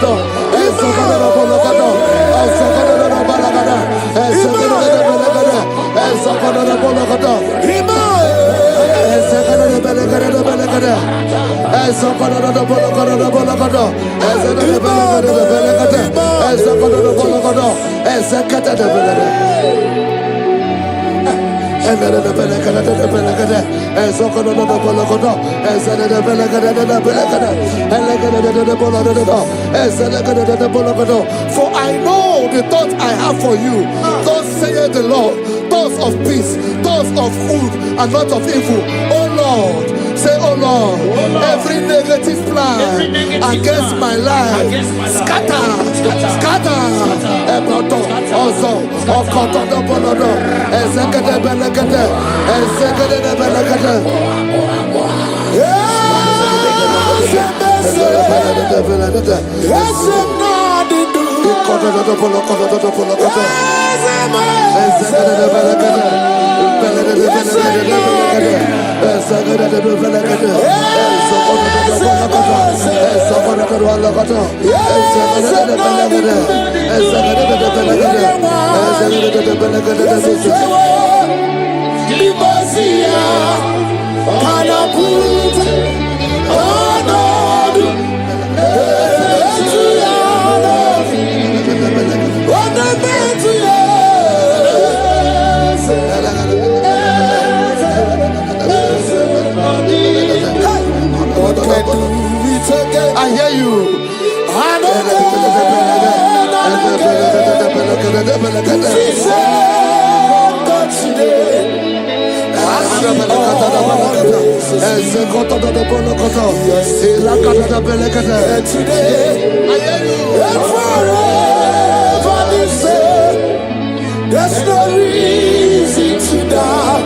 Bolokoto, Ezokada Bolokoto, Ezokada Balagada, Ezokada Balagada, Ezokada Bolokoto, Ezokada Balagada, Ezokada Bolokoto, Ezokada Balagada, Ezokada Bolokoto, Ezokada Balagada. And then the Belagada, and so the Bologodo, and said the Belagada, and the Bologodo. For I know the thoughts I have for you, thus saith the Lord, thoughts of peace, thoughts of good, and not of evil. Oh Lord, say, oh Lord, every negative plan against my life, scatter. Also, the Bolodo, and second Belagada, and second Belagada. I hear you. There's no reason to doubt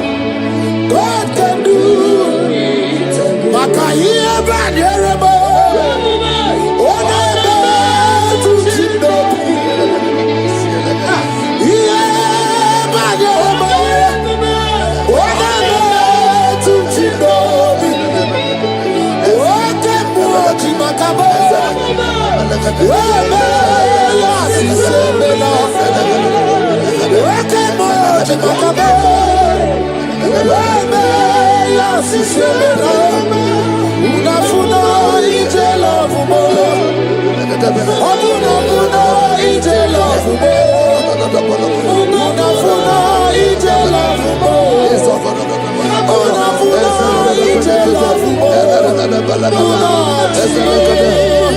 God can do it. Makaya Banyerabo.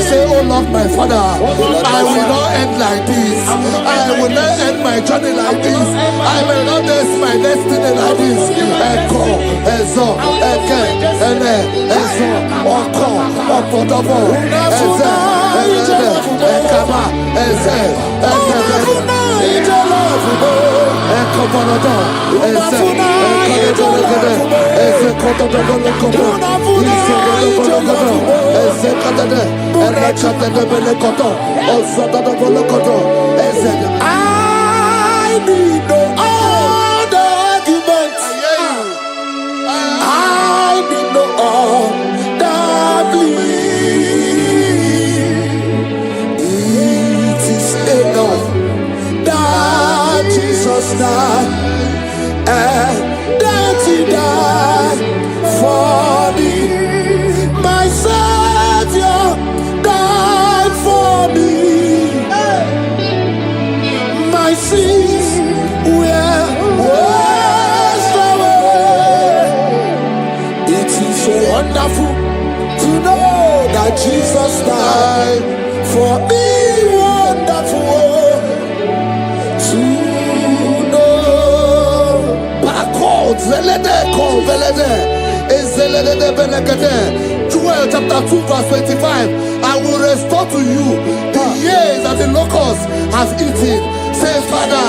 Say, oh Lord, my Father, I will not end like this. I will not end my journey like this. I will not end my destiny like this. Echo, Ezo, Eke, Ene, Ezo, Oko, Opotopo, Eze, Ekaba, Eze, Ekobonodo, Eze, Ekobonodo, Eze, Kotobonodo, Isobonodo, Eze, Kadade, Erekatebelekoto, Osotobolokoto, Eze. I need no other arguments. I need no other plea. It is enough that Jesus died and that He died for me. My Savior died for me. My sins were washed away. It is so wonderful to know that Jesus died for me. Wonderful to know. Joel chapter 2 verse 25. I will restore to you the years that the locusts have eaten. Say, Father,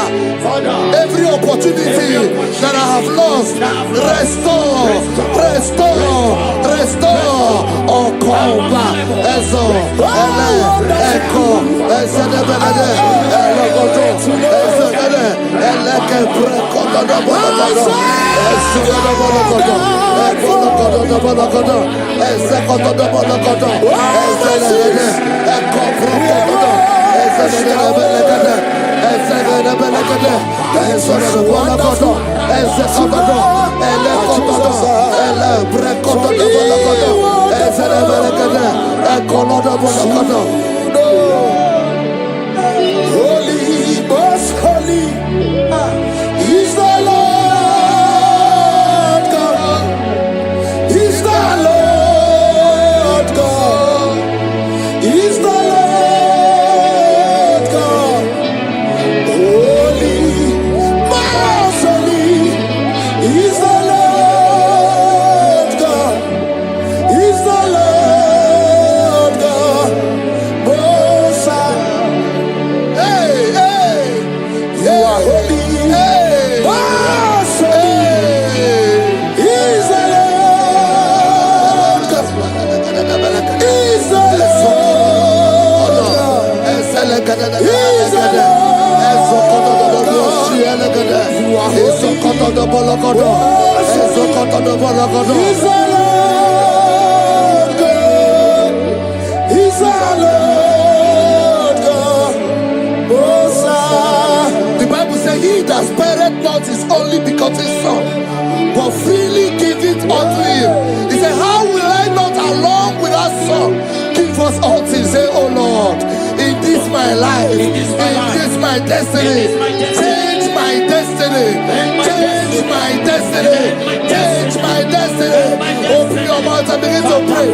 every opportunity that I have lost, restore. Oh, come back. Echo, Holy, most holy is the Lord God. Is the Lord God. Is the Lord God. Holy, most holy is the Lord God. Is the Lord God. Most high. Hey, hey, you are holy. Hey, most holy is the Lord God. Is the Lord God. Is the Lord God. You are holy. Is the Lord God. Is the Lord God. The Bible says, he that spareth not his only begotten son, but freely give it unto him. He said, how will I not along with that son give us all things? Say, oh Lord, in this my life, in this my destiny, change my destiny, change my destiny, change my destiny. Open your mouth and begin to pray.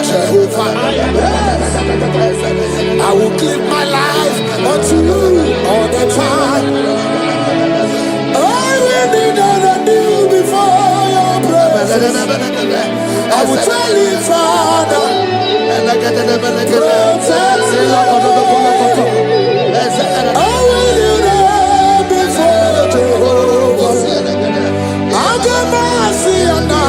Jehovah, I will give my life unto you all the time. I will be done and you before your presence. I will tell you, Father, protect me. I will do that before Jehovah. I'll get mercy on that.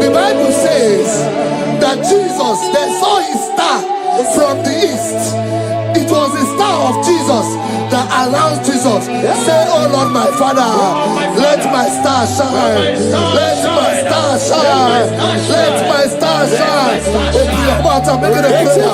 The Bible says that Jesus, they saw his star from the east. It was the star of Jesus that announced Jesus. Say, oh Lord, my Father, let my star shine. Let my star shine. Let my star shine. Open your mouth and make it a prayer.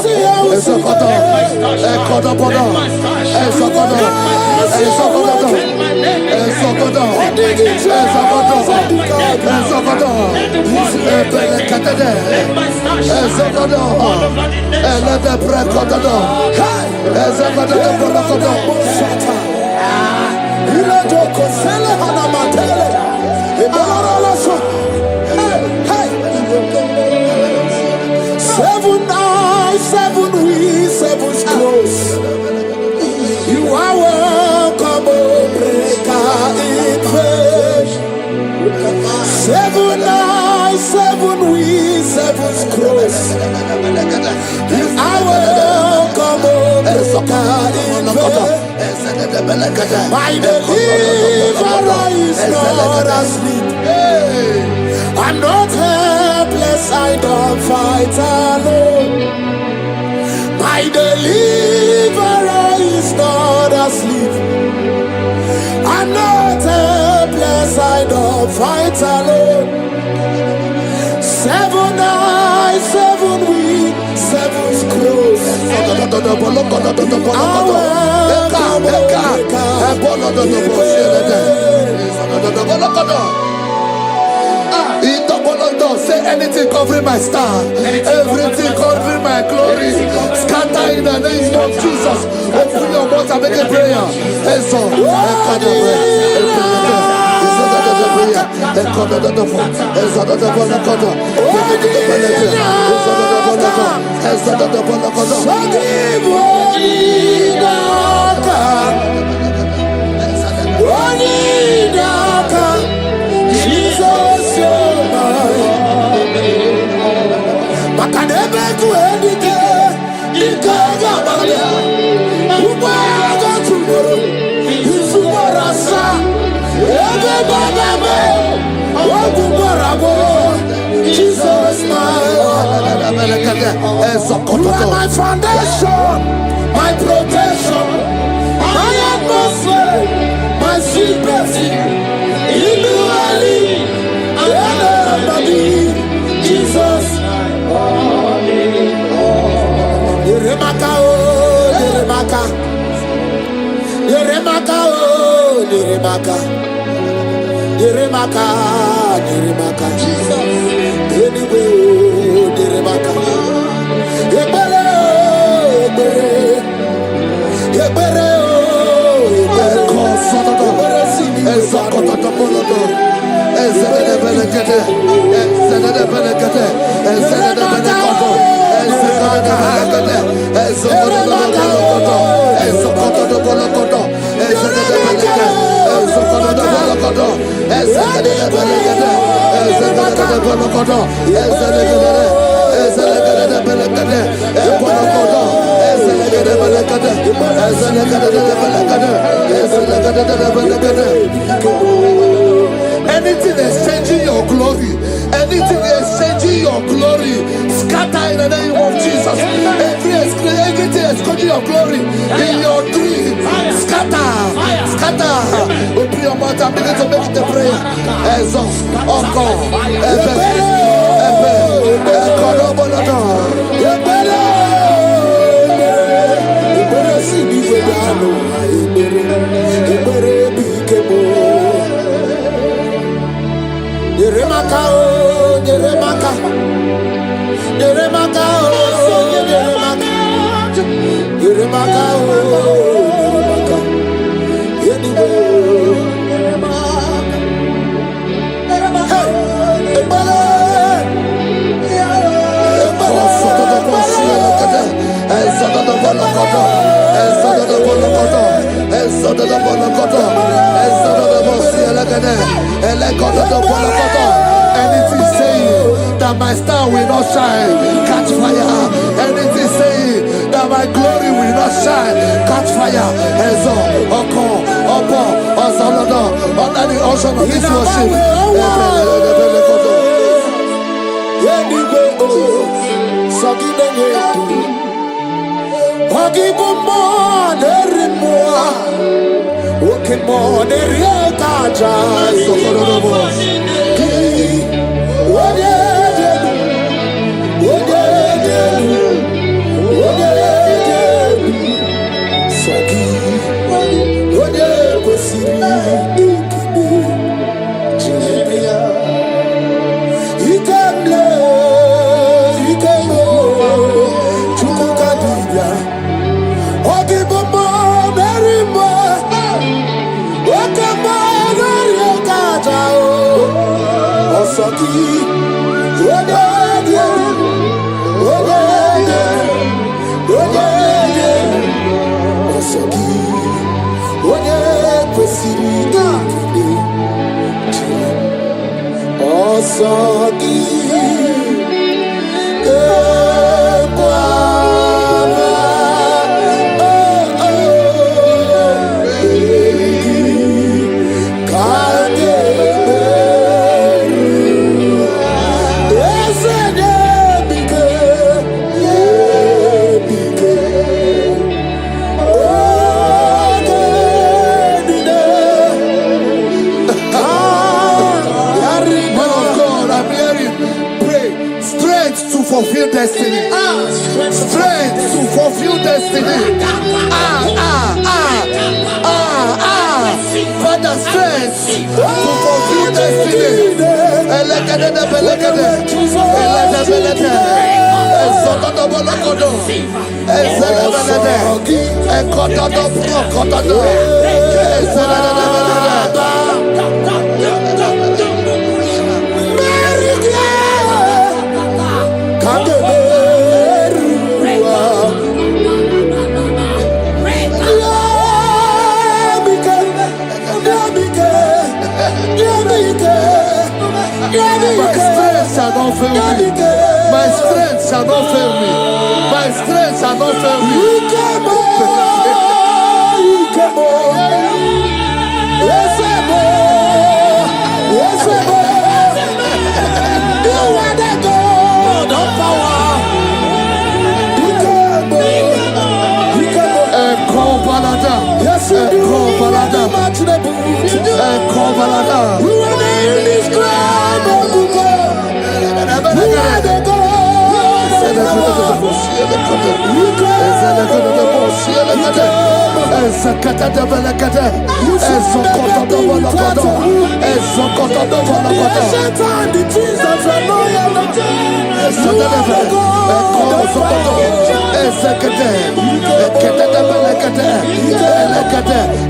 Seven eyes, seven wings, seven scrolls. You are welcome, O breaker in faith. Seven eyes, seven wings, seven scrolls. You are welcome, O breaker in faith. My deliverer is not asleep. I'm not helpless, I don't fight alone. My deliverer is not asleep. I'm not helpless, I don't fight alone. 7 eyes, 7 weak, 7 scrolls. Say anything covering my star, everything covering my glory, scatter in the name of Jesus. Open your mouth and make a prayer. Jesus, you're mine. Makanebe kuendike, ikaga bale. Ubaga tumoro, isubarasa. Ebe babame, wakubarabo. Jesus, my you are my foundation, my protection, my atmosphere, my secret. Jesus, Yeremaka, oh, Yeremaka, Yeremaka, oh, Yeremaka, Yeremaka, Yeremaka, Jesus, anyway, oh, Yeremaka, Yebere, Yebere, Yebere, anything exchanging your glory, anything exchanging your glory, scatter in the name of Jesus. Everything exchanging your glory in your dream, scatter, scatter. Open your mouth and begin to make the prayer. Ezo, Oko, Ebe, Ekorobolado, Ebele, Ebele, Sibibedano, Ebele, Bikebo. Yeremaka, oh, Yeremaka, Yeremaka, oh, Yeremaka, Yeremaka, oh, Yeremaka, anyway, Yeremaka, anything saying that my star will not shine, catch fire. Anything saying that my glory will not shine, catch fire. Ezo, Oko, Opo, Ozolodo, under the ocean of this worship. fulfill destiny. Strength to fulfill destiny. Father, strength to fulfill destiny. My strength shall not fail me. My strength shall not fail me. My strength shall not fail me.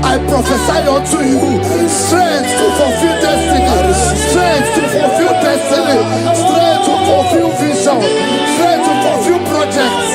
I prophesy unto you strength to fulfill destiny, strength to fulfill destiny, strength to fulfill vision, strength to fulfill projects.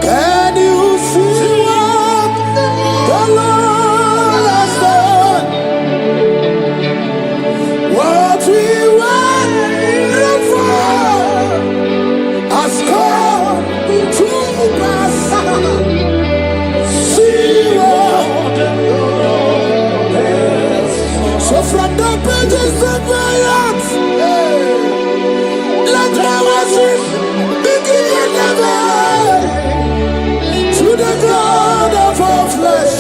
Can you see what the Lord has done? What we waited for has come to pass. See what. So from the pages of my heart, let my worship begin never. To the God of all flesh,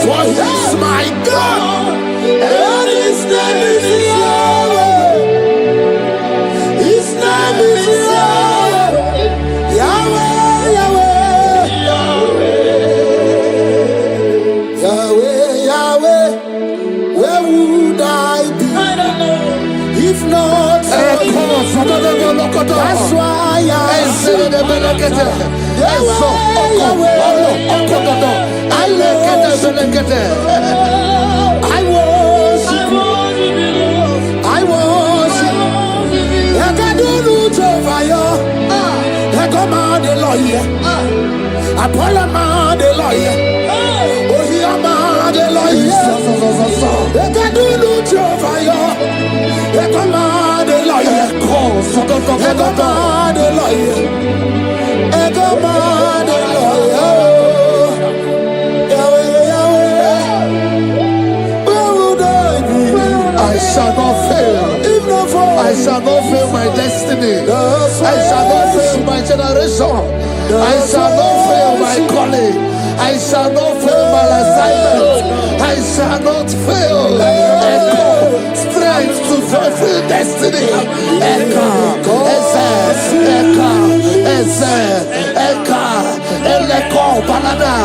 for He is my God, and His name is Yahweh. His name is Yahweh, Yahweh, Yahweh, Yahweh, Yahweh. Where would I be if not for You? That's why I sing. I worship. I do root over you. I come on the lawyer. I pull on the lawyer. Oh, he am the lawyer. I do root over you. I come on the lawyer. I come on the lawyer. I come on the lawyer. I shall not fail. I shall not fail my destiny. I shall not fail my generation. I shall not fail my calling. I shall not fail my assignment. I shall not fail. Echo, strength to fulfill destiny. Echo, Echo, Balada.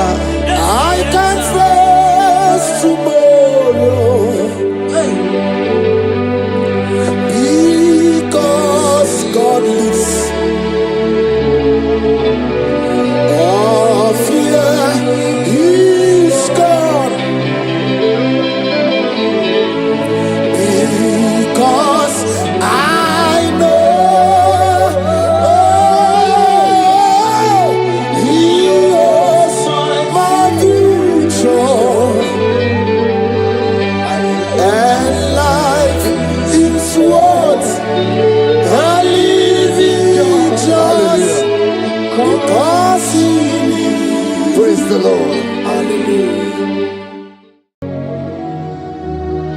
I can face tomorrow. Because God lives. All fear is gone. Because I know He was my Lord. Hallelujah.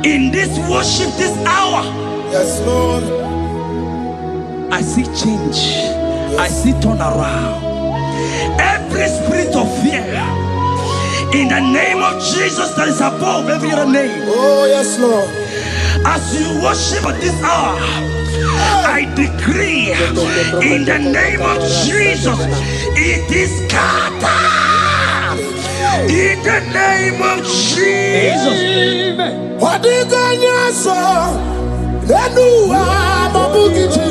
In this worship, this hour, Yes, Lord. I see change. I see turnaround. Every spirit of fear, in the name of Jesus that is above every other name. Oh, yes, Lord. As you worship at this hour, I decree in the name of Jesus, it is scattered. In the name of Jesus. What did God say?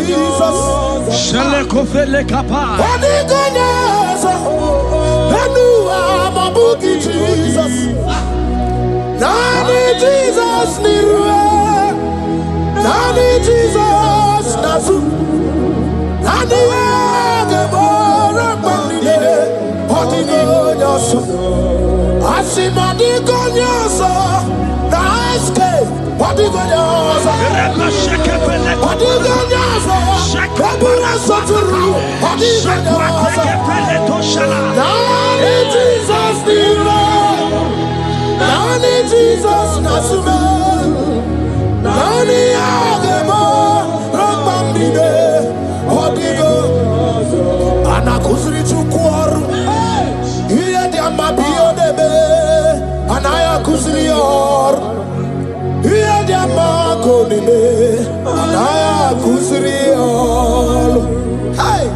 Jesus. What did God say? Jesus. Nani Jesus Nirwe. Nani Jesus Nasu. Nani Agebora Bandide. What did God say? Asimadi Konyoso. Naiske. What did God say? What did God say? Kabura Soturu. What did God say? Nani Jesus Nirwe. Nani Jesus Nasume. Nani Agemo Rakbandide. Odigo Anakusri Chukwaru. Iye Diamabio Debe. Anaya Kusrior. Iye Diamako Debe. Anaya Kusrior. Hey!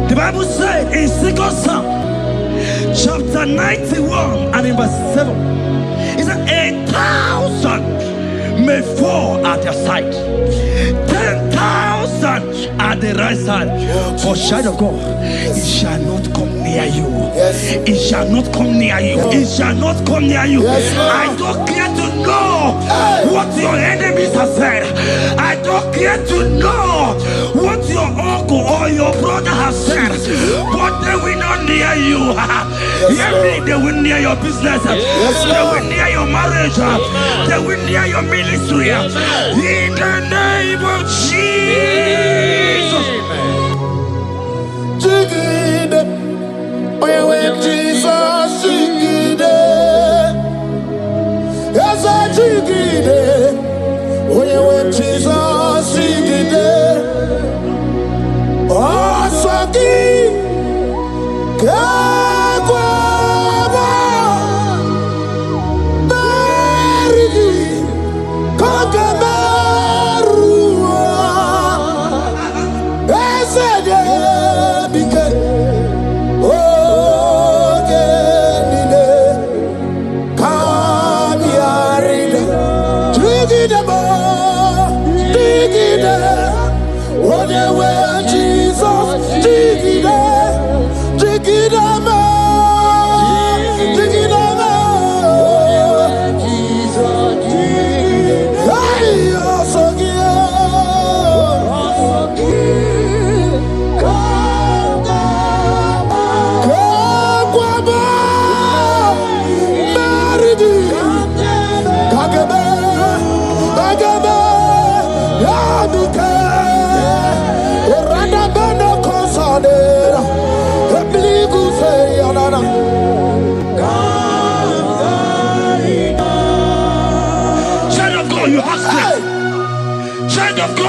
The Bible said in 2 Psalm chapter 91 and in verse 7, it said 1,000 may fall at your side, 10,000 at the right side, but child of God, it shall not come near you. It shall not come near you. It shall not come near you. I don't care to know what your enemies have said. I don't care to know what your uncle or your brother has said, but they will not near you. Hear me, they will near your business. They will near your marriage. They will near your ministry. In the name of Jesus. Jigide, we with Jesus, jigide. Yes, I jigide, we with Jesus, jigide. Oh, Saki, Kakwaba, Marigi, Kakabarua, Esede.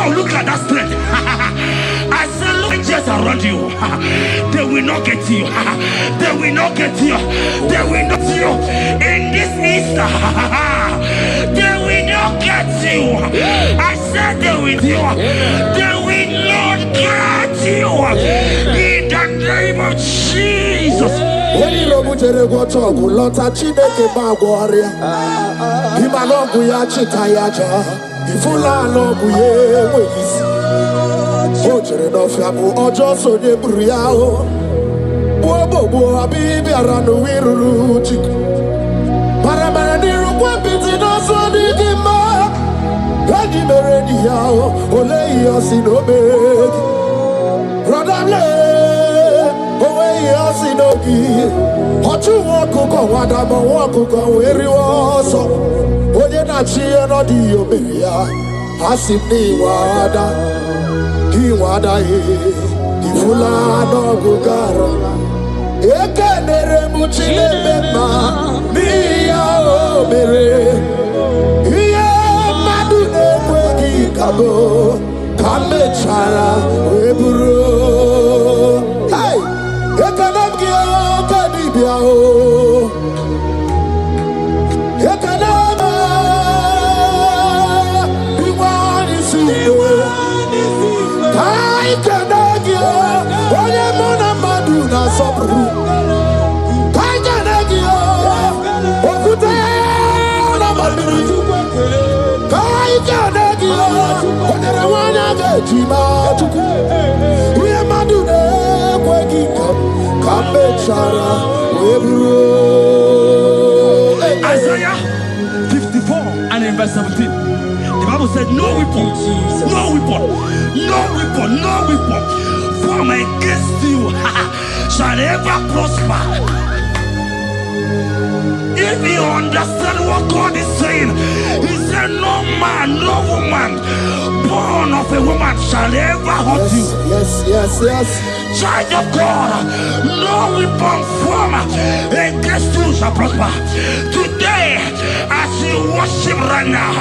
Look at that strength. I said, look just around you. They will not get you. They will not get you. They will not get you. In this Easter, they will not get you. I said they will get you. They will not get you. In the name of Jesus. When you look at the water, lot of Chineke Bagwaria. Imalongu ya chitayaja. Ifula lobu ye wezi. Ojere no fiamu ojo so ye buriao. Bobo abibi aranu wiruru chiku. Paramara niru kwa biti no so digima. Gadi meredi yao ole yosi no begi. Brother le owe yosi no gi. Ochu wakuko wadamo wakuko weri woso. Oye na chiye no di oberia. Hasini wada. Iwada ye. Ifula no gugara. Ekenere muchile bema miya o mere. Iye madune kwegi kabo kame chara weburo. Hey, ekenem kiyo kadibia o. Ekenema iwani siwe. Kai kenegio onye mona madu na sopru. Kai kenegio okute na madu. Kai kenegio onye rewanya gejima tuku. Uye madu ne kwegi kambe chara webro. Isaiah 54 and in verse 17. The Bible said, no weapon, no weapon, no weapon, no weapon form against you shall ever prosper. If you understand what God is saying, He said, no man, no woman born of a woman shall ever hurt you. Yes. Child of God, no weapon formed against you shall prosper. Today, as you worship right now,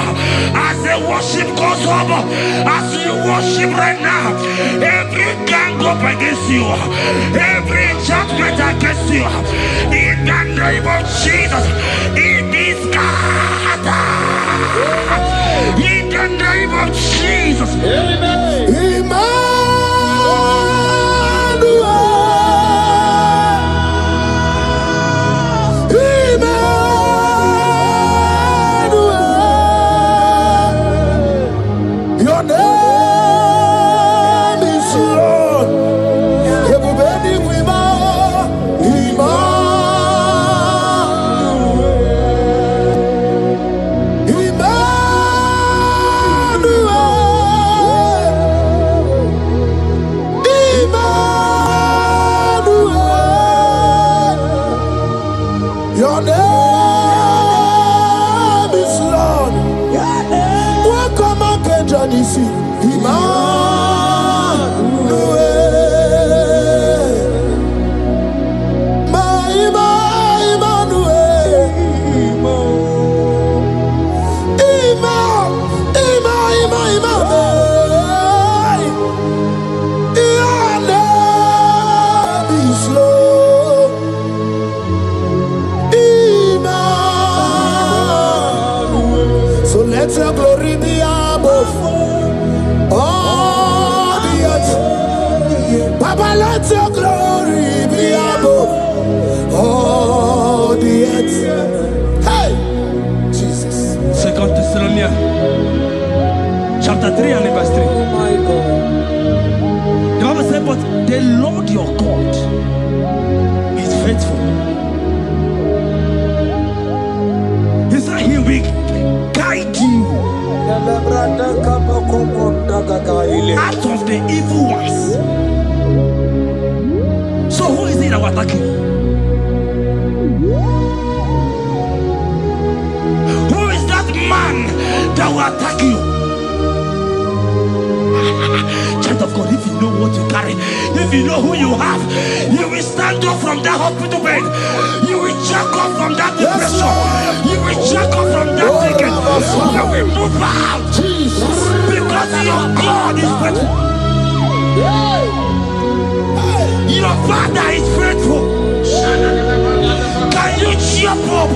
as the worship goes over, as you worship right now, every gang up against you, every judgment against you, in the name of Jesus, it is scattered. In the name of Jesus. Amen. Your name is Lord. Welcome again, Janisi. Let your glory be above all the earth. Papa, let your glory be above all the earth. Hey, Jesus. 2 Thessalonians chapter 3 and verse 3. Oh my God. The Bible said, but the Lord your God is faithful. He said He will guide you out of the evil ones. So who is it that will attack you? Who is that man that will attack you? Child of God, if you know what you carry, if you know who you have, you will stand up from that hospital bed. You will jack up from that depression. You will jack up from that ticket. You will move out. Because your God is faithful. Your Father is faithful. Can you cheer up?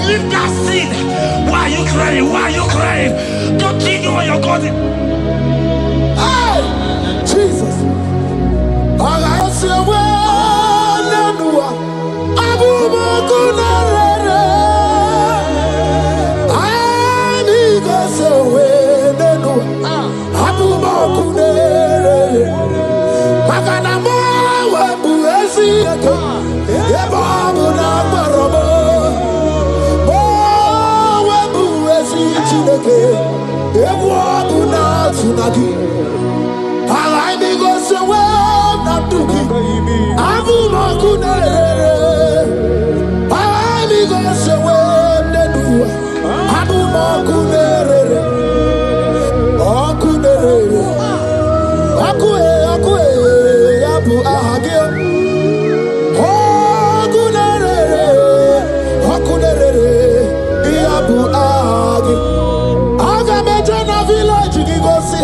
Leave that seed. Why are you crying? Why are you crying? Don't you know your God is? Jesus. I say,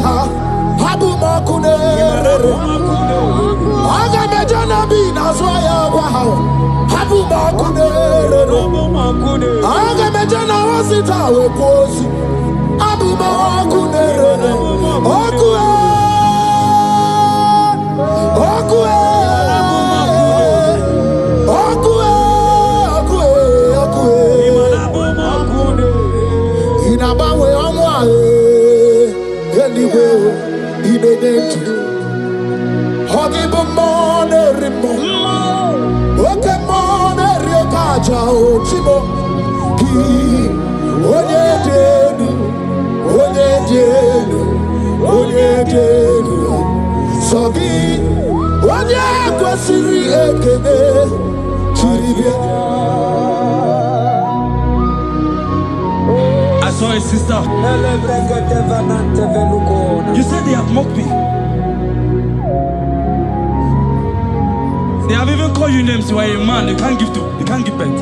ha habu makune aga mejana bi na so ya kwa ha habu makune aga mejana wasita we kosi habu makune okue inabawe amwa anyway inedenti hogibo monerimo oke monerio kaja otimo ki onyedenu sogi onye kwesịrị ekele chiribia. I saw a sister. You said they have mocked me. They have even called you names. You are a man. You can't give birth.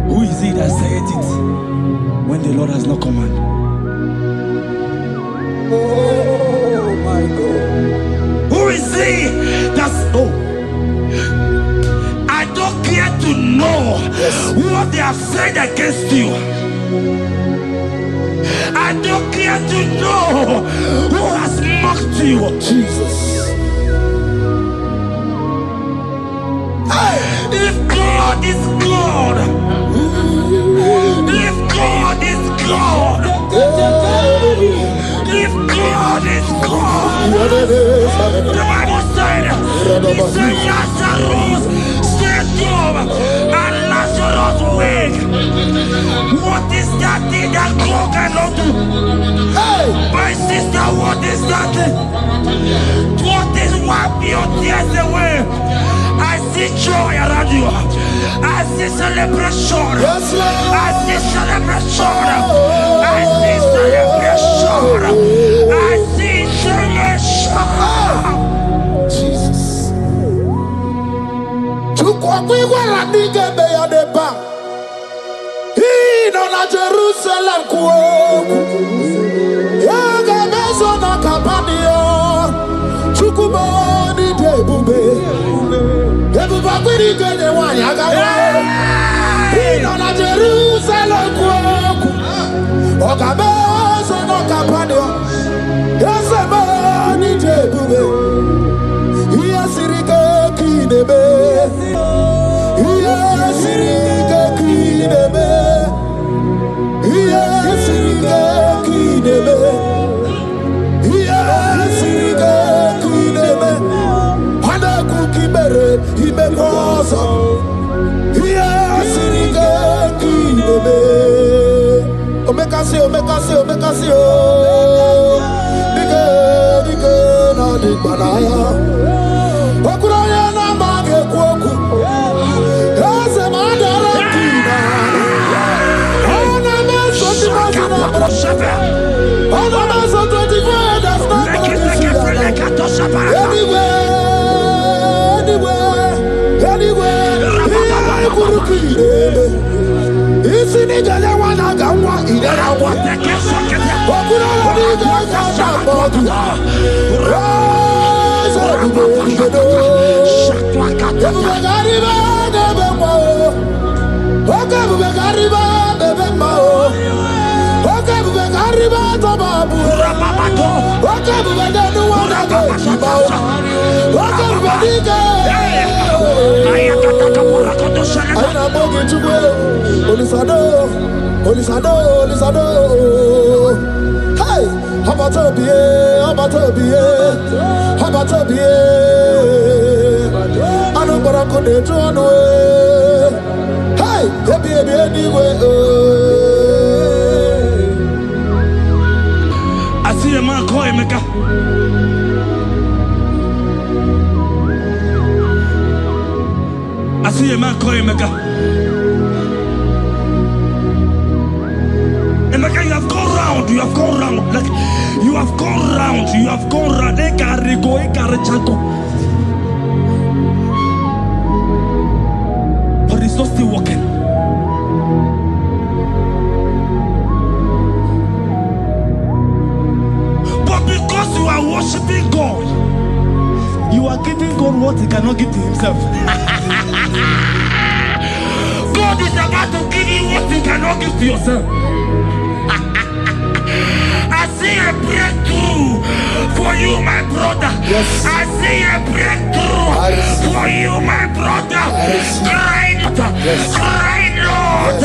Who is he that said it when the Lord has not commanded? Oh my God. Who is he that's I don't care to know what they have said against you. I don't care to know who has mocked you. Jesus. If God is God, if God is God, if God is God, the Bible said, he said Lazarus stand up and Lazarus wake. What is that thing that God cannot do? Hey, my sister, what is that thing? What is wipe your tears away? I see joy around you. I see celebration. Yes, Lord. I see celebration. I see celebration. I see celebration. Jesus. Chukwakwiwa nige beya deba. Ino na Jerusalem kuoku. Yaga mezo na kapanio. Chukwumoni debube. Debuba kwiri genye wanyaga wa. Ino na Jerusalem kuoku. Oga mezo na kapanio. Yasemoni debube. Iyasirike kinebe. Iyasirike kinebe. Iyasirike kinebe. Iyasirike kinebe. Hana kukibere imekosa. Iyasirike kinebe. Omekasi o. Nige na dikbanaya. Okuraya na mage kwoku. Ese madara kina. Ona meso tivazina. Ona meso tivazina. That's not Anyway. Kurukire. Isi ni jale wana gawa idera wa. Okuraya ni gawa bodu. Olisado. Hey, Habatobie. Anubara kone tuano. Hey, baby anyway. I see a man call Emeka. I see a man call Emeka. Emeka, you have gone round. Like, you have gone round. But it's not still working. what he cannot give to himself. God is about to give you what you cannot give to yourself. I see a breakthrough for you, my brother. Yes. I see a breakthrough for you, my brother. Cry not, cry not.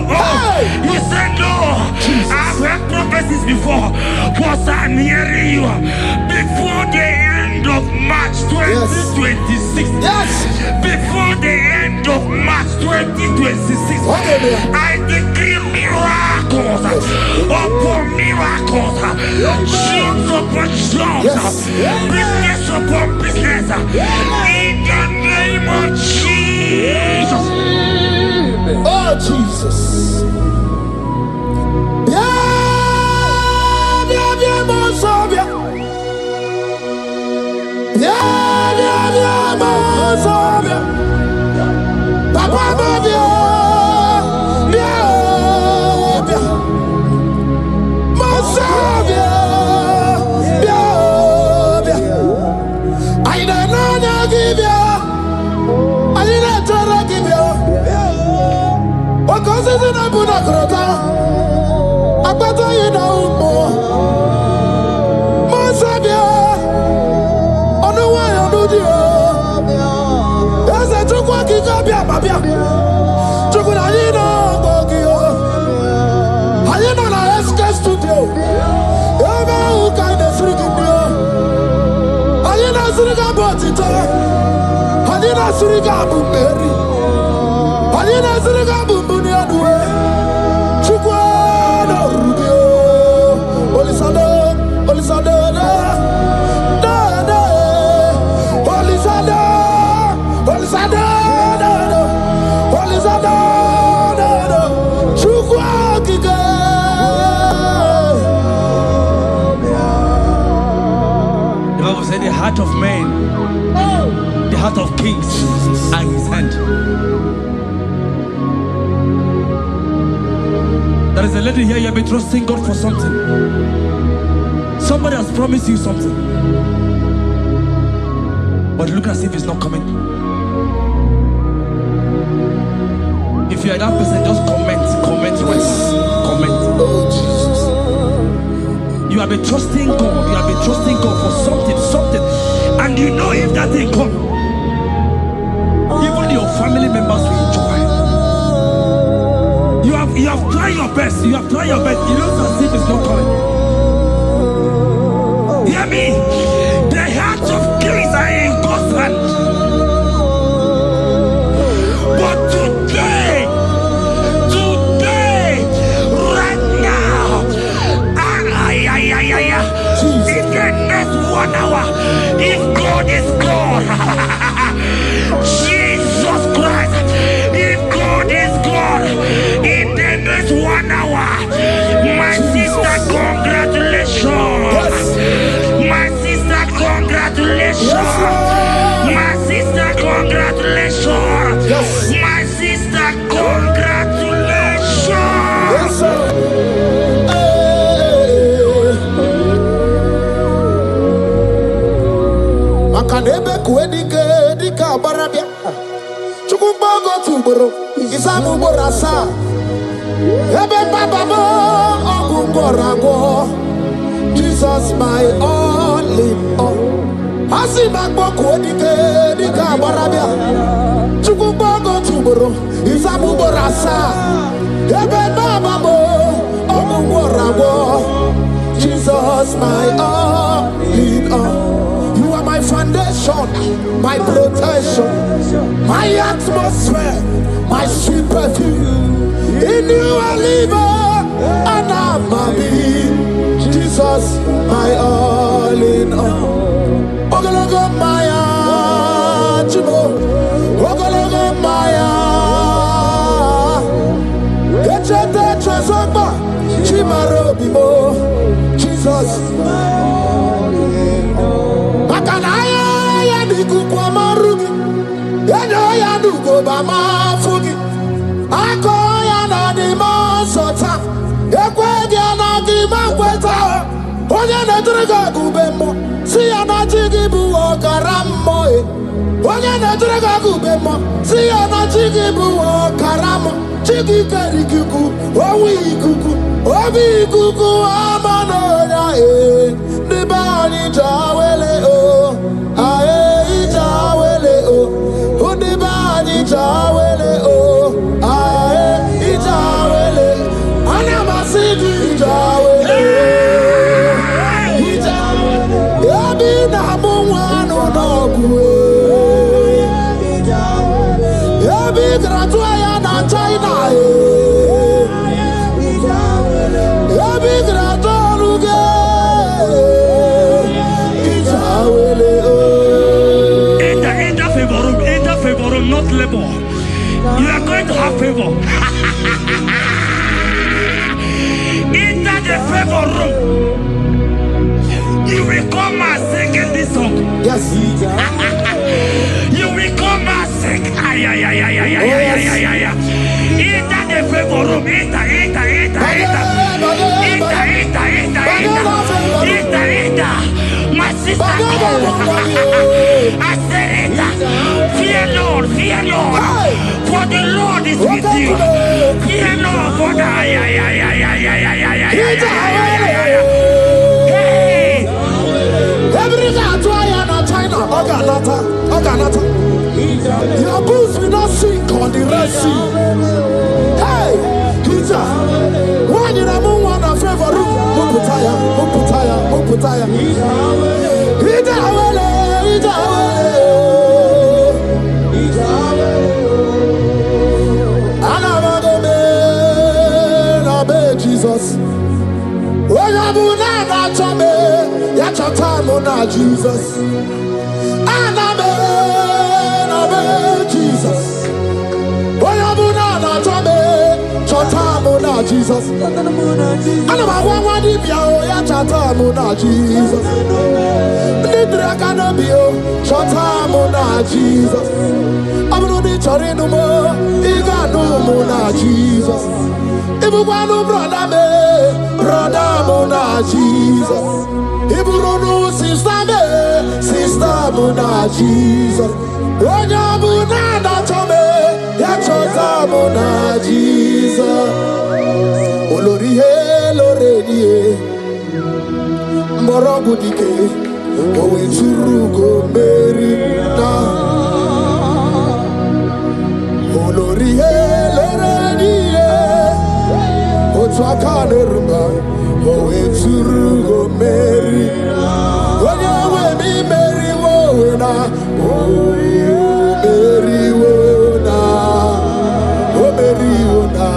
Hey. You said no. I've heard prophecies before. But I'm hearing you before the end of March 2026. Yes. Before the end of March 2026, I decree miracles upon miracles, jobs upon jobs, business upon business, in the name of Jesus. Oh, Jesus. The heart of man, the heart of kings are in his hand. There is a lady here, you have been trusting God for something. Somebody has promised you something, but look as if it's not coming. If you are that person, just comment Oh, Jesus. You have been trusting God. You have been trusting God for something, and you know if that thing come, even your family members will enjoy. You have tried your best. You have tried your best. You know as if it's not coming. Hear me. The hearts of kings are in God's hand. But today, right now, in the next 1 hour, if God is God, Jesus Christ, if God is God, in the next 1 hour, my sister, congratulations. My sister, congratulations. My sister, congratulations. My sister, congratulations. Yes, sir. Makanebe kuedike dika barabia. Chukumbago tuboro. Isamu borasa. Ebe bababo ogungorago. Jesus my all in all. Asimagbo kuedike dika barabia. Chukumbago tuboro. Isamu borasa. Ebe bababo ogungorago. Jesus my all in all. My foundation, my protection, my atmosphere, my sweet perfume. In you I live and I'm happy. Jesus, my all in all. Ogologo Maya, Chibo, Ogologo Maya. Echete Chazogba, Chimaro Bibo, Jesus. See ya na jigi bu okaramo. Onye na jiraga gubemo. See ya na jigi bu okaramo. Jigi karikuku, owi kuku, obi kuku amano ya the body jawele o, ae jawele o, who the body jawele o, ae jawele, anama sigi jawele, jawele, yabi na muwanu no kuwe, yabi gratuaya na China. Not labor. You are going to have favor. Enter the favor room. You will come and sing in this song. Yes. You will come and sing. Enter the favor room. Enter. My sister, I said it. Fear Lord, for the Lord is with you. Fear Lord, for the hey. Everything to China, Oganata. Your boots will not sink on the Red Sea. Hey, Peter, when you don't want a favor, Muputaya. Jesus. Jesus. Jesus. Jesus. Sister Mona Jesus. Jesus. Olori Loredi Mborogu dike Owe Churugo Merina Olori Loredi Otwakane Rumba Owe Churugo Merina Owe mi Meri Wona Owe Meri Wona O Meri Wona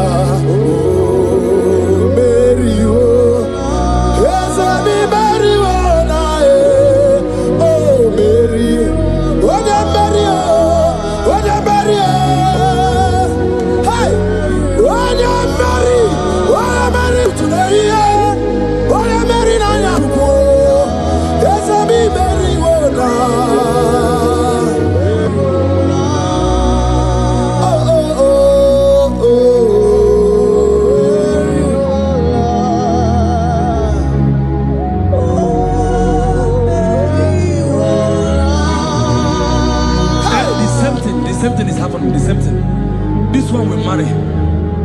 This one will marry.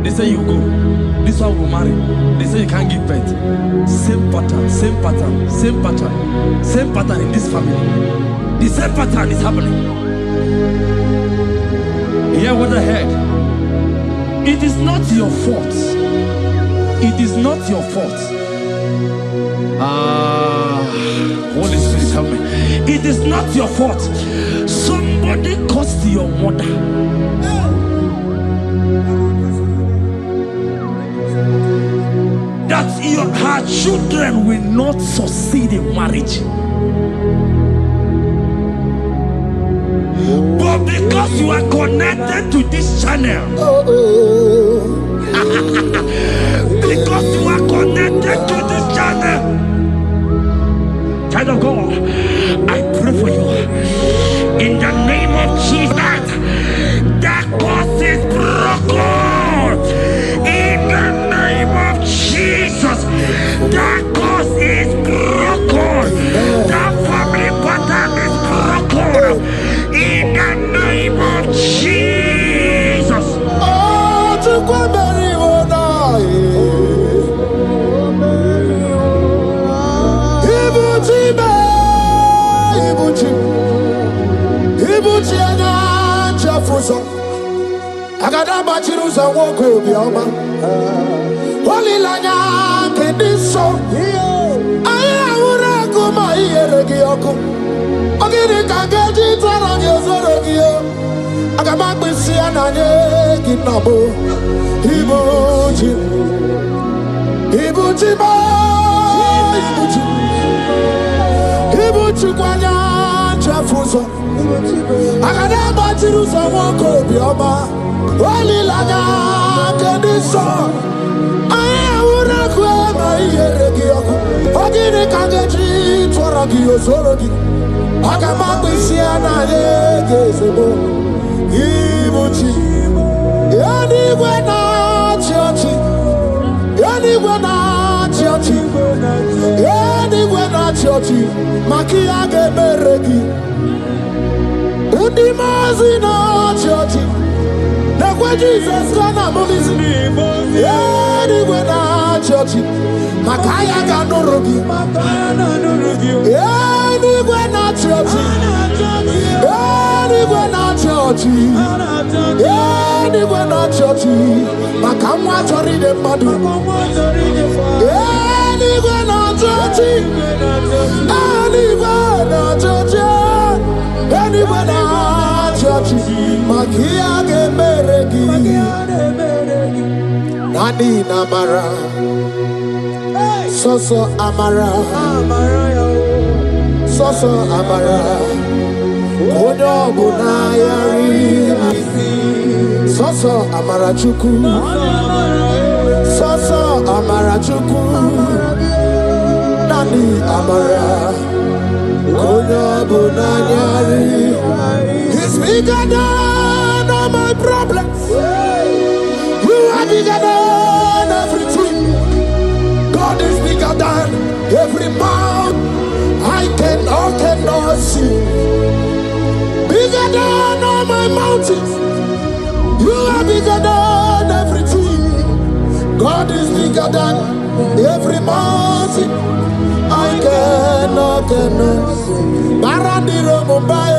They say you go. This one will marry. They say you can't give birth. Same pattern in this family. The same pattern is happening. Hear what I heard. It is not your fault. It is not your fault. Holy Spirit, help me. It is not your fault. Somebody caused your mother. That her children will not succeed in marriage. But because you are connected to this channel, because you are connected to this channel, child of God, I pray for you in the name of Jesus. That cause is broken in the name of Jesus. That cause is broken. That agada bachiri ụzọ nwoke obiọma olileanya nke dị nsọ anyị ahụrụ ọkụ ma ihere gị ọkụ ọ gịnị ka ga-eji tọrọ gị ozoro gị aga m akpịsị ya na nye gị nnọbụ ibuchi ibuchi ma ibuchi kwanya nchefu ụzọ agada gbachiri ụzọ nwoke obiọma olileanya nke dị nsọ anyị ahụrụ ọkụ ma ihere gị ọkụ ọ gịnị ka ga-eji tụọrọ gị ozoro gị aga m akpịsị ya n'anya gị ezigbo ibuchi ya n'igwe na-achị ọchị ya n'igwe na-achị ọchị ya n'igwe na-achị ọchị maka ihe a ga-emere gị ndị maazị na-achị ọchị na-ekwe Jizọs ka na-amụghịzi ya n'igwe na-achị ọchị maka ahịa ga-anụrụ gị ya n'igwe na-achị ọchị ya n'igwe na-achị ọchị ya n'igwe na-achị ọchị maka nwa chọrọ ide mmadụ ya n'igwe na-achị ọchị ya n'igwe na-achị ọchị ya n'igwe na-achị ọchị maka ihe a ga-emere gị naanị na amara sọsọ amara sọsọ amara onye ọbụla ya riri sọsọ amara Chukwu sọsọ amara Chukwu naanị amara onye ọbụla ya riri. He's bigger than all my problems. You are bigger than everything. God is bigger than every mountain I cannot see. Bigger than all my mountains. You are bigger than everything. God is bigger than every mountain I cannot see. Barandiro Mumbai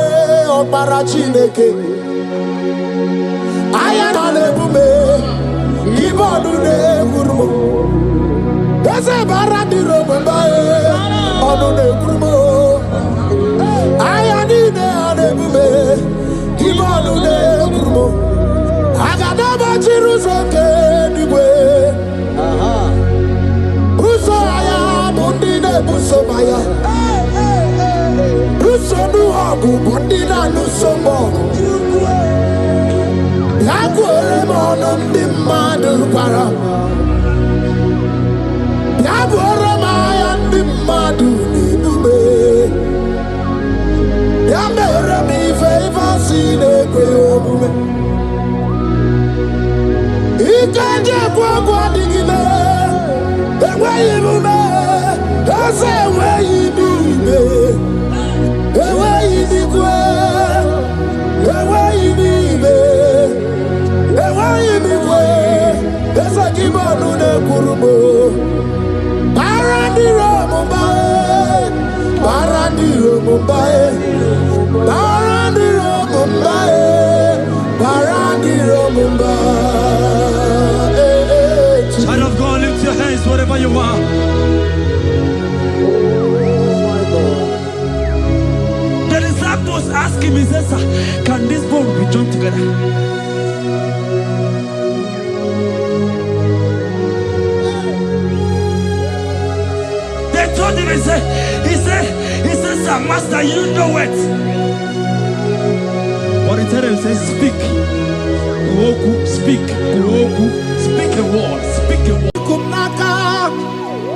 Okpara Chineke. Aya na lebume Ibonu ne gurumo. Ese barandiro Mumbai Onu ne gurumo. Aya ni ne lebume Ibonu ne gurumo. Agada bachiru soke niwe. Buso aya mundi ne buso maya. Buso nuhagu mundi na nusomo. Yakwere mono ndi mmadu para. Yakwere maya ndi mmadu n'ibube. Yamere mi favor si n'ekwe omume. Ikaje kwa digime. Enweghị mume. Eze enweghị n'ime. Enweghị n'ikwe. Enweghị n'ime. Enweghị n'ikwe. Eze gị bụ ọnụ na-ekwurumo. Barandiro Mumbai. Barandiro Mumbai. Barandiro Mumbai. Barandiro Mumbai. Child of God, lift your hands wherever you are. The disciples asked him, he says, can this bone be joined together? They told him, he said, sir, master, you know it. But he told him, he said, speak. Kuoku, speak. Kuoku, speak a word. Speak a word. Kumnaka,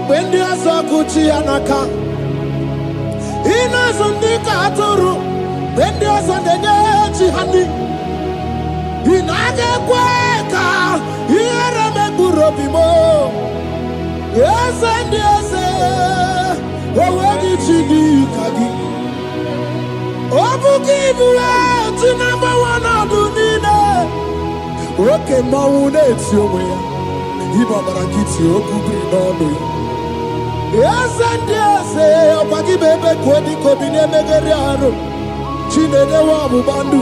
when there's a kuchianaka. Inazundika aturu, when there's a nechi hani. Inage kweka, ireme burobimo. Yes, and yes, chidi kagi. Obukibu number one adunine. Oke mawune tiyowe ya. Iba barakiti okubri nono. Yes and yes, opagi bebe kwedi kobine megeri aro. Chinede wa mubandu.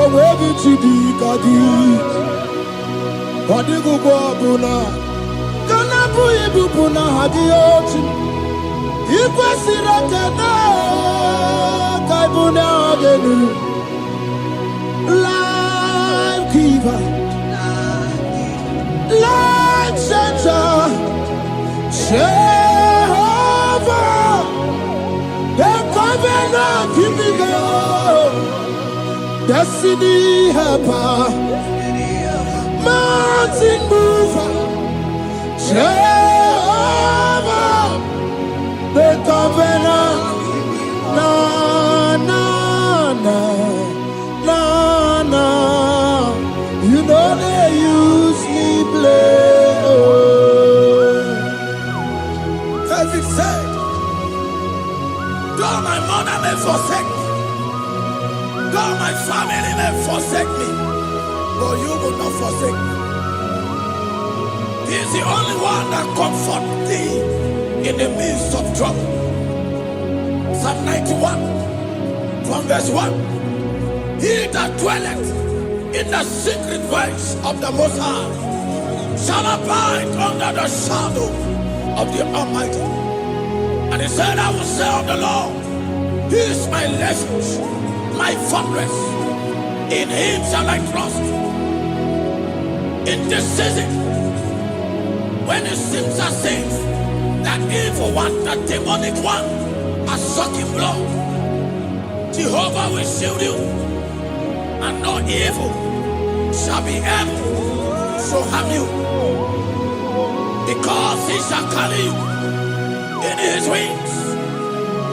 onweghị chi dị ka gị. Ọ dịghị ụgwọ ọbụla ka na-apụghị ibupụ n'aha gị otu. I kwesịrị ekele ka ị bụ n'aha gị elu. Life giver, life changer, Jehovah, the covenant keeping God, destiny helper, mountain mover, Jehovah, the covenant, na na na na na, you know they use me play. David said, though my mother may forsake me, though my family may forsake me, but you will not forsake me. He is the only one that comforts thee in the midst of trouble. Psalm 91, from verse 1. He that dwelleth in the secret place of the Most High shall abide under the shadow of the Almighty. And he said, I will say of the Lord, He is my refuge, my fortress. In Him shall I trust. In this season, when it seems as if that evil one, that demonic one, are sucking blood, Jehovah will shield you, and no evil shall be able to harm you, because He shall carry you in His wings.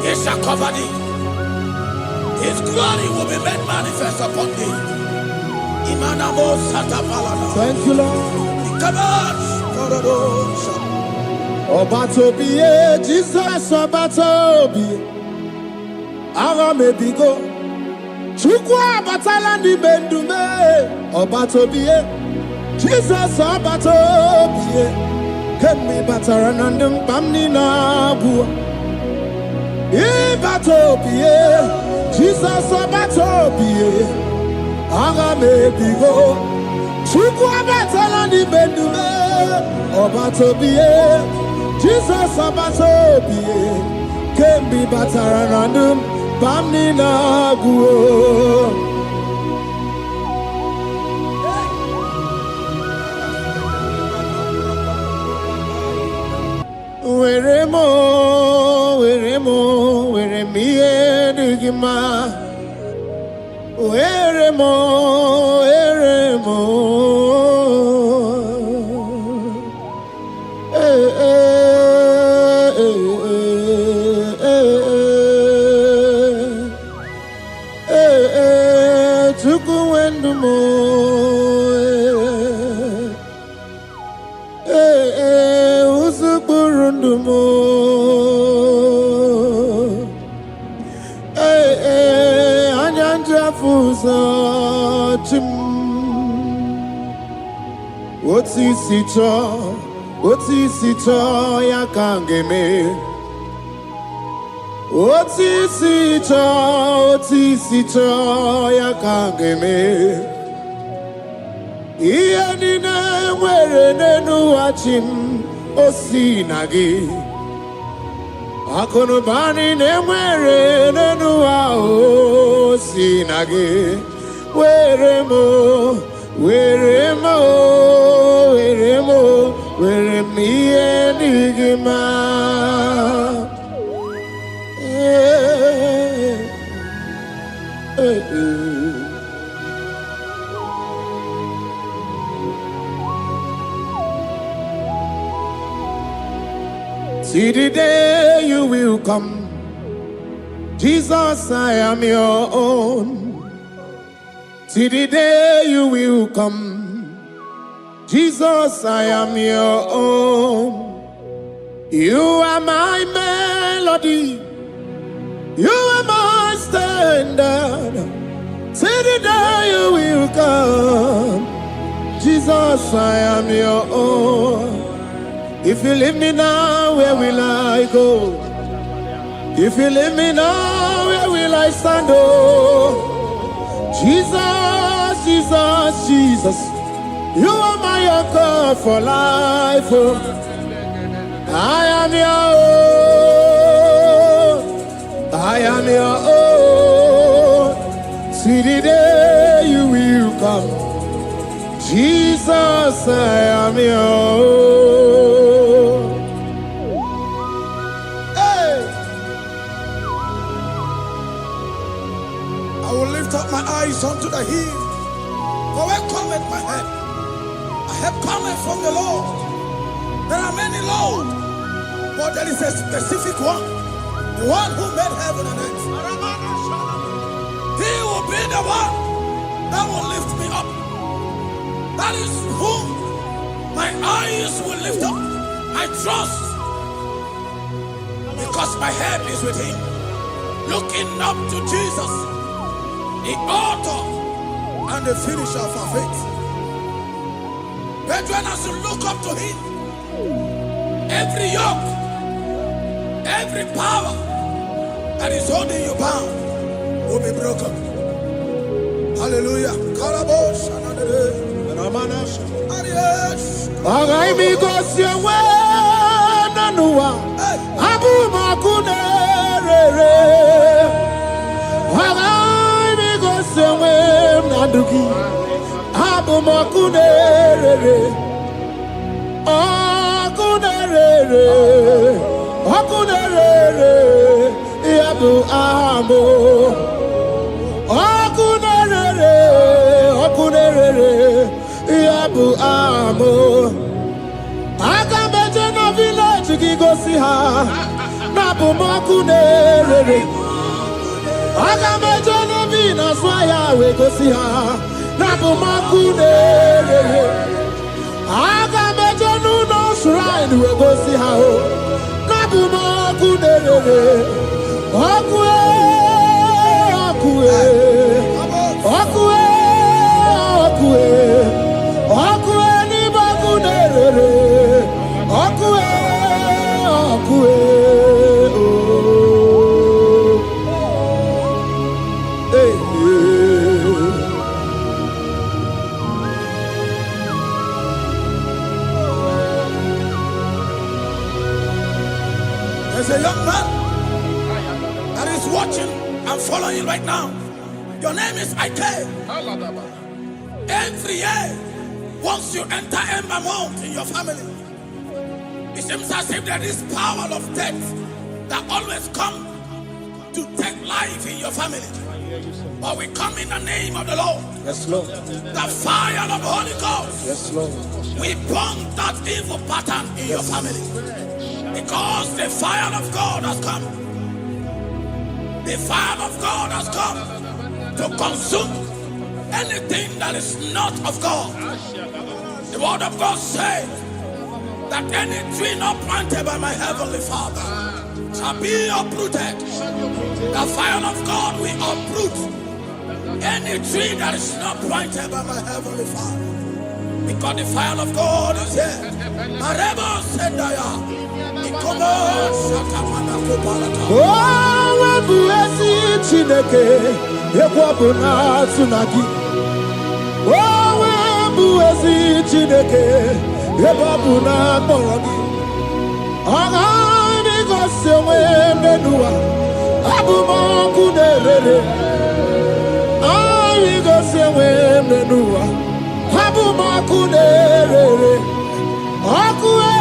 He shall cover thee. His glory will be made manifest upon thee. Thank you, Lord. Obatobiye, Jesus Obatobiye, Ara mebigo, Chukwu abatala n'ime ndụ m. Obatobiye, Jesus Obatobiye, kemgbe batara na ndụ mkpa m niile abụọ. Ibatobiye, Jesus Obatobiye, Ara mebigo, Chukwu abatala n'ime ndụ m. Obatobiye, Jesus Obatobiye, kemgbe batara na ndụ mkpa m niile abụọ. Were m ihe dị gị mma. Were m. Chukwu wendu m. Uzukpuru ndụ m. Anya njafu ụzọ chi m. Otu isi chọọ ya ka m ga-eme. Otu isi chọọ ya ka m ga-eme. Ihe niile nwere n'elu ụwa chi m, o si na gị. Akụnụba niile nwere n'elu ụwa, o si na gị. Were m ihe dị gị mma. See the day you will come, Jesus, I am your own. See the day you will come, Jesus, I am your own. You are my melody, you are my standard. See the day you will come, Jesus, I am your own. If you leave me now, where will I go? If you leave me now, where will I stand? Oh, Jesus. Jesus, Jesus, you are my anchor for life. Oh. I am your own. I am your own. See the day you will come. Jesus, I am your own. Hey! I will lift up my eyes unto the hill. For where cometh my help? My help cometh from the Lord. There are many Lord, but there is a specific one. The one who made heaven and earth. He will be the one that will lift me up. That is whom my eyes will lift up. I trust, because my help is with him. Looking up to Jesus, the author and the finisher of our faith. Brethren, as you look up to him, every yoke, every power that is holding you bound will be broken. Hallelujah. There's a young man that is watching and following right now. Your name is Ike. Every year, once you enter Ember Mount in your family, it seems as if there is power of death that always come to take life in your family. But we come in the name of the Lord. Yes, Lord. The fire of the Holy Ghost. Yes, Lord. We burn that evil pattern in your family. Because the fire of God has come. The fire of God has come to consume anything that is not of God. The word of God says that any tree not planted by my heavenly Father shall be uprooted. The fire of God will uproot any tree that is not planted by my heavenly Father. Because the fire of God is here. Marebo Sendaya. Oh, blessed Chineke, Ekwabuna Tsunagi. Oh, blessed Chineke, Ekwabuna Boragi. Agani Gosewe Menua, Abuma Kuderere. Agani Gosewe Menua, Abuma Kuderere. Akue.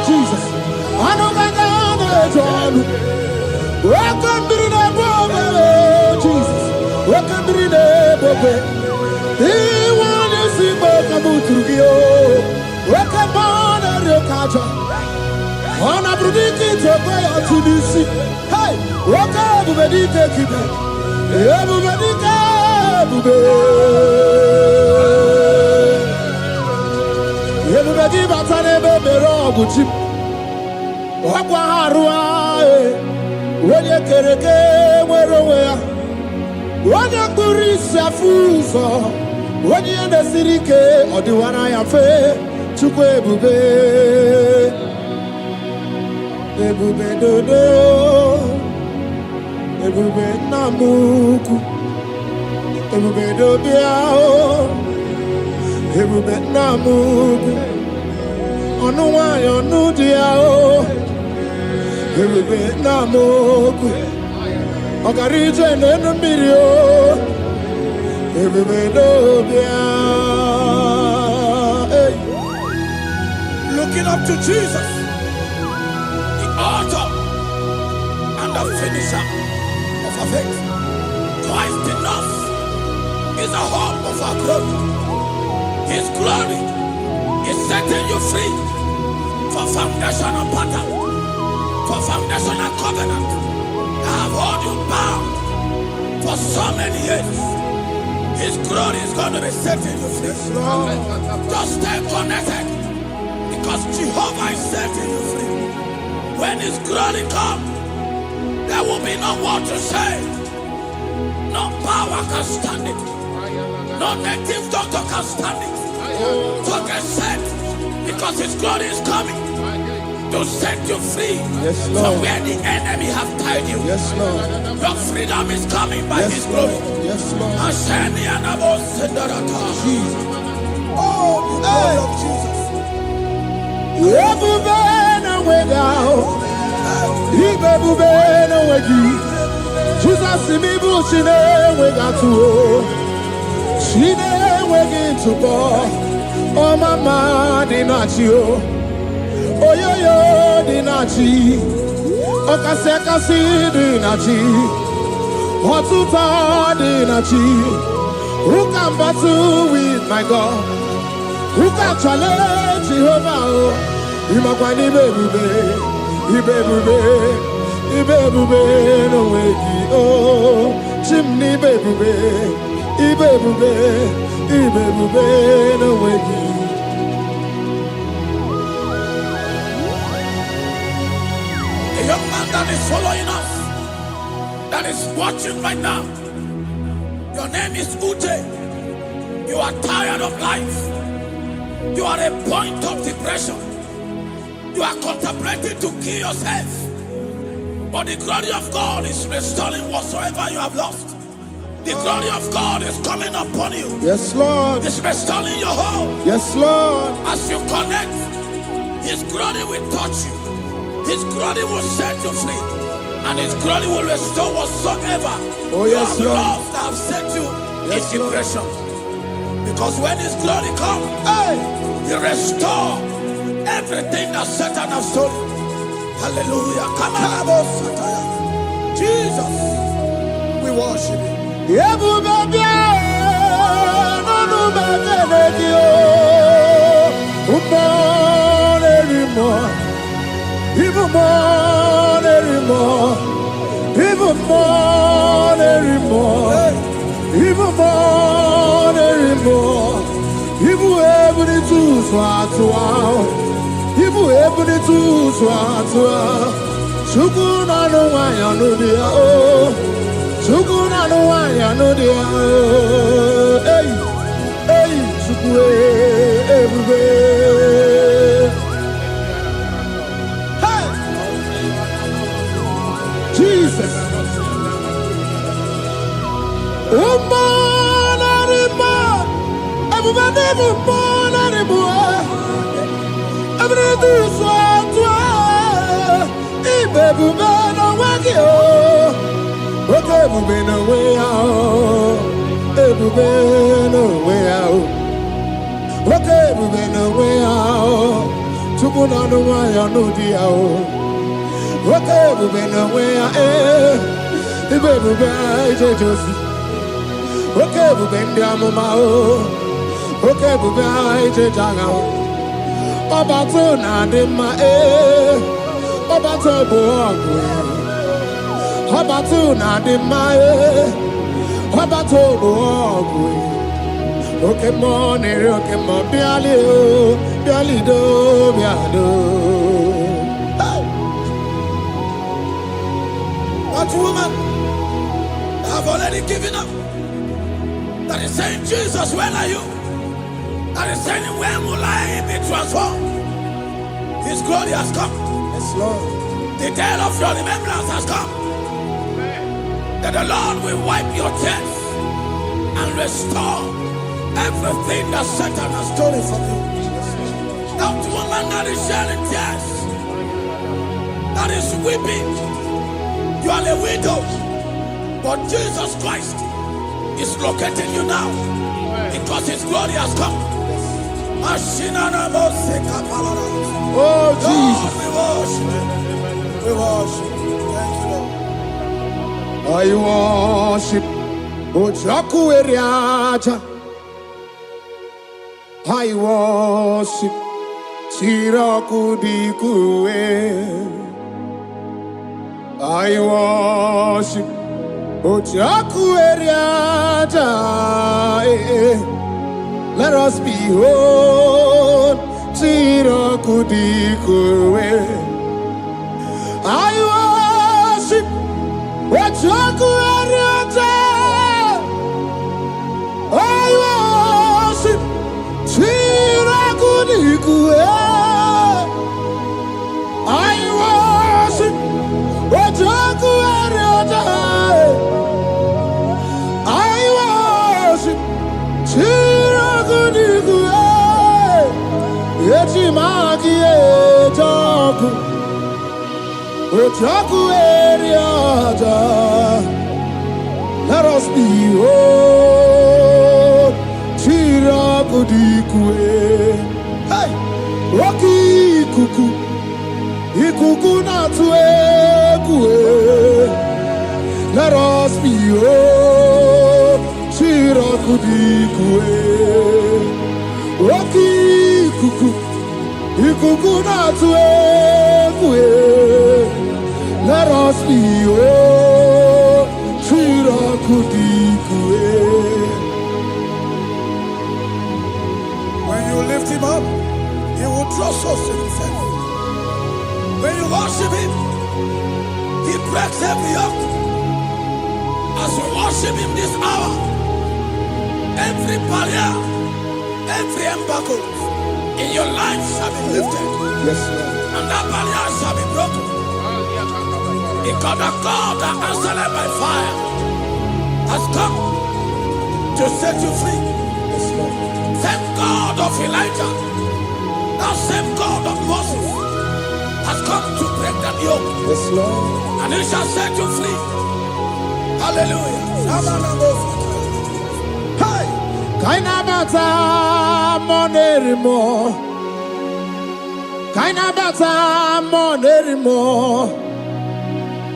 Jesus. I know my God, welcome to the Bible, Jesus. Welcome to the Bible. He wants to see welcome to you. Welcome on the culture. On a prediction to pray to this. Hey, welcome to the Dickie. Everybody, everybody, but I never be wrong with you. When you get a game, where when you police are fools, when you're in the city, or the one I am fair to go, Ebube Namuku, Ebube Dobiao, Ebube Namuku, Onuwa Yonudiao, Ebube Namuku, Ogarije Nenamirio, Ebube Dobiao. Looking up to Jesus, the author and the finisher of our faith. Christ in us is the hope of our glory. His glory is setting you free for foundational pattern, for foundational covenant. I have held you bound for so many years. His glory is going to be setting you free. Just stay connected, because Jehovah is setting you free. When His glory comes, there will be no word to say. No power can stand it. No native doctor can stand it. So get set, because His glory is coming to set you free from where the enemy have tied you. Yes, Lord. Your freedom is coming by His glory. Yes, Lord. Ascend and above Jesus. Oh, the glory of Jesus. Ebubena wegao, ibebubena wegi. Jesus imibu chine wegatu, chine wegi tubo. Oh mama dinachi o, oyoyo dinachi, okasekasi dinachi, otuta dinachi. Who can battle with my God? Who can challenge Jehovah? Imakwani bebube, ibebube, ibebube no wegi oh, chimney bebube, ibebube, ibebube no wegi. A young man that is following us, that is watching right now. Your name is Ute. You are tired of life. You are a point of depression. You are contemplating to kill yourself. But the glory of God is restoring whatsoever you have lost. The glory of God is coming upon you. Yes, Lord. It's restoring your home. Yes, Lord. As you connect, His glory will touch you. His glory will set you free. And His glory will restore whatsoever you have lost that have set you in depression. Because when His glory comes, He restore everything that Satan has stolen. Hallelujah. Come on, Jesus, we worship You. Even more, even more, even more, even more, even more, even more. Even every two swat, even every two swat. Sukuna no one ya no dia oh, sukuna no one ya no dia oh. Hey, hey, sukue everywhere. Jesus. To Ubuna no waya no dia o. Oke bube no waya Ibe bube aije josi. Oke bube ndi amuma o. Oke bube aije jaga o. Oba to na de ma Oba to bo ogwe. Oba to na de ma Oba to bo ogwe. Okay, morning, okay, mo biali o, biali do, biado. That woman have already given up. That is saying, Jesus, where are you? That is saying, when will I be transformed? His glory has come. Yes, Lord. The day of your remembrance has come. That the Lord will wipe your tears and restore everything that Satan has stolen from you. That woman that is shedding tears, that is weeping, you are a widow, but Jesus Christ is locating you now because His glory has come. Oh, Jesus. We worship. Thank you, Lord. I worship. Ojaku eriaja. I worship Chiraku dikue. I worship Ojaku eriaja. Let us behold Chiraku dikue. I worship Ojaku eriaja. I worship I worship Ojaku eriaja. I worship Chiraku dikue. Eti magi ejaku Ojaku eriaja. Let us behold Chiraku dikue. Hey, Rocky kuku, ikuku na tuekue. Let us behold Chiraku dikue. Rocky kuku, ikuku na tuekue. Let us behold Chiraku dikue. When you lift Him up, He will draw souls to Himself. When you worship Him, He breaks every yoke. As you worship Him this hour, every barrier, every embargo in your life shall be lifted. Yes, Lord. And that barrier shall be broken. Because the God that answered by fire has come to set you free. Yes, Lord. Same God of Elijah, that same God of Moses, has come to break that yoke, Yes, Lord. and He shall set you free. Hallelujah. Hey, kaina bata monerimo, kaina bata monerimo,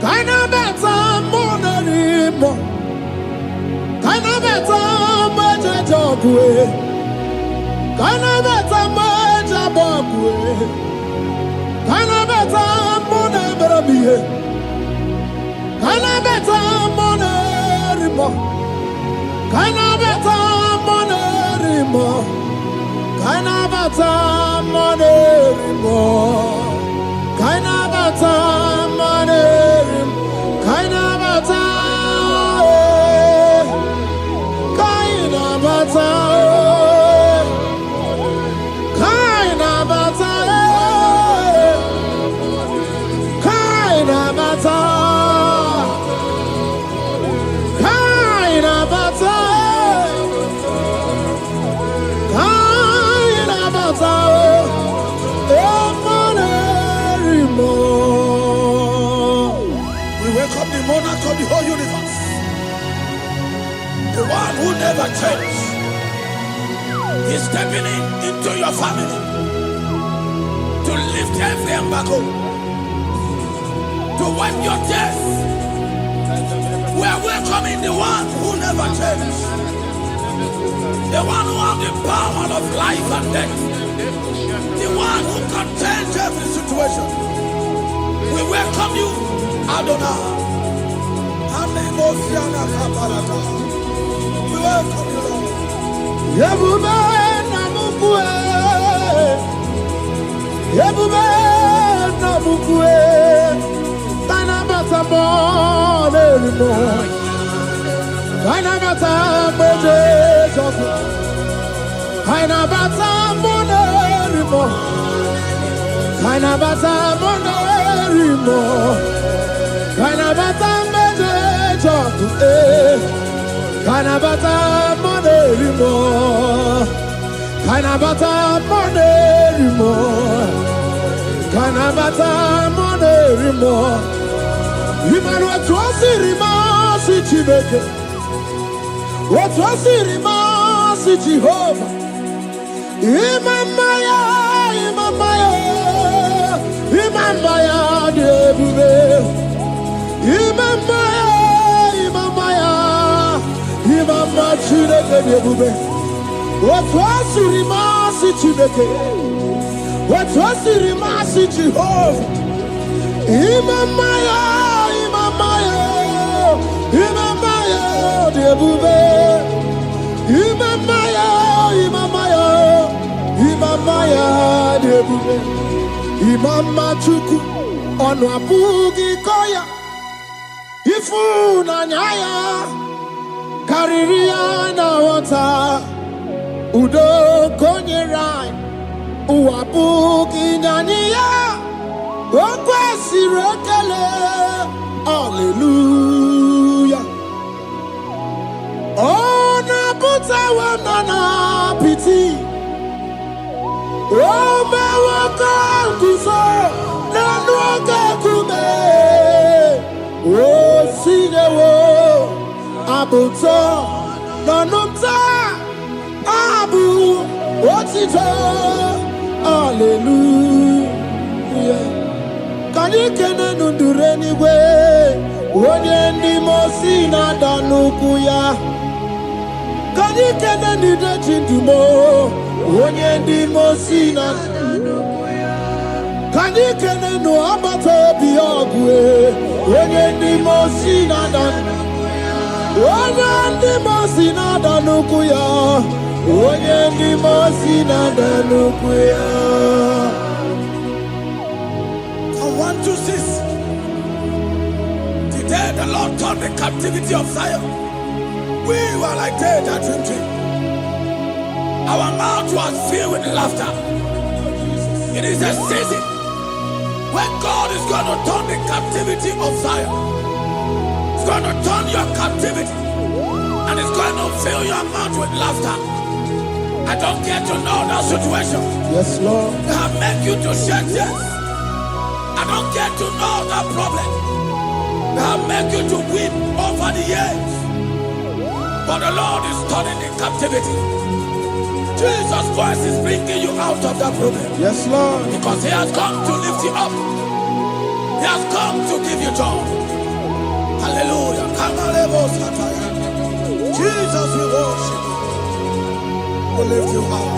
kaina bata monerimo, kaina bata majajogwe, kaina bata majabogwe, kaina bata monebrabie, kaina bata monerimo. Kaina bata monerimo, kaina bata monerimo, kaina bata monerimo, kaina bata, kaina bata, kaina bata, kaina bata. We welcome the monarch of the whole universe, the one who never changes. He's stepping into your family to lift every embargo, to wipe your tears. We are welcoming the one who never changes, the one who has the power of life and death, the one who can change every situation. We welcome you, Adonai. We welcome you, Lord. Yebube namukwe, Yebube namukwe, Tanabata monerimo, Tanabata monerimo, Tanabata monerimo, Tanabata monerimo, Tanabata monerimo. Kanabata monerimo, Kanabata monerimo, Kanabata monerimo. Imanu atwasirima si Chineke, atwasirima si Jehovah. Imamaya, Imamaya, Imamaya debube, Imamaya, Imamaya. Imama Chineke debube, atwasirima si Chineke, atwasirima si Jehovah. Imamaya, Imamaya, Imamaya debube, Imamaya, Imamaya, Imamaya debube. Imama Chuku onu abugi koya, ifuna nyaya. Kariria na wata udo konyerai uwabuki nyaniya okwesi rekele. Hallelujah. Ona buta wanana piti Ome waka kuso nanuoke kume o sinewo abuto nanumta abu otito. Hallelujah. Kani kene nundureni we onye ndi mosi na danukuya. Kani kene nide chindumo onye ndi mosi na danukuya. Kani kene no abato biogwe onye ndi mosi na danukuya. Onye ndị mosi na-ada n'ukwu ya, onye ndị mosi na-ada n'ukwu ya. From 1 to 6, today the Lord turned the captivity of Zion. We were like they that dreamed. Our mouth was filled with laughter. It is a season when God is going to turn the captivity of Zion. It's going to turn your captivity, and it's going to fill your mouth with laughter. I don't get to know that situation. Yes, Lord. That make you to shed tears. I don't get to know that problem. That make you to weep over the years. But the Lord is turning the captivity. Jesus Christ is bringing you out of that problem. Yes, Lord. Because He has come to lift you up. He has come to give you joy. Hallelujah. Jesus, we worship you. We lift you up.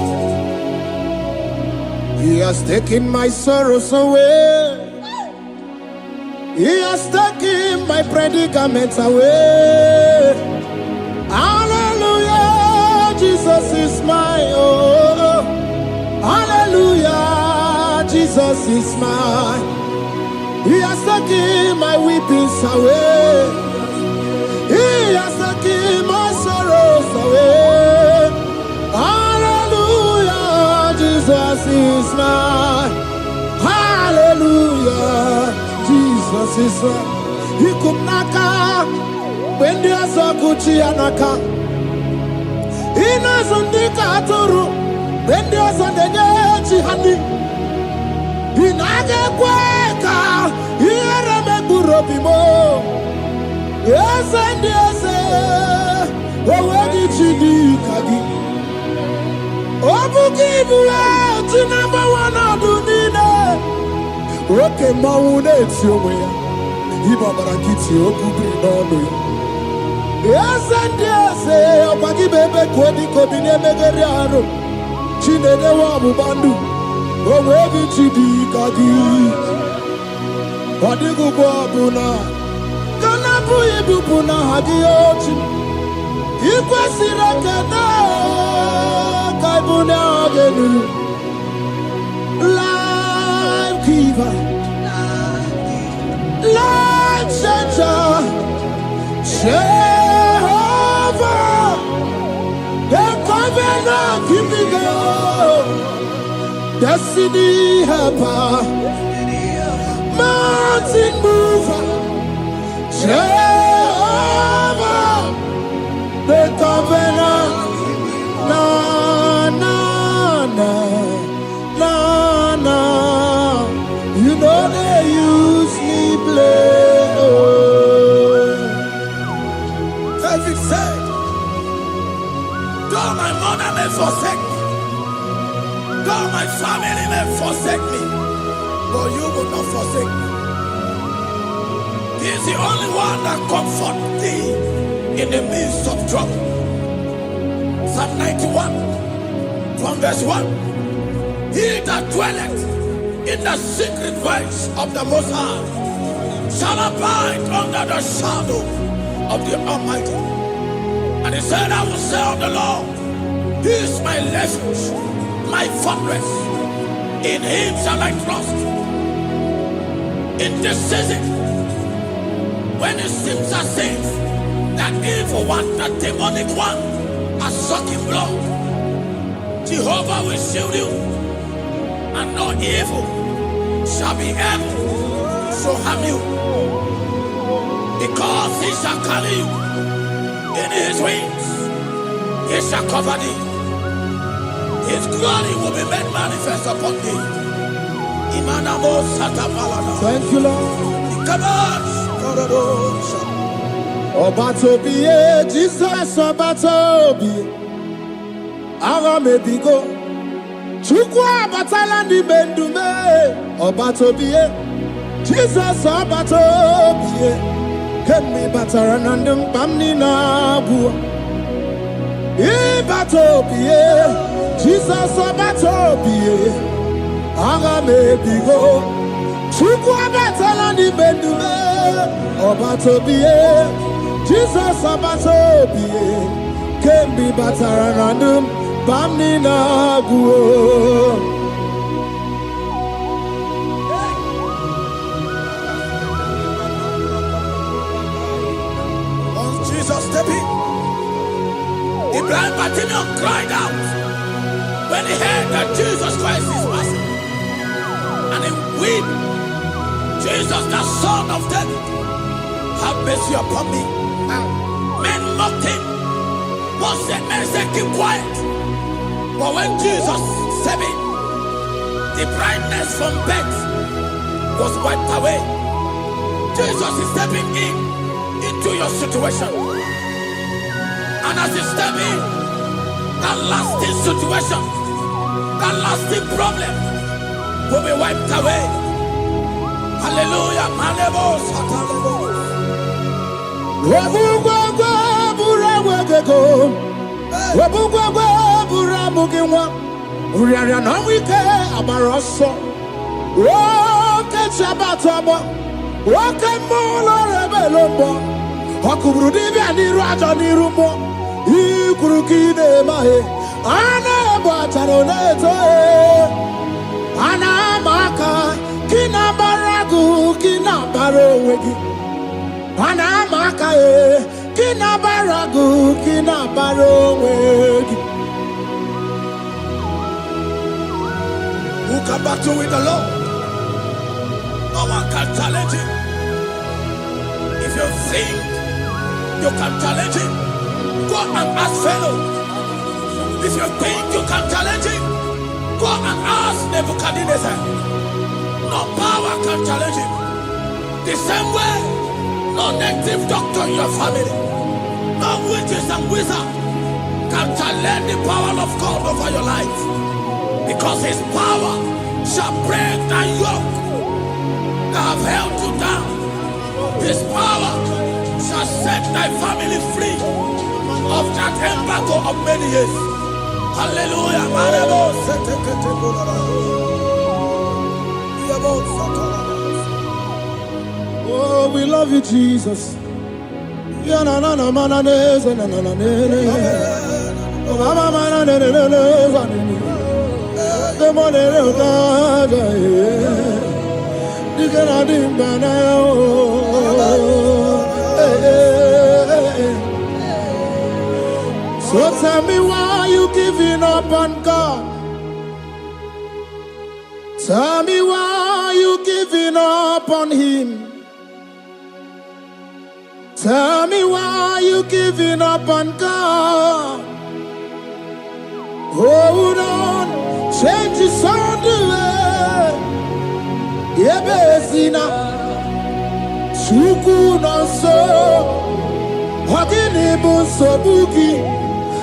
He has taken my sorrows away. He has taken my predicaments away. Hallelujah, Jesus is my oh. Hallelujah, Jesus is mine. He has taken my weepings away. He has taken my sorrows away. Hallelujah, Jesus is mine. Hallelujah, Jesus is mine. He could not come when there's a Gucci anaka. He knows on the Katuru when there's a Nechi honey. He naga kweka, here me burobimo. Yes, and yes, where did you do, Kagi? Oh, give you out to number one of the dinner. oke mmanwụ na-eti onwe ya ibe ọbara nkịtị okwu biri n'ọnụ ya eze ndị eze ọkwa gị bụ ebe ka ọ dị ka obi na-emegharị arụ Chinedewe ọgbụgba ndụ onwe gị chi dị ka gị ọ dịghị ụgwọ ọbụla ka na-abụghị ibupụ n'aha gị ochi ị kwesịrị ekene ka ịbụ n'aha gị elu life giver life changer Jehovah the covenant keeping God destiny helper mountain mover Jehovah the covenant na na na na na you know they use me play David said, though my mother may forsake me, though my family may forsake me, but you will not forsake me. He is the only one that comforts thee in the midst of trouble. Psalm 91, from verse 1. He that dwelleth in the secret place of the Most High shall abide under the shadow of the Almighty. And he said, I will say of the Lord, He is my refuge, my fortress. In Him shall I trust. In this season, when it seems as if that evil one, that demonic one, are sucking blood, Jehovah will shield you, and no evil shall be able to harm you, because He shall carry you in His wings. He shall cover thee. His glory will be made manifest upon thee. Thank you, Lord. Obatobiye, Jesus Obatobi. Ara mebigo. Chukwa batala ni mendume. Obatobiye, Jesus Obatobiye. Kemi bataranandum bamni na bua. Ibatobiye, Jesus Obatobiye. Ara mebigo. Chukwa batala ni mendume. Obatobiye, Jesus Obatobiye. Kemi bataranandum bamni na bua. The blind Bartimaeus cried out when he heard that Jesus Christ is passing, and he wept, Jesus, the Son of David, have mercy upon me. Men mocked him. One said, men said, keep quiet. But when Jesus said it, the blindness from birth was wiped away. Jesus is stepping into your situation. And as he step in, that lasting situation, that lasting problem will be wiped away. Hallelujah. Ikurukide mahe ana bataroneto ana maka kina baragu kina barowegi ana maka kina baragu kina barowegi. Who can battle with the Lord? No one can challenge him. If you think you can challenge him, go and ask Pharaoh. If you think you can challenge him, go and ask Nebuchadnezzar. No power can challenge him. The same way, no native doctor in your family, no witches and wizards can challenge the power of God over your life. Because his power shall break the yoke have held you down, His power shall set thy family free of that embargo of many years. Hallelujah. Oh, we love you, Jesus. So tell me why you giving up on God. Tell me why you giving up on Him. Tell me why you giving up on God. Hold on, change is on the way. Yebezina, Chuku no so, Hogini bunso buki,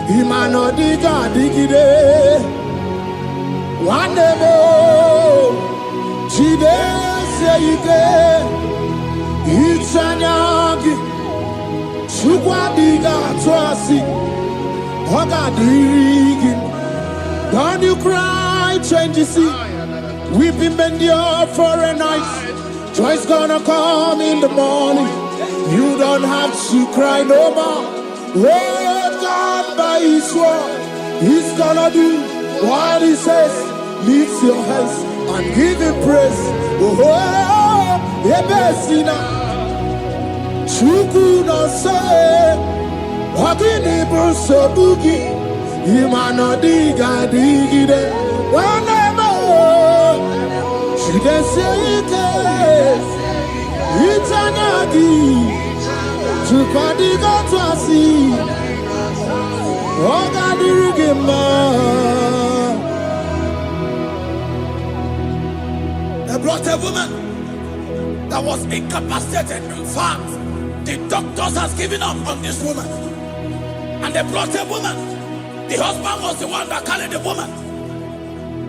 Imano diga digide. One more, Chide seike, Ichanyagi, Chukwa diga twasi, Hoga digi. Don't you cry, change you see. Weeping endure for a night. Joy's gonna come in the morning. You don't have to cry no more. Wait God by His word. He's gonna do what He says. Lift your hands and give Him praise. Oh, Ebesina. Chuku no say. Wagini bruso bugi. Imano diga digide. Wanemo. Chide seike. Itanyagi. Chupadiga twasi. Oga dirigima. They brought a woman that was incapacitated. In fact, the doctors has given up on this woman. And they brought a woman. The husband was the one that carried the woman.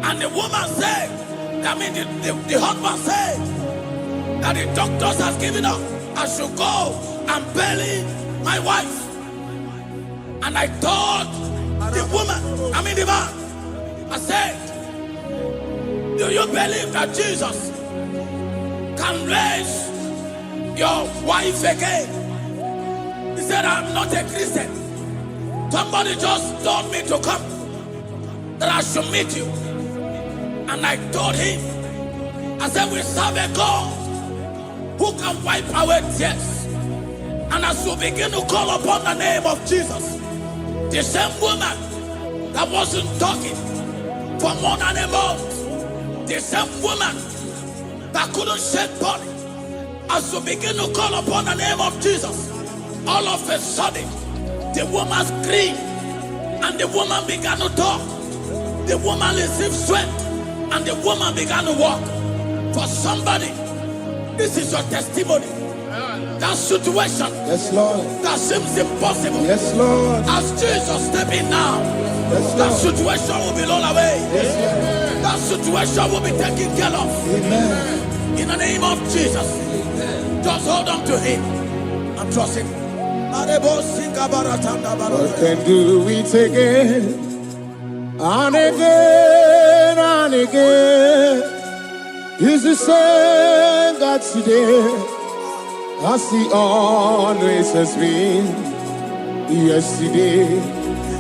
And the woman said, the husband said that the doctors has given up. I should go and bury my wife. And I told the woman, the man, I said, do you believe that Jesus can raise your wife again? He said, I'm not a Christian. Somebody just told me to come, that I should meet you. And I told him, I said, we serve a God who can wipe away tears. And as we begin to call upon the name of Jesus, the same woman that wasn't talking for more than a month, the same woman that couldn't shed blood, as we begin to call upon the name of Jesus, all of a sudden, the woman screamed and the woman began to talk. The woman received strength and the woman began to walk. For somebody, this is your testimony. That situation, Yes, Lord. that seems impossible, Yes, Lord. as Jesus step in now, Yes, that Lord. situation will be rolled away. Yes, That situation will be taken care of. Lord. Amen. In the name of Jesus, just hold on to Him and trust Him. What can do it again and again and again? Is the same God today as He always has been, yesterday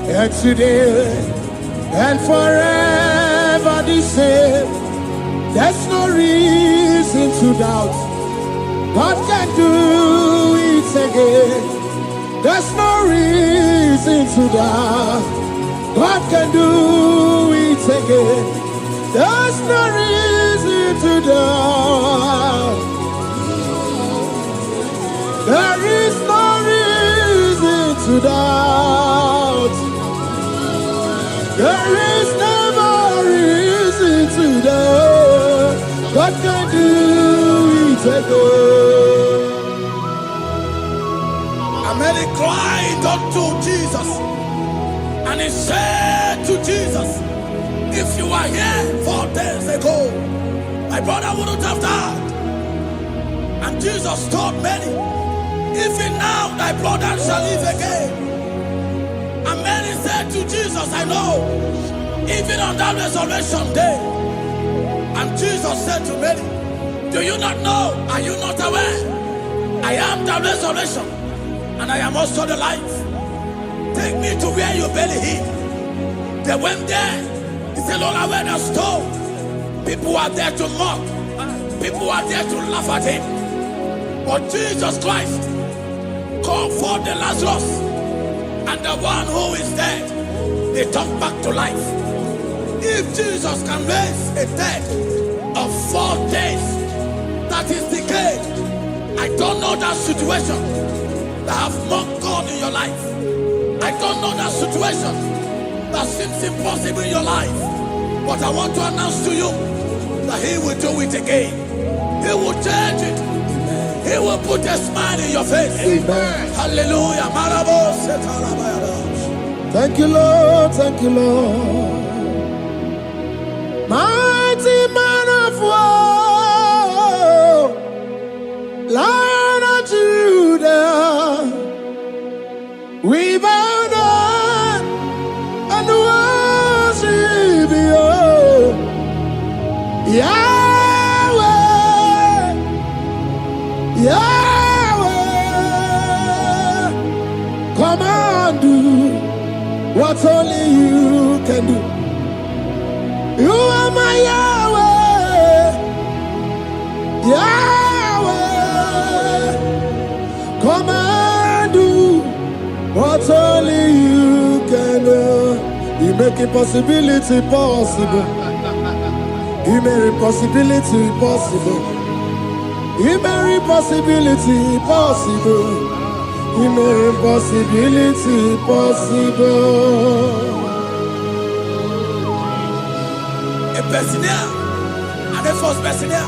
and today and forever the same. There's no reason to doubt God can do it again. There's no reason to doubt God can do it again. There's no reason to doubt. There is no reason to doubt. There is never reason to doubt. God can do it again. And Mary cried unto Jesus, and he said to Jesus, if you were here 4 days ago, my brother wouldn't have died. And Jesus told many, even now thy brother shall live again. And many said to Jesus, I know, even on that resurrection day. And Jesus said to many, do you not know? Are you not aware? I am the resurrection, and I am also the life. Take me to where you barely hid. They went there. He said, Lord, I went a stone. People are there to mock. People are there to laugh at him. But Jesus Christ called forth the Lazarus, and the one who is dead, they turned back to life. If Jesus can raise a dead of 4 days that is decayed, I don't know that situation that have mocked God in your life. I don't know that situation that seems impossible in your life. But I want to announce to you that He will do it again. He will change it. He will put a smile in your face. Amen. Hallelujah. Thank you, Lord. Thank you, Lord. Mighty man of war, Lion of Judah, we bow down and worship you, Yahweh, Yahweh. Come and do what only you can do. You are my Yahweh, Yahweh. Come and do what only you can do. You make impossibility possible. You make impossibility possible. You make impossibility possible. You make impossibility possible. A Bethania, and a first Bethania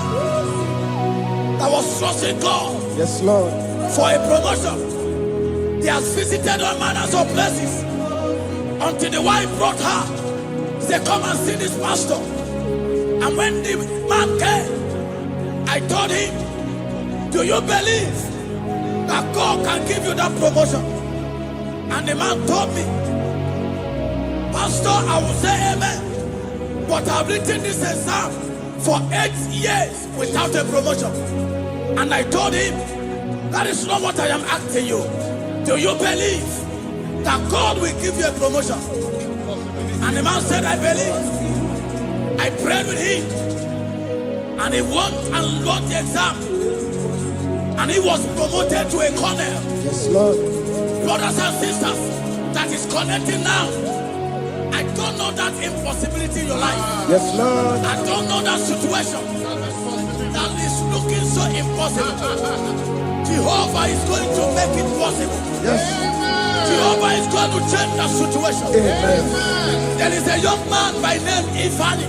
that was trusting God. Yes, Lord. For a promotion. He has visited all manners of places until the wife brought her. He said, come and see this pastor. And when the man came, I told him, do you believe that God can give you that promotion? And the man told me, Pastor, I will say amen. But I've written this exam for 8 years without a promotion. And I told him, that is not what I am asking you. Do you believe that God will give you a promotion? And the man said, I believe. I prayed with him. And he won and wrote the exam. And he was promoted to a colonel. Yes, Lord. Brothers and sisters, that is connecting now. I don't know that impossibility in your life. Yes, Lord. I don't know that situation that is looking so impossible. Jehovah is going to make it possible. Yes. Jehovah is going to change that situation. Amen. There is a young man by name Ifani.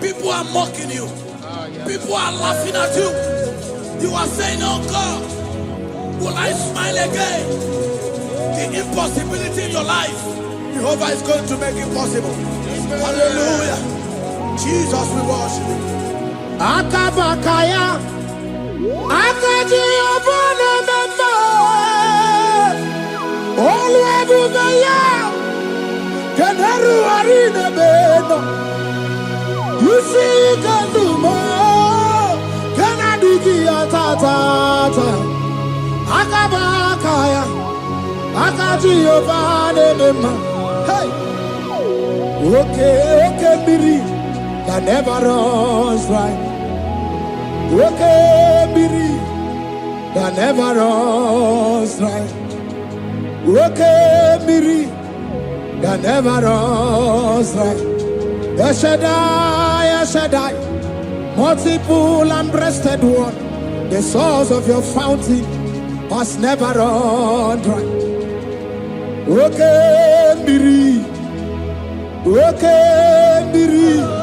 People are mocking you. People are laughing at you. You are saying, oh God, will I smile again? The impossibility in your life, Jehovah is going to make it possible. Hallelujah. Jesus, we worship you. Akabakaya, Akaji Abana Mama, Oluwabubaya, Kanaru Arina Beno, you see Kanuma, Kanadiki Atata, Akabakaya, Akaji Abana Mama, hey, okay, Biri. That never runs dry. Okay, Biri, that never runs dry. Okay, Biri, that never runs dry. Shaddai, multiple and breasted one, the source of your fountain must never run dry. Okay, Biri, okay, Biri.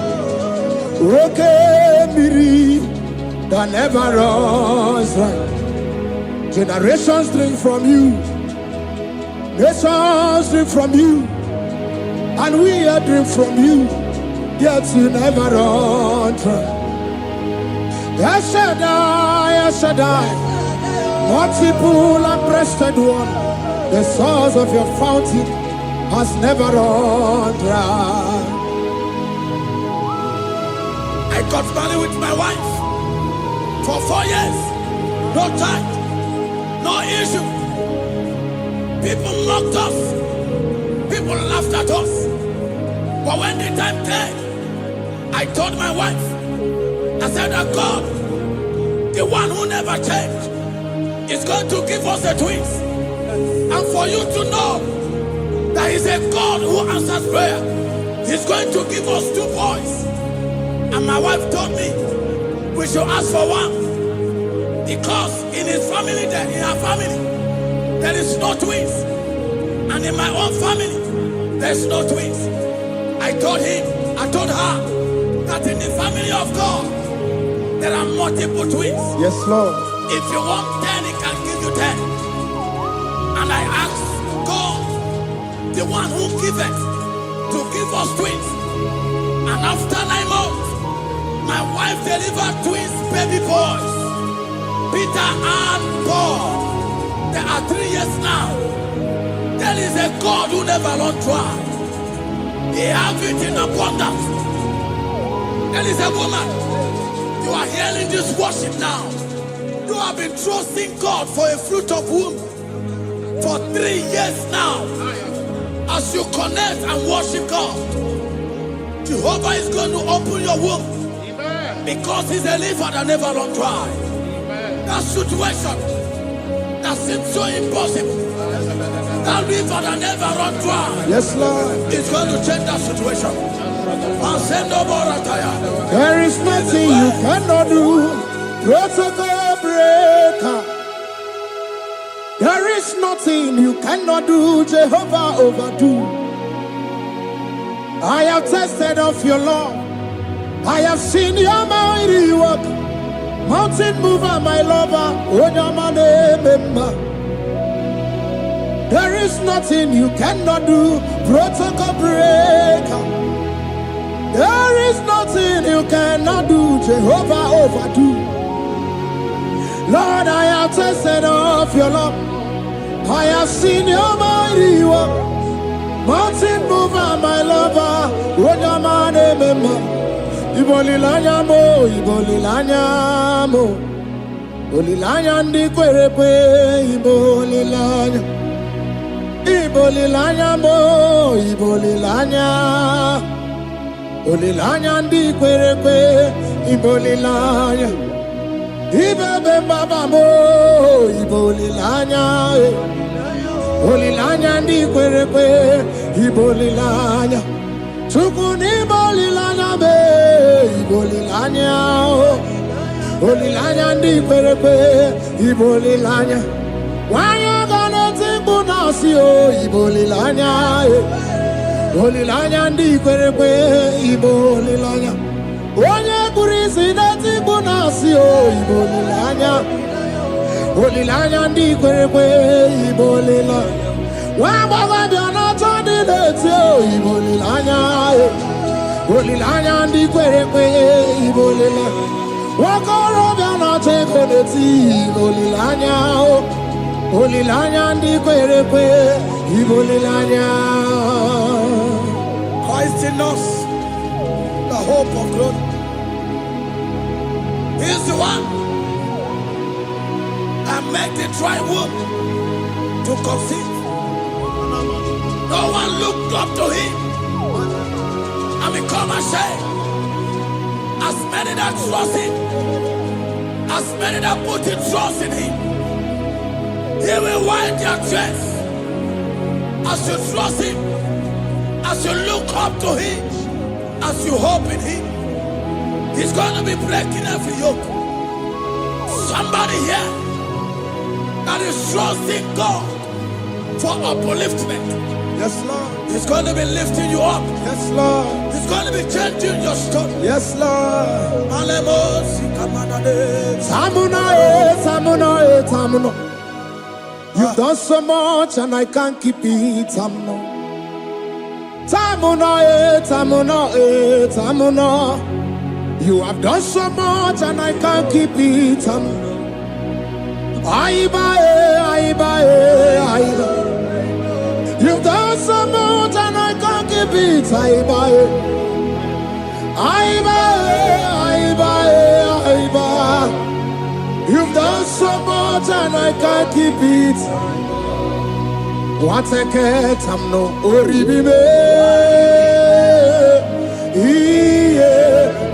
Okay, Miri, that never runs dry. Generations drink from you, nations drink from you, and we are drink from you, yet you never run dry. Yes, Shaddai, yes, Shaddai. Multiple and breasted one. The source of your fountain has never run dry. I got married with my wife for 4 years. No time, no issue. People mocked us. People laughed at us. But when the time came, I told my wife, I said that God, the one who never changed, is going to give us a twins. And for you to know that He's a God who answers prayer, He's going to give us 2 boys. And my wife told me we should ask for one, because in his family, in her family, there is no twins, and in my own family, there's no twins. I told her that in the family of God, there are multiple twins. Yes, Lord. If you want 10, He can give you 10. And I asked God, the one who giveth, to give us twins. And after 9 months, my wife delivered twins, baby boys, Peter and Paul. They are 3 years now. There is a God who never runs dry. He has it in abundance. There is a woman. You are hearing this worship now. You have been trusting God for a fruit of womb for 3 years now. As you connect and worship God, Jehovah is going to open your womb. Because He's a river that never runs dry. That situation that seems so impossible, that river that never runs dry, Yes, Lord. is going to change that situation. And send over a tire. There is nothing you cannot do. Protocol breaker. There is nothing you cannot do. Jehovah overdo. I have tested of your love. I have seen your mighty work. Mountain mover, my lover. Onyamane member. There is nothing you cannot do. Protocol breaker. There is nothing you cannot do. Jehovah overdo. Lord, I have tasted of your love. I have seen your mighty work. Mountain mover, my lover. Onyamane member. Ibolilanya mo, ibolilanya mo. Ibolilanya ndi kwerekwe, ibolilanya. Ibolilanya mo, ibolilanya. Ibolilanya ndi kwerekwe, ibolilanya. Ibebe baba mo, ibolilanya. Ibolilanya ndi kwerekwe, ibolilanya. Tukuni bolilanya be, ibolilanya. Ibolilanya ndi kwerekwe, ibolilanya. Wanya gana timbu nasi o, ibolilanya. Ibolilanya ndi kwerekwe, ibolilanya. Wanya kurisi na timbu nasi o, ibolilanya. Ibolilanya ndi kwerekwe, ibolilanya. Wamba biana tandi leti o, ibolilanya. Ibolilanya ndi kwerekwe, ibolilanya. Wakoro biana teko leti, ibolilanya. Ibolilanya ndi kwerekwe, ibolilanya. Christ in us, the hope of glory. He is the one that made the dry womb to conceive. No one looked up to Him and become ashamed. As many that trust Him, as many that put their trust in Him, He will wipe their tears. As you trust Him, as you look up to Him, as you hope in Him, He's going to be breaking every yoke. Somebody here that is trusting God for upliftment. Yes, Lord. He's going to be lifting you up. Yes, Lord. He's going to be changing your story. Yes, Lord. Malemosi Tamuna, Tamuna, Tamuna. You've done so much and I can't keep it. Tamuna, Tamuna, Tamuna, Tamuna. You have done so much and I can't keep it. You've done so much and I can't keep it. You've done so much and I can't keep it. What a cat, I'm no oribibe.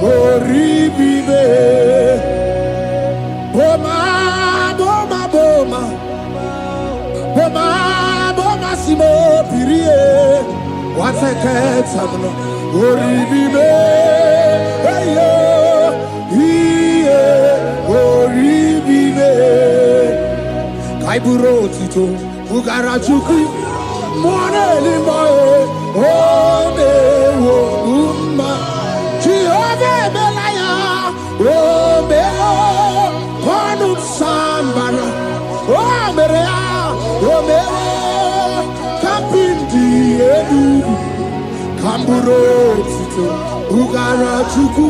Oribibe. Boma, boma, boma. Boma, boma, simo, pirie. What a cat, I'm no oribibe. Oribibe. Kaiburo tito. Ugarachuku, Moneli Moe, Ode Woma, Jehovah Belaya, Omeo, Ponum Sambana, Omerea, Omeo, Kapindi Edu, Kamburo Tito, Ugarachuku,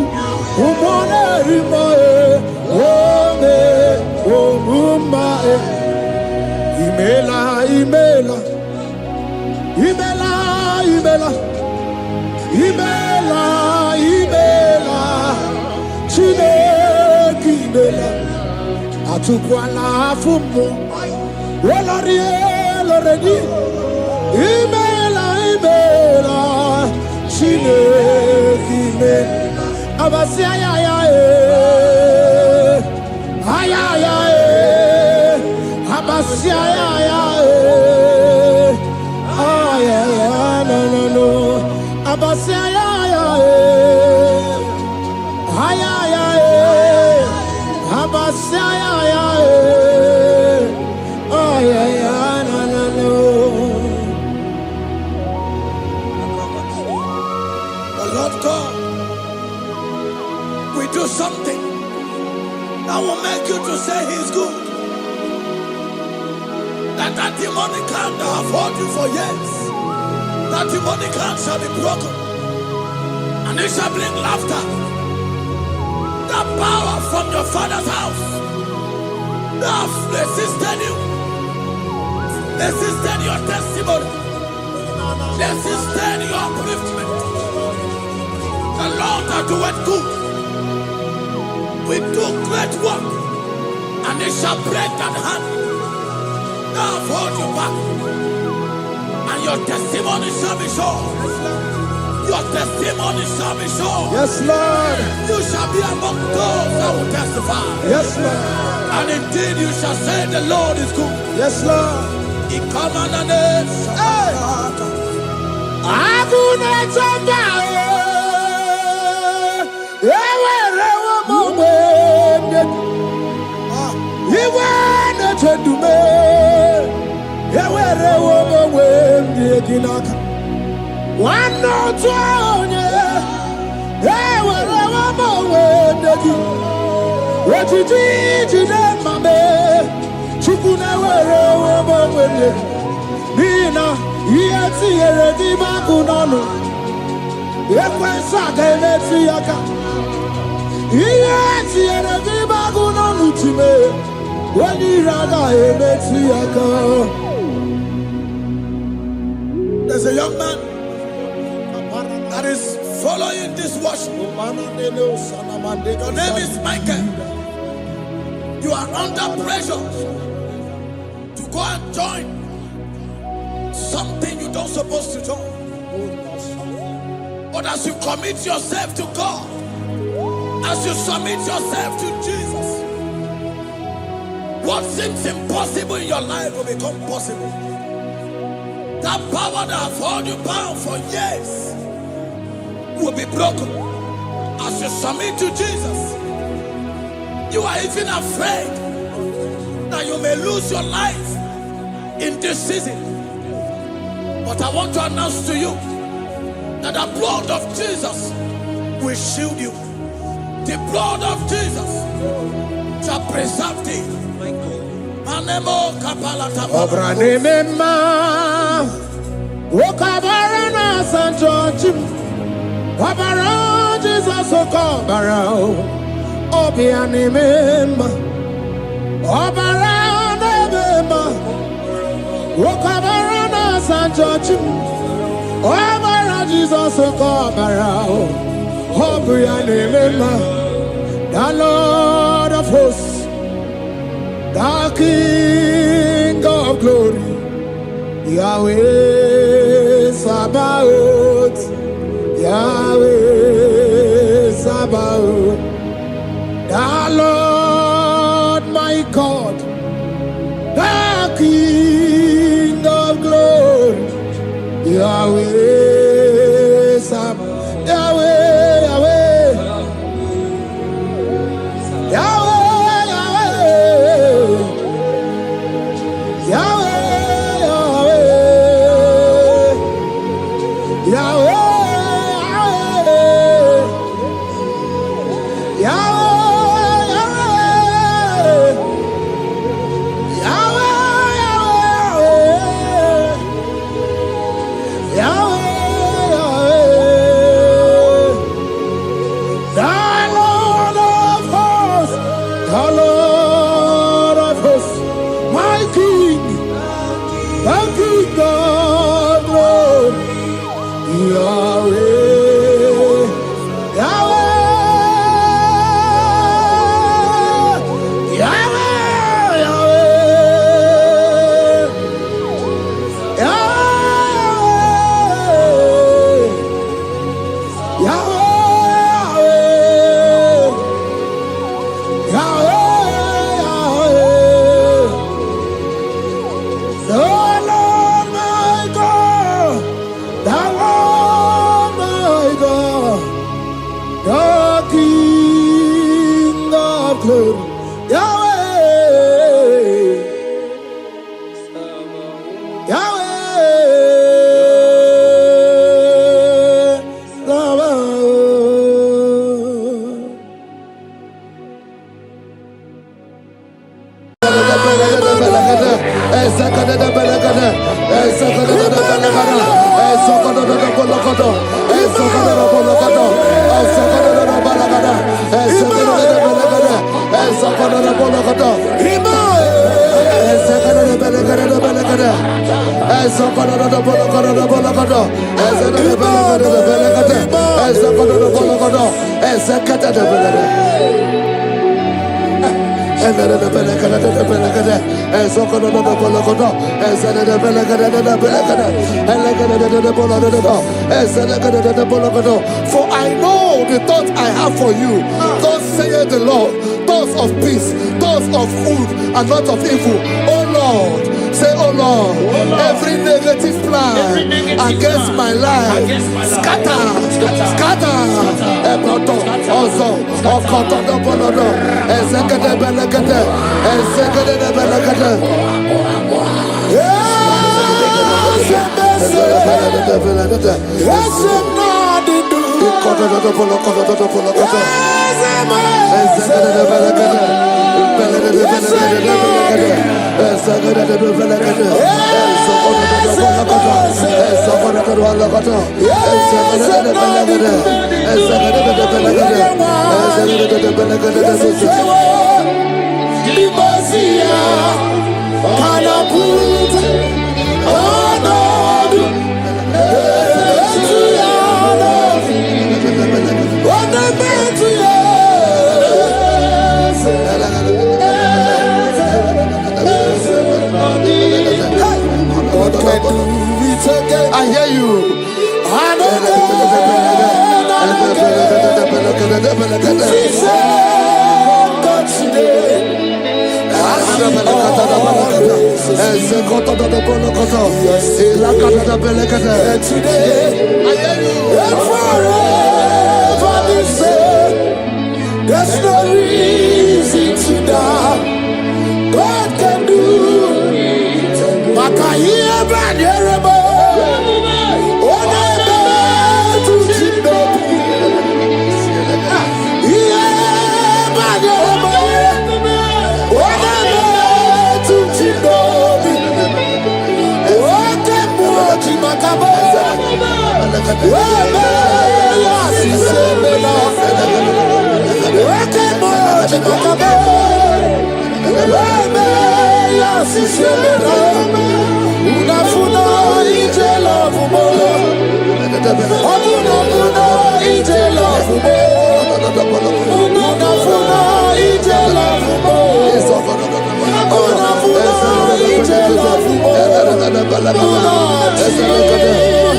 Moneli Moe, Ode Woma. Imela, Imela, Imela, Imela, Imela, Imela, Chineke Imela, Atukwala Fumo, Olori, Imela, Imela, Chineke Imela, Abasia, Ayaya, Abasia, no. Abasia, Abasia, no. The Lord God will do something that will make you to say He's good. That demonic hand that have held you for years, that demonic hand shall be broken, and it shall bring laughter. That power from your father's house that have resisted you, resisted your testimony, resisted your upliftment. The Lord that doeth good will do great work, and it shall break that hand. Now hold you back, and your testimony shall be shown. Your testimony shall be shown. Yes, Lord. You shall be among those that will testify. Yes, Lord. And indeed you shall say the Lord is good. Yes, Lord. He come on the name. One no twenty, what you did, you did, my man. Chukuna, Nina, yes, here, the Bakunano. If I saw Yaka, yes, here, the Bakunano to me. When you rather, Yaka. There's a young man that is following this worship. Your name is Michael. You are under pressure to go and join something you don't supposed to join. But as you commit yourself to God, as you submit yourself to Jesus, what seems impossible in your life will become possible. That power that have held you bound for years will be broken as you submit to Jesus. You are even afraid that you may lose your life in this season. But I want to announce to you that the blood of Jesus will shield you. The blood of Jesus shall preserve thee. Manemo kapala tapala. Wokabarana Santo Jim, Wabaran Jesus come around. Obi animema. Obara nebema. Okabara na San George. Obara Jesus come around. Obi animema. The Lord of hosts, the King of glory, Yahweh Sabaoth, Yahweh Sabaoth, the Lord my God, the King of glory, Yahweh Sabaoth, Yahweh, Yahweh, Yahweh, Yahweh, Yahweh, Yahweh, For I know the thoughts I have for you, thus saith the Lord, thoughts of peace, thoughts of good and not of evil. Oh Lord, say, oh Lord, every negative plan against my life, scatter. I hear you. There's no reason to doubt. God can do. Makahia Baderebo. Onebe to Chinobi. Yeah, Baderebo. Onebe to Chinobi. Oke Mochi Makabo. Webe Yasisebe.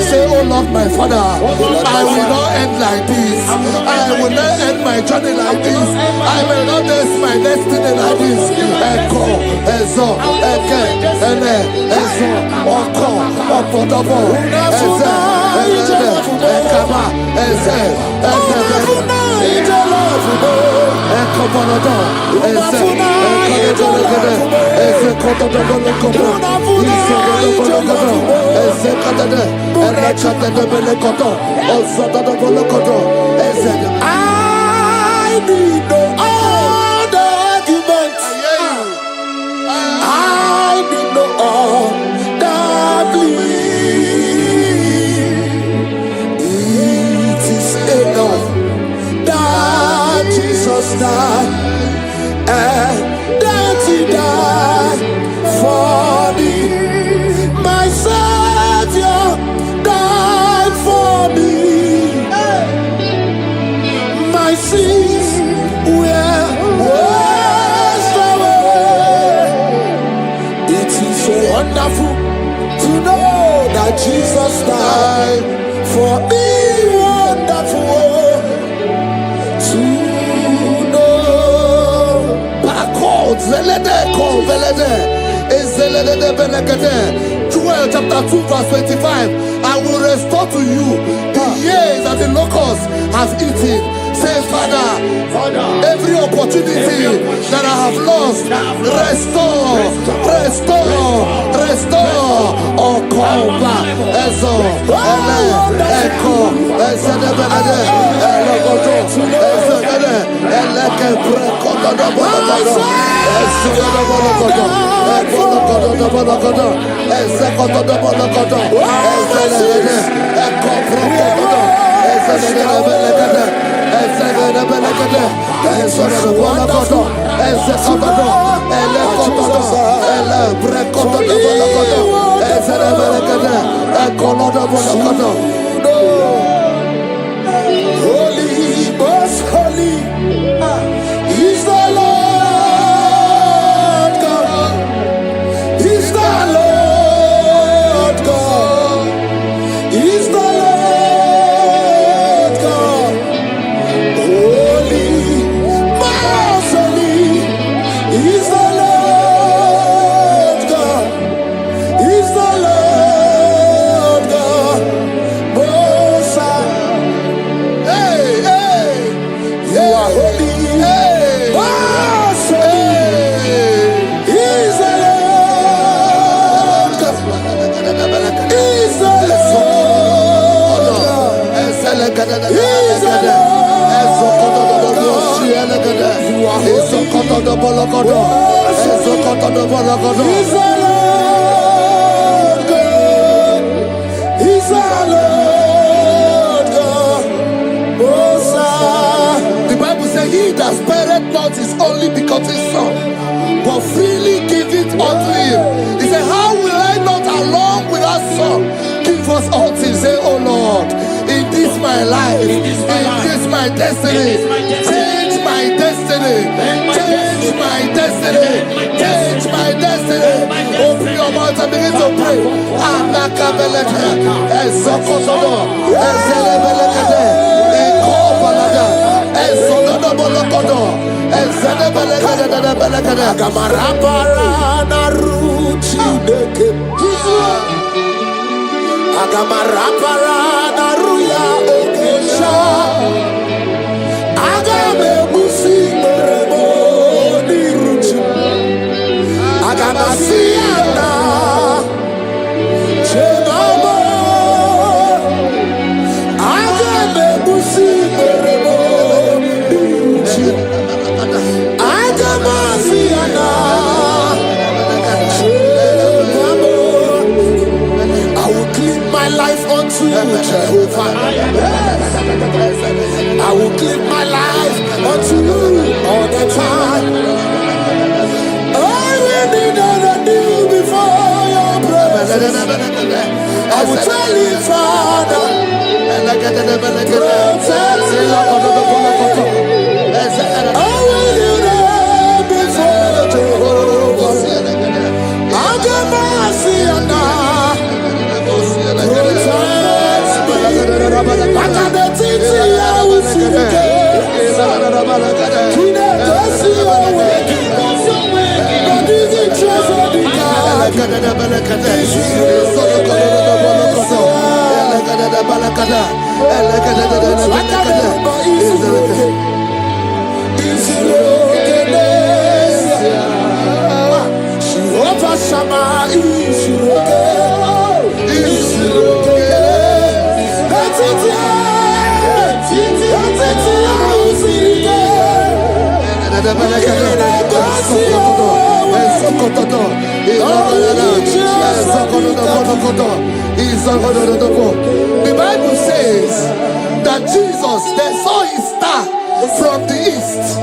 Say, oh Lord, my Father, I will not end like this. I will not end my journey like this. I will not end my destiny like this. Echo, Ezo, Eke, Ene, Ezo, Oko, Opodobo, Eze, Eze, Ekaba, Eze, Ekobonodo, Eze, Ekobonodo, Eze, Kotodobo, Eze, Kadade, I need no other argument. I need no other plea. It is enough that Jesus died and that He died for me. My Savior died for me. My sins were washed away. It is so wonderful to know that Jesus died for me. Wonderful to know. Joel chapter 2 verse 25. I will restore to you the years that the locusts have eaten. Say, Father, every opportunity that I have lost, restore. Oh, come back. Echo, Holy, most holy is the Lord God. Is the Lord God. Is the Lord God. Holy, most holy is the Lord God. Is the Lord God. Most high. Hey, hey, you are holy. Hey, most holy is the Lord God. Is the Lord God. Is the Lord God. You are holy. Is the Lord God. Is the Lord God. Most high. The Bible says, he that spareth not his only begotten son, but freely give it unto him. He said, how will I not along with that son give us all things? Say, oh Lord, in this my life, in this my destiny, change my destiny, change my destiny, change my destiny. Open your mouth and begin to pray. Jehovah, I will live my life unto you all the time. All we need to do before your presence, I will tell you, Father, protect me. All we need to before Jehovah, I'll get mercy and the Bible says that Jesus, they saw his star from the east.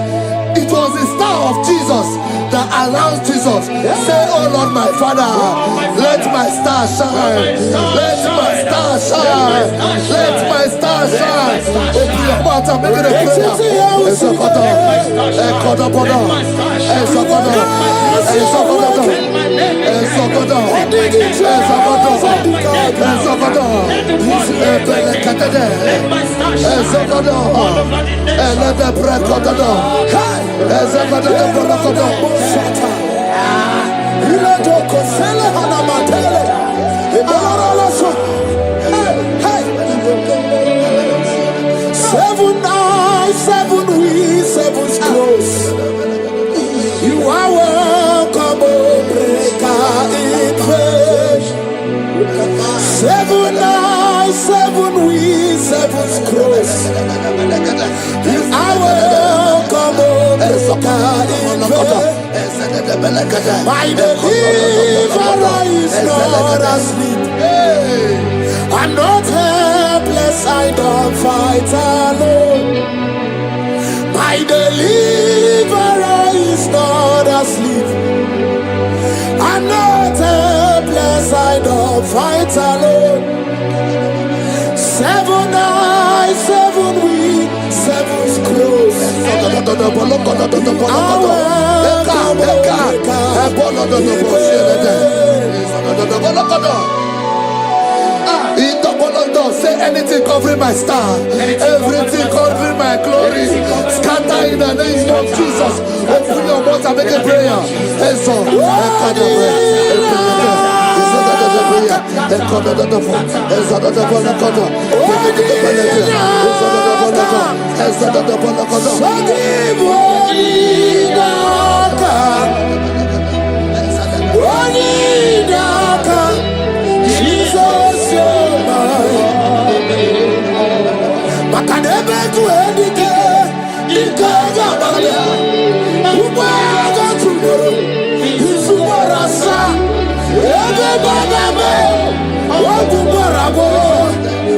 It was the star of Jesus that announced Jesus. Say, oh Lord, my Father, let my star shine. Let my star shine. Let my star shine. Open your mouth and make it a prayer. Seven eyes, seven wings, seven scrolls. You are welcome, O breaker in faith. Seven eyes, seven wings, seven scrolls. You are welcome, O breaker in faith. My deliverer is not asleep. I'm not helpless, I don't fight alone. My deliverer is not asleep. I'm not helpless, I don't fight alone. Seven eyes, seven wings, seven scrolls. Say anything covering my star, everything covering my glory, scatter in the name of Jesus. Open your mouth and make a prayer.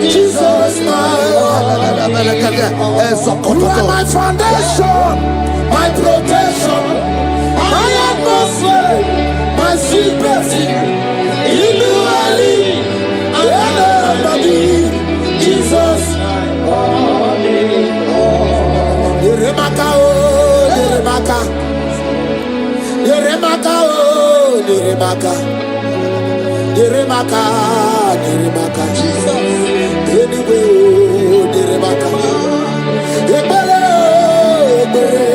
Jesus, you are my foundation, my protection, my atmosphere, my secret. In the valley, Jesus. Yeremaka, oh, Yeremaka. Yeremaka, oh, Yeremaka. Yeremaka, Yeremaka. Jesus. Anyway, oh, Yeremaka. Yebere, Yebere.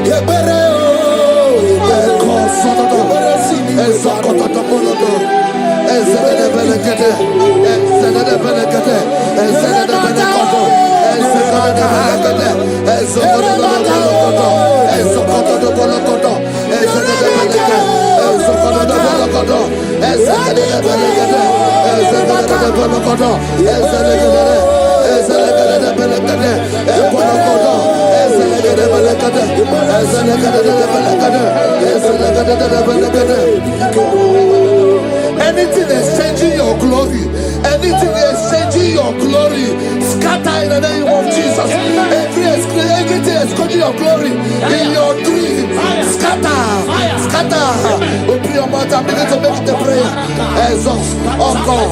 Yebere, oh, Yebere. Yebere, Sini, anything exchanging your glory, anything exchanging your glory, scatter in the the name of Jesus. Everything escaping your glory in your dream. Scatter. Open your mouth and begin to make the prayer. Exhaust. Oh God.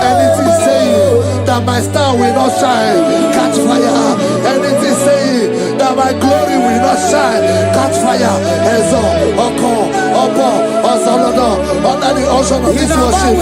Anything saying that my star will not shine, catch fire. Anything saying that my glory will not shine, catch fire. Under the ocean of this worship.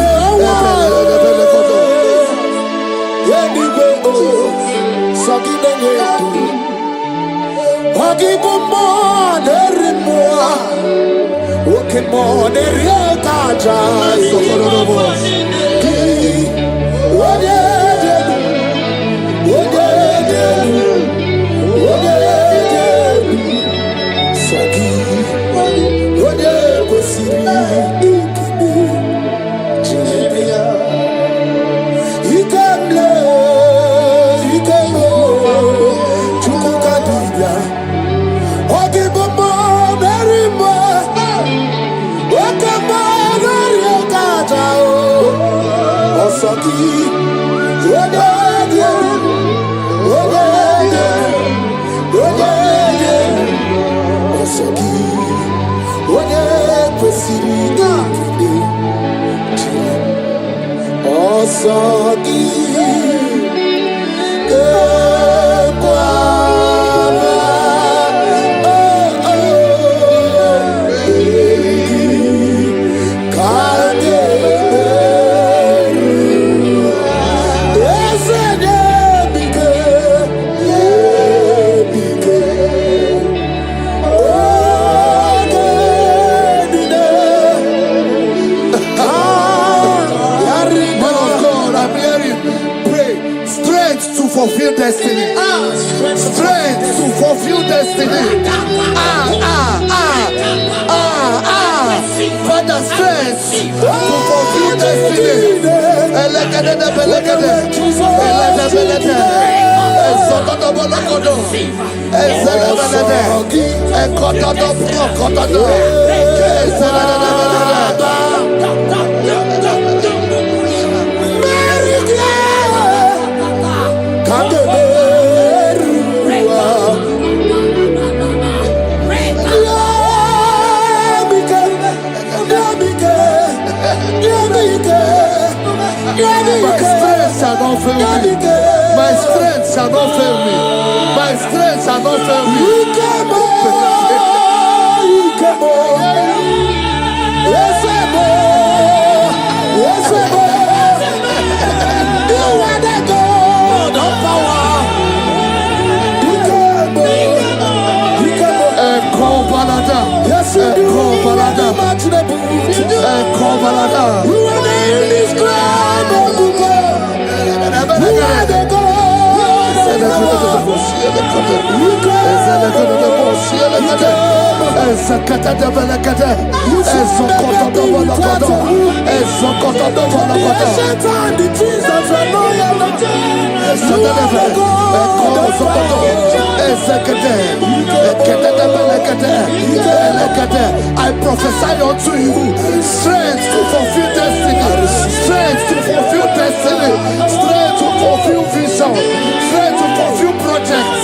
Fulfill destiny. Strength to fulfill destiny. Father, strength to fulfill destiny. My strength shall not fail me. My strength shall not fail me. My strength shall not fail me. You are the God of power. Yes, you do. You are the indescribable God. You are the God. I prophesy unto you strength to fulfill destiny, strength to fulfill destiny, strength to fulfill vision, strength to fulfill projects.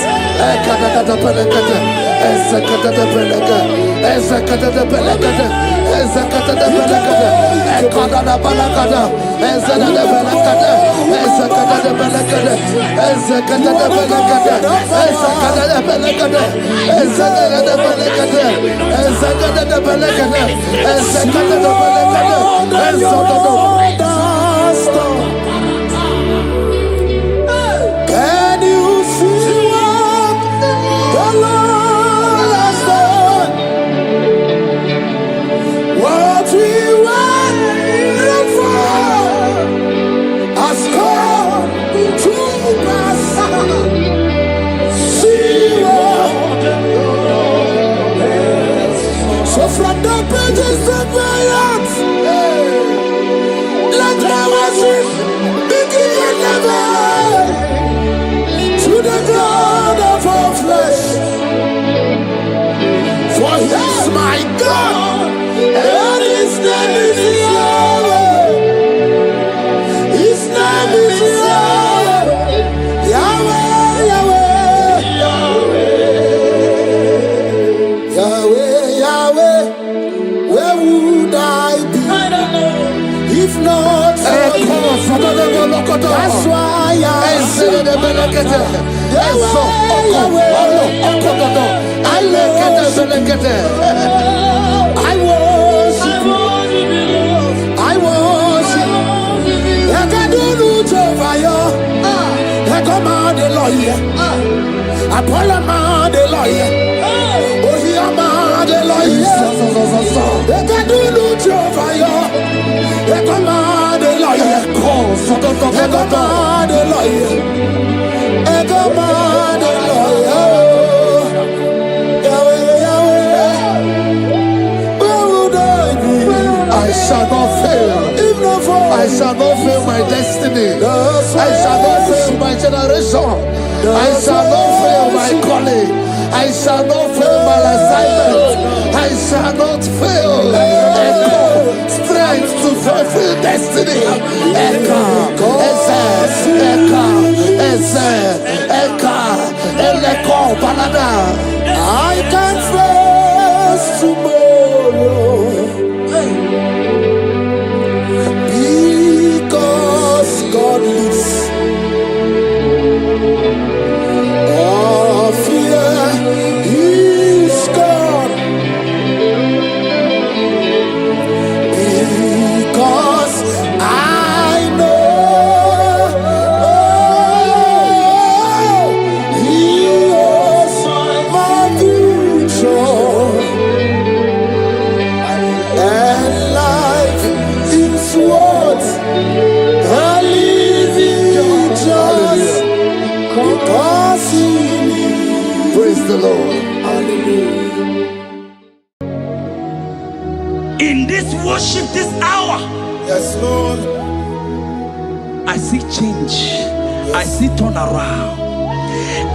Can you see? hands. Let my worship be given never to the God of all flesh. For he is my God, and his name is Yahweh. His name is Yahweh. Yahweh, Yahweh. Yahweh, Yahweh. Where would I be? I don't know. If not for you. That's why I sing. I worship. I worship. I can do no over I come out the lawyer. I pull a man the lawyer. Oh, he a man the lawyer. I can do no over I come out the lawyer. I come out the lawyer. I come out the lawyer. I shall not fail. I shall not fail my destiny. I shall not fail my generation. I shall not fail my calling. I shall not fail my assignment. I shall not fail. Echo, strength to fulfill destiny. Echo, Echo, Balada. I can face tomorrow because God lives. All fear is gone because I know He is my future. And life is what I live in just because He lives. Praise the Lord. In this worship, this hour, Yes, Lord. I see change. I see turnaround.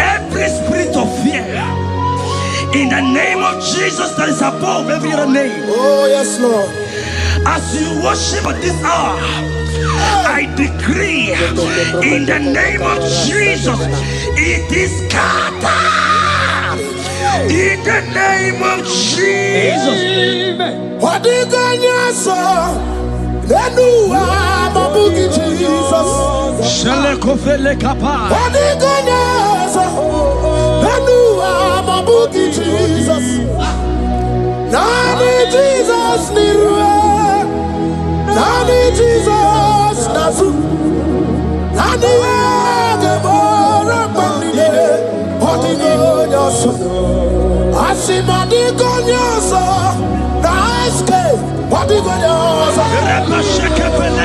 Every spirit of fear, in the name of Jesus that is above every other name, Oh, yes, Lord. as you worship at this hour, I decree in the name of Jesus, it is scattered. In the name of Jesus. What you gonna say? Then you are my boogie, Jesus. Shalekofele kapa. What you gonna say? Then you are my boogie, Jesus. Nani Jesus niruwe. Nani Jesus nasu. Nani agemora bandile. What you gonna say? Asimadi gonna say. What you gonna say?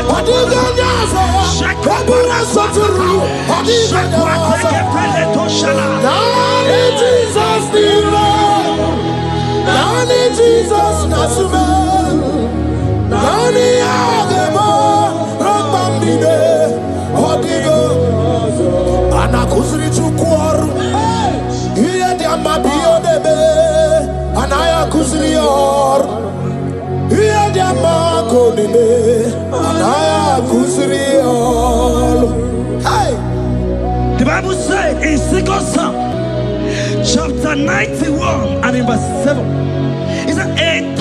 What you gonna say? Kabura Saturu. What you gonna say? Nani Jesus Nira. Nani Jesus Nasume. Nani Agemo. Rapamide. What you gonna say? Anakusri Chukwaru. Iye diamabio debe. Anaya kusri or. Here the Marco Anaya Kusriol. Hey! The Bible says in 2 Samuel chapter 91 and in verse 7, it says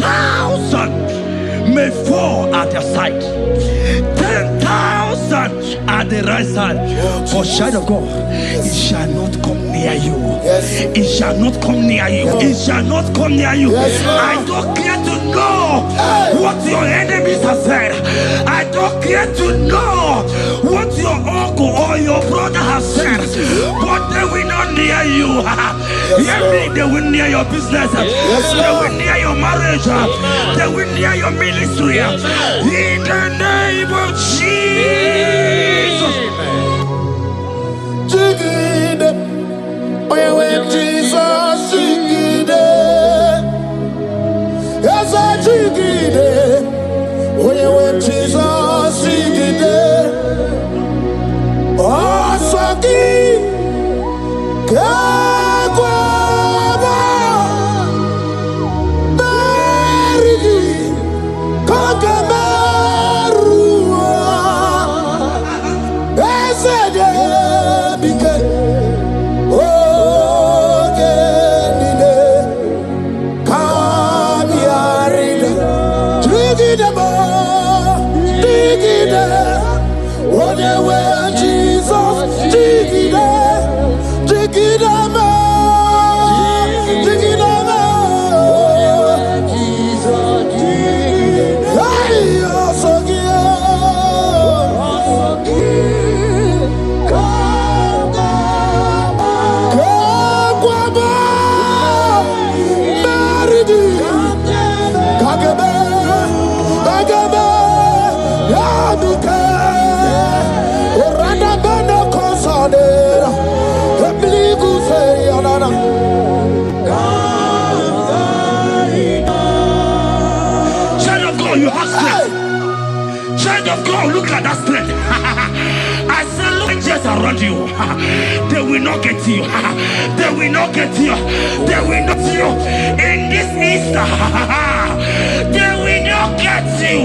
1,000 may fall at your side, 10,000 at the right side, but child of God, it shall not come near you. Yes. It shall not come near you. It shall not come near you. Yes, I don't care to know what your enemies have said. I don't care to know what your uncle or your brother has said, but they will not near you. They will near your business. They will near your marriage. They will near your ministry. In the name of Jesus. Jigide. When Jesus jigide. Yes, I jigide. digide, onye nwe Jizọs, digide, digide me, digide me. Hey, Osogie, Kakwaba, Maridi, Kagebe, Kagebe, Yaduke, Oranda Bene Consadera, Ebligu Seyanana. Child of God, you have strength. Child of God, look at that strength. I said, look just around you. They will not get you. They will not get you. They will not get you. In this Easter, they will not get you.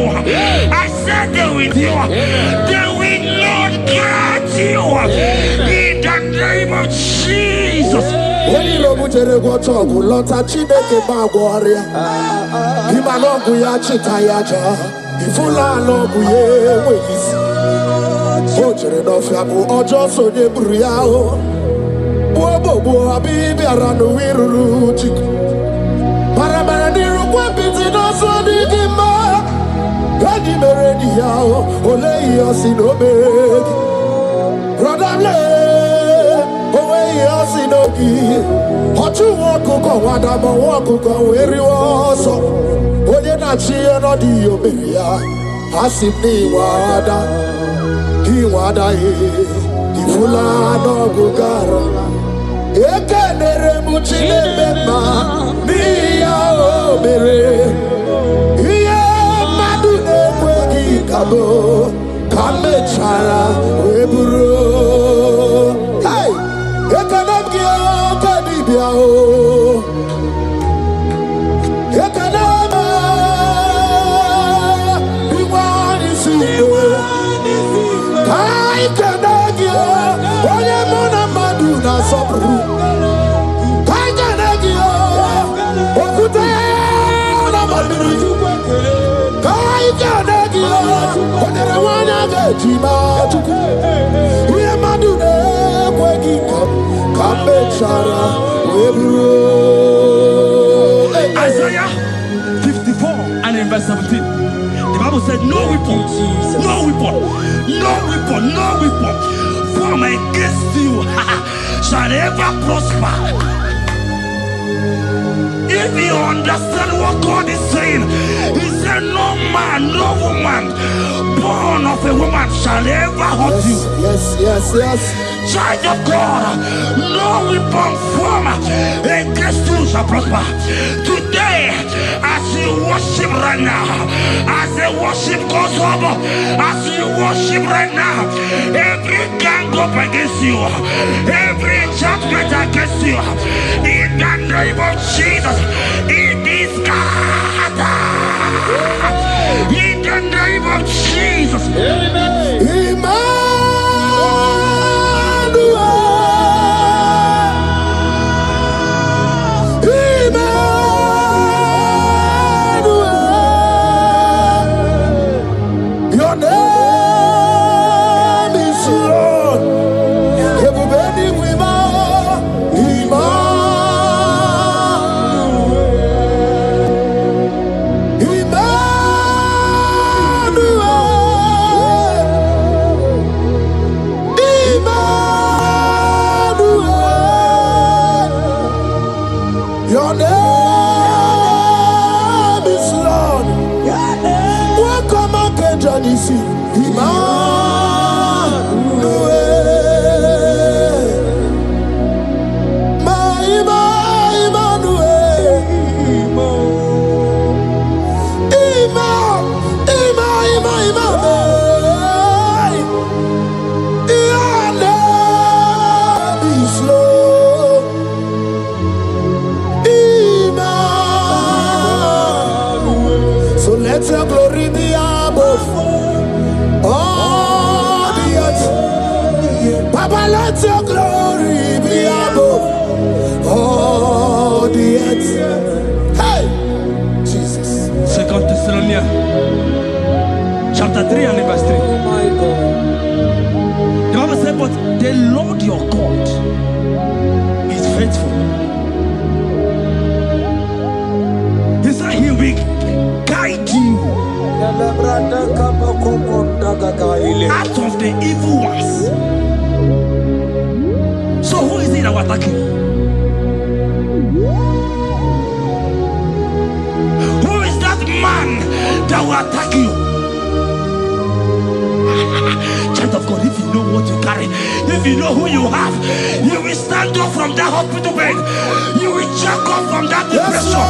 I said they will get you. They will not get you. In the name of Jesus. When you know what you're going to talk, lot of Chineke Magwaria. Himanogu ya chitayaja. Ifula logu ye wezi. Ojere no fiabu ojo so de buriao. Bobo abibi aranu wiruru chiku. Parabara niru kwa biti no so di gima. Gadi meredi yao. Ole yosi no begi. Brother le. Owe yosi no gi. Hochu waku kwa wadama waku kwa weri waso. Oye na chiye no di obeya. Asibni wada. Iwada ifula no gugara ekenere muchile bema miya obere iye madu ekwegi kabo kamechara weburo hey ekenem ki kadibia o ekenem iwani siwe I cannot give onye mona madu na sopru. I cannot give okute na madu. I cannot give onye rwana gejima tuku. Iye madu ne kwegi kambe chara webro. Isaiah 54 and in verse 17. The Bible said, no weapon, no weapon, no weapon, no weapon formed against you shall ever prosper. If you understand what God is saying, He said, no man, no woman born of a woman shall ever hurt you. Yes. Child of God, no weapon formed against you shall prosper. Today, as you worship right now, as the worship goes over, as you worship right now, every gang up against you, every enchantment against you, in the name of Jesus, it is scattered. In the name of Jesus. Amen. Your name is Lord. Welcome again, Johnny C. Let your glory be above all the earth. Papa, let your glory be above all the earth. Hey, Jesus. 2 Thessalonians chapter 3 and verse 3. Oh my God. The Bible said, but the Lord your God is faithful. He said he will guide you out of the evil ones. So who is it that will attack you? Who is that man that will attack you? Child of God, if you know what you carry, if you know who you have, you will stand up from that hospital bed. You will check up from that depression.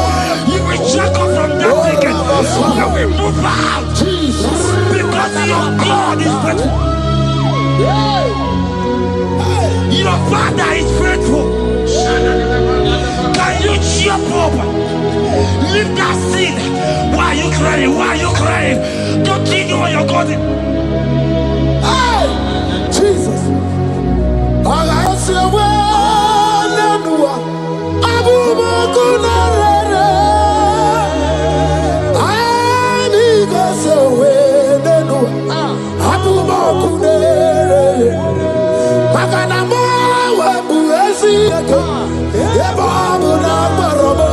You will check up from that ticket. You will move out. Because your God is faithful. Your Father is faithful. Can you cheer up? Leave that seed. Why are you crying? Why are you crying? Don't think you are your God. Hey, Jesus. I say, Abu Makunare. I need to say, Abu Makunare. Makanama wabu esi eka. Eba abu na marobo.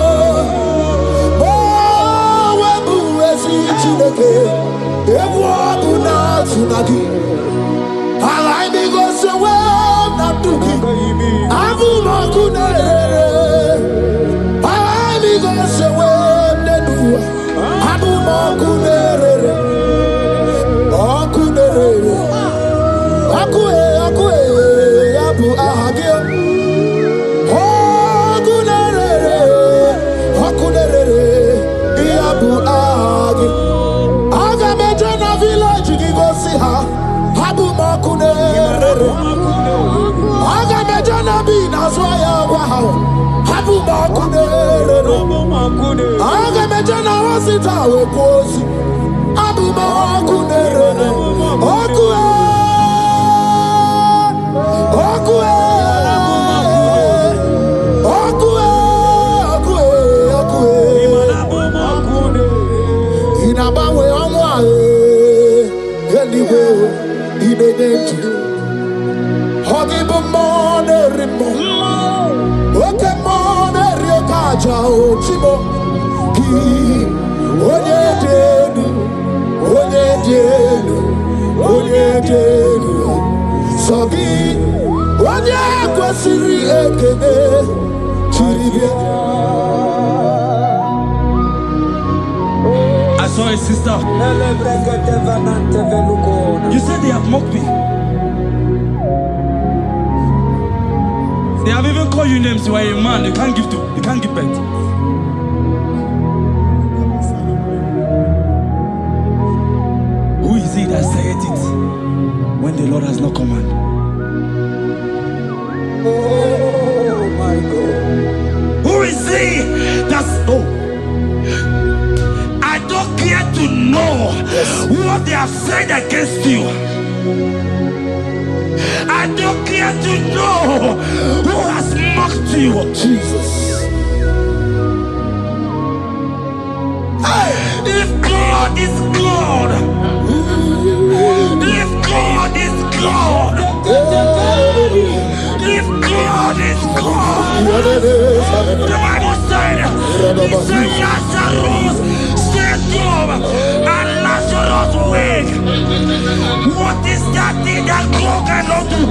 Wabu esi chineke. Ebu abu na tsunagi. Alai mi go se we na tuki. Abu Makunare. Alai mi go se we na duwa. Abu Makunare. Makunare. Akue abu ahage. Makunare. Makunare. Abu ahage. Aga meje na village gi go see her. Abu Makunere. Aga meje na bi na swaya wa ha. Abu Makunere. Aga meje na wasita we kosi. Abu Makunere. Okue. Okue. Okue. Okue. Okue. Inabawe amwa. Anyway, in the name Hoggy Bomone Rimo, okay, Mone Riokaja, Chimo, Ki, Onye Denu, Sogi, Onye Kwasiri Ekene, Chiribia. I saw a sister. You said they have mocked me. They have even called you names. You are a man. You can't give birth. Who is it that said it when the Lord has not commanded? Oh my God. Who is he that's I don't care to know what they have said against you. I don't care to know who has mocked you. Jesus. If God is God, if God is God, if God is God, the Bible said, he said Lazarus stayed up and Lazarus wake. What is that thing that God cannot do?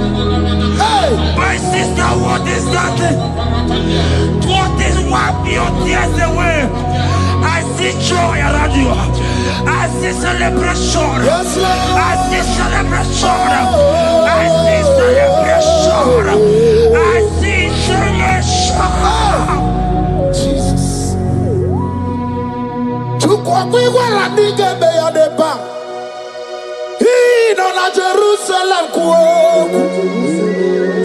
Hey, My sister, what is that thing? What is wipe your tears away? I see joy around you. I see celebration. yes, Lord. I see celebration. I see celebration. I see celebration. Jesus. Chukwakwiwala nigebe ya deba. Ino na Jerusalem kuoku.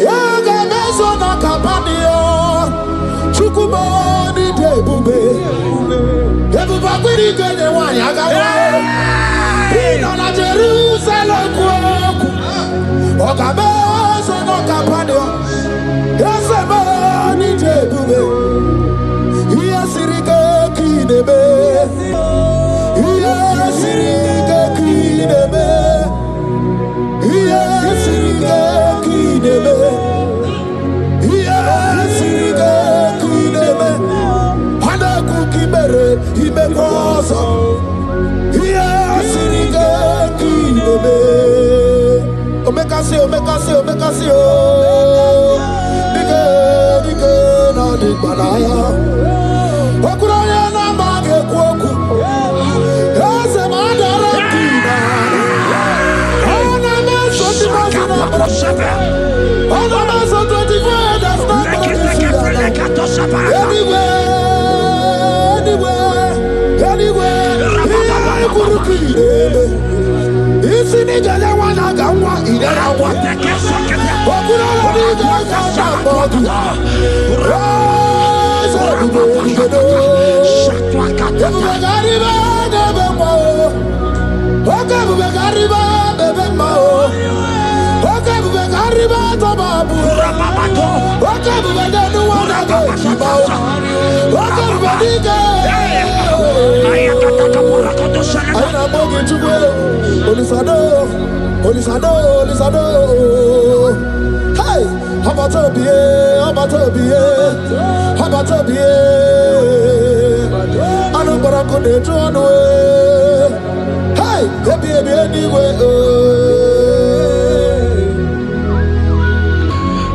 Yaga mezo na kapanio. Chukwumoni debube. Debuba kwiri genye wanyaga wa. Ino na Jerusalem kuoku. Oga mezo na kapanio. Yasemoni debube. Iyasirike kinebe. Iyasirike kinebe.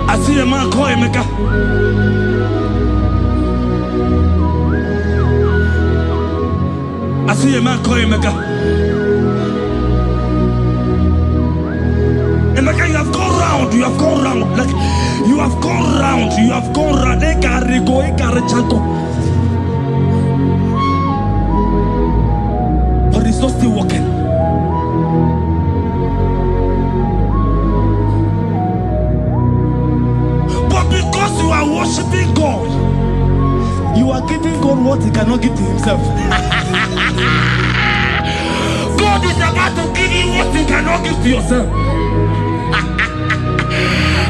I see a man call Emeka. I see a man call Emeka. Emeka, you have gone round. You have gone round. Like you have gone round. You have gone round. But it's not still working. Because you are worshiping God, you are giving God what he cannot give to himself. God is about to give you what you cannot give to yourself.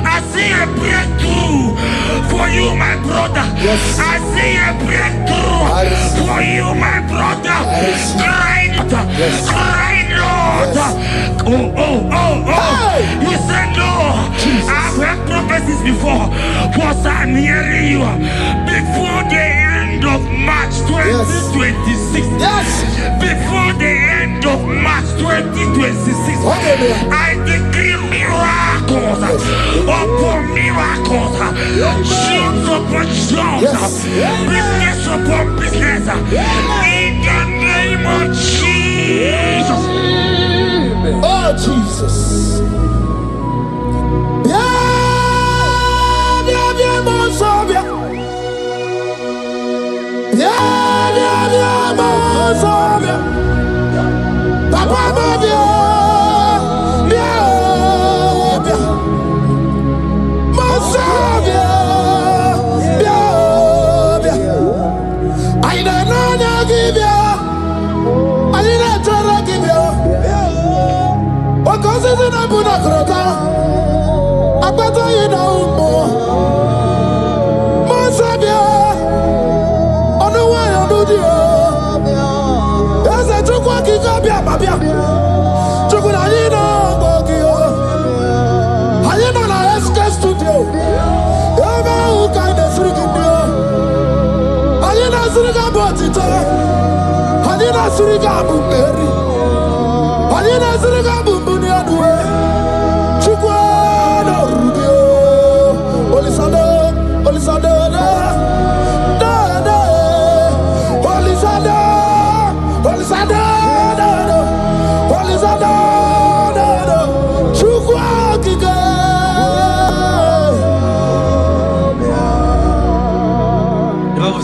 I see a breakthrough for you, my brother. Yes. I see a breakthrough for you, my brother. Cry, Yes. cry, Lord. Yes. Oh. Hey. You said no. I've heard prophecies before, but I'm hearing you. Before the end of March 2026. Yes. Before the end of March 2026. Hallelujah. I decree miracles upon miracles. Shields upon shields. Yes. Business upon business. In the name of Jesus. Oh, Jesus.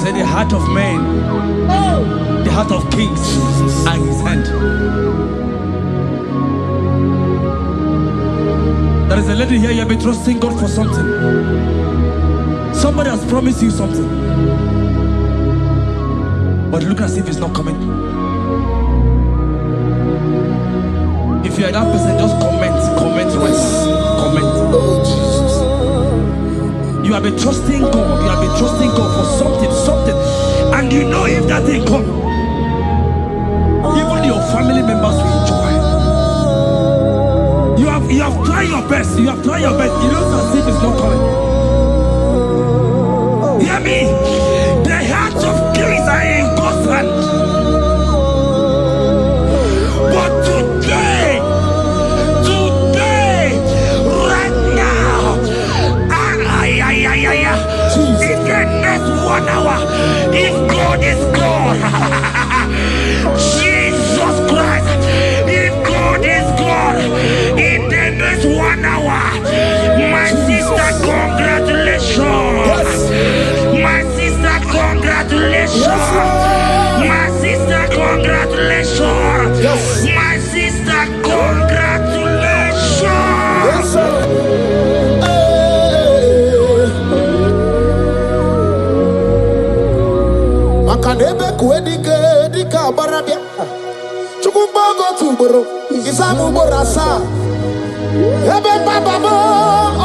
The heart of man, the heart of kings are in his hand. There is a lady here, you have been trusting God for something. Somebody has promised you something, but look as if it's not coming. If you are that person, just comment, rest, comment. Oh, Jesus. You have been trusting God. You have been trusting God for something, and you know if that thing come, even your family members will enjoy. You have tried your best. You have tried your best. It looks as if it's not coming. Hear me? The hearts of kings are in God's hand. But today, Isamu borasa. Ebe baba mo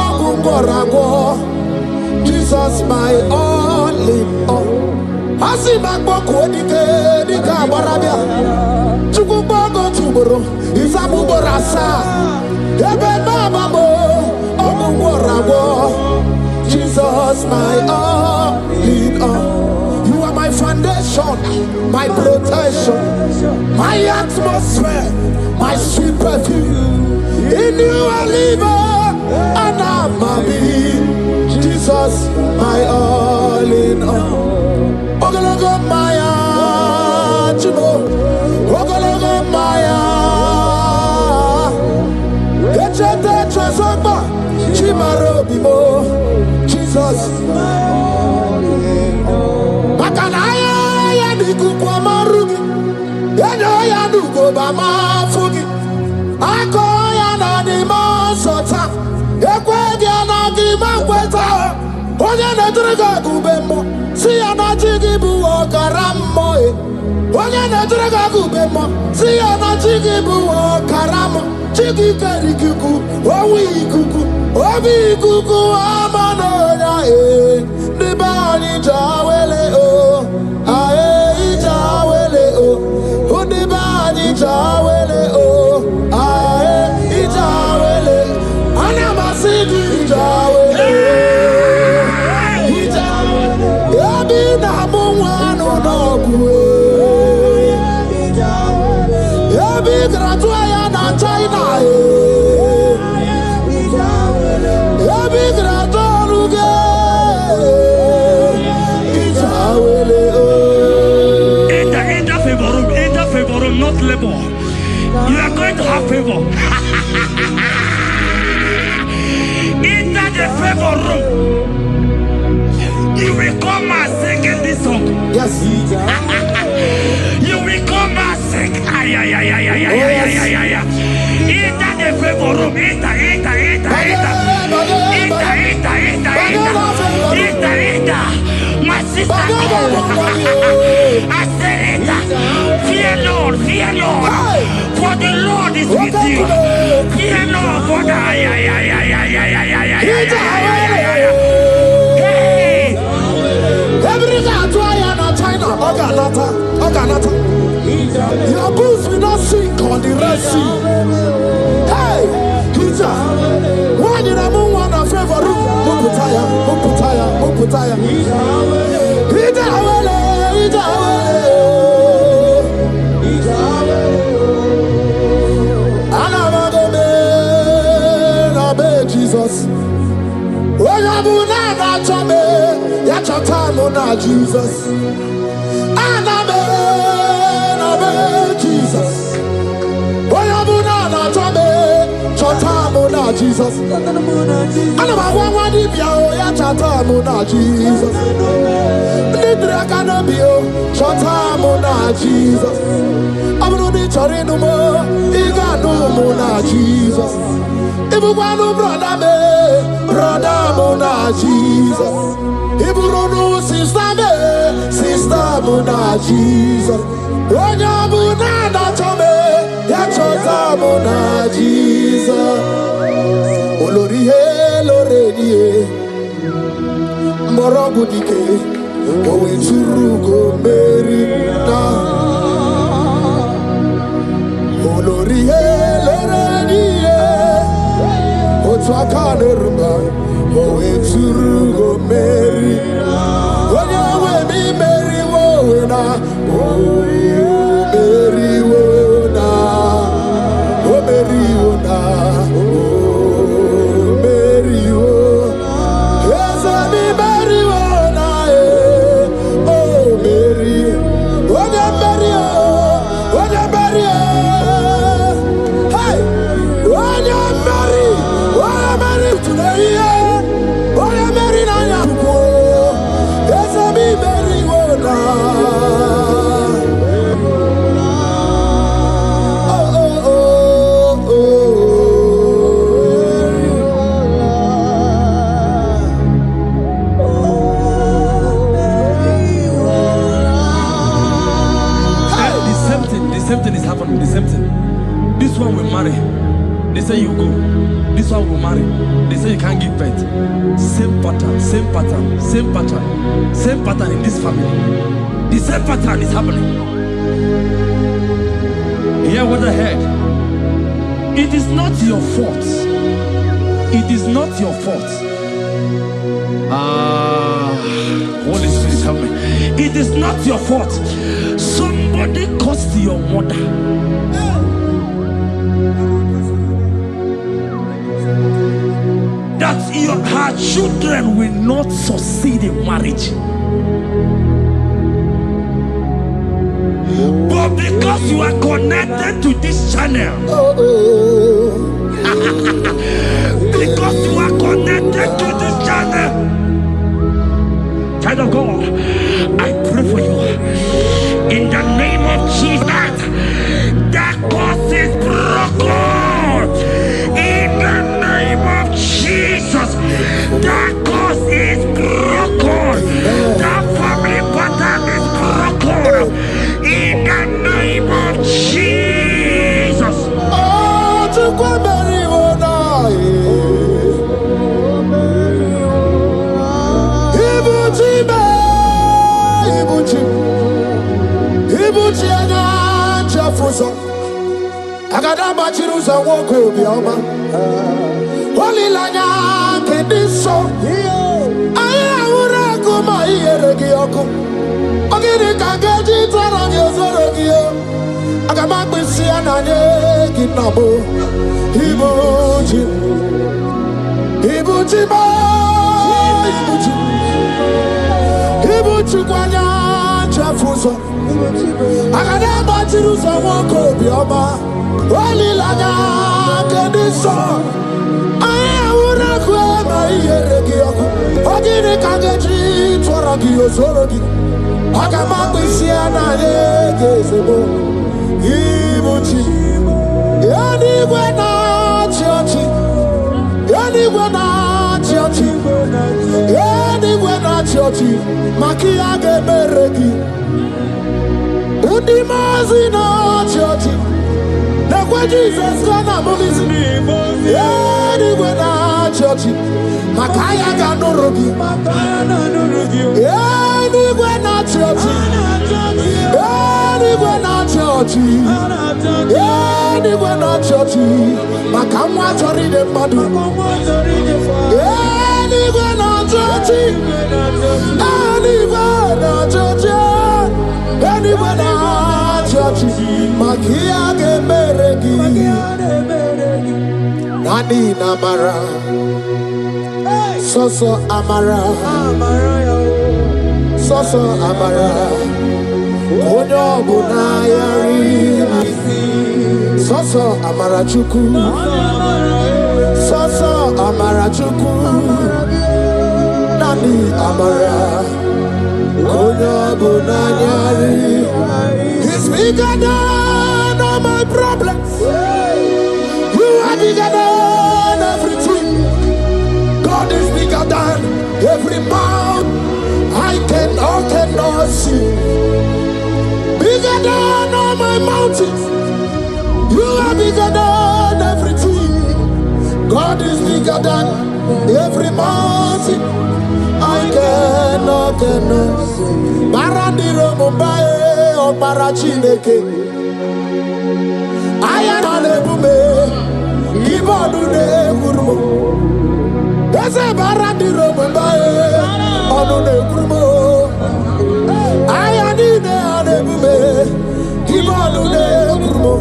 ogungorago. Jesus my all in all. Asi magboku dike dika barabia. Chukwubogo tuboro. Isamu borasa. Ebe baba mo ogungorago. Jesus my all in all. You are my foundation, my protection, my atmosphere, my sweet perfume. In you I live and I'm a being. Jesus, my all in all. Ogologo Maya, Chubo, Ogologo Maya. Echete Chazamba, Chimaro Bimo, Jesus. Makanaya ya nikukwa marugi, yano ya nugo bama fugi. Ako ya na ni masota, ekwegi ya na ki makweta. Onye netrega gubemo, si ya na chigi buwo karamo. Onye netrega gubemo, si ya na chigi buwo karamo. Chigi keri kuku, owi kuku, obi kuku amano ya Nibani jawele o, ae jawele o. Nibani jawele o, ae jawele. Anamasidi jawele. Yabi na muwanu nogwe. Yabi gratua ya na China. Yabi gratua ruge. Enter favor room, not labor. You are going to have favor. Enter the favor room. You will come and sing this song. Yes. You will come and sing. Enter the favor room. Enter. My sister, I said it. Fear Lord. For the Lord is with you. Fear Lord, for the Hey. Every China, Oganata. Your boots will not sink on the Red Sea. Hey, Hija. Why did I move on a favor room? Muputaya. Jesus. Oyabuna na chame, ya chatamu na Jesus. Anabe Jesus. Oyabuna na chame, chatamu na Jesus. Anabagwa dibia ya chatamu na Jesus. Nidra kanabio, chatamu na Jesus. Abunudi chorinu mo, iganu na Jesus. Ibukwanu brother muna Jesus. Iburunu sister muna Jesus. Onya muna na chome, ya chota muna Jesus. Olori he loredi mborogu dike, owe churugo meri na. Olori he loredi Twakanerba, owe turugo meri. Onya we mi meri wona, meri wona, meri wona, meri wona. Yes, mi meri wona, meri. Onya meri, onya meri. Hey, onya meri. Today, oh, I'm married. will marry. They say you go. This one will marry. They say you can't give birth. Same pattern, same pattern, same pattern, same pattern in this family. The same pattern is happening. Hear what I heard. It is not your fault. It is not your fault. Holy Spirit, help me. It is not your fault. Somebody caused your mother. That her children will not succeed in marriage. But because you are connected to this channel, because you are connected to this channel, child of God, I pray for you in the name of Jesus. That curse is broken in the name of Jesus. That curse is broken. That family pattern is broken in the name of Jesus. Oh, to go marry one Ibuchi anya chafuso agada bachiruza woko bioma olilanya kediso aya ura kuma iyeregi oku ogiri kangeji twarangi ozorogi agama kwisi ananye kinabo Ibuchi ba Ibuchi kwanya chafuso agada bachiruza woko bioma olilanya kediso aya ura kuma iyeregi oku ogiri kangeji twarangi ozorogi agama kwisi ananye kezebo Ibuchi yanigwe na chiochi yanigwe na chiochi yanigwe na chiochi makia gemeregi undimazi na chiochi nekwe Jesus kana mugizi yanigwe na chiochi makaya ganorogi yanigwe na chiochi yanigwe na chiochi yanigwe na chiochi makamwa chori de madu yanigwe na chiochi yanigwe na chiochi yanigwe na chiochi makia gemeregi nani namara soso amara soso amara onyo buna yari soso amara chuku soso amara chuku nani amara onyo buna yari. He's bigger than all my problems. You are bigger than everything. God is bigger than every mountain I cannot see. Bigger than all my mountains. You are bigger than everything. God is bigger than every mountain I cannot see. Barandiro Mumbai or Barachineke. I am on a bume. Give on to the Gurmo. There's a Barandiro Mumbai on the Gurmo. I am in the bume. Give on to the Gurmo.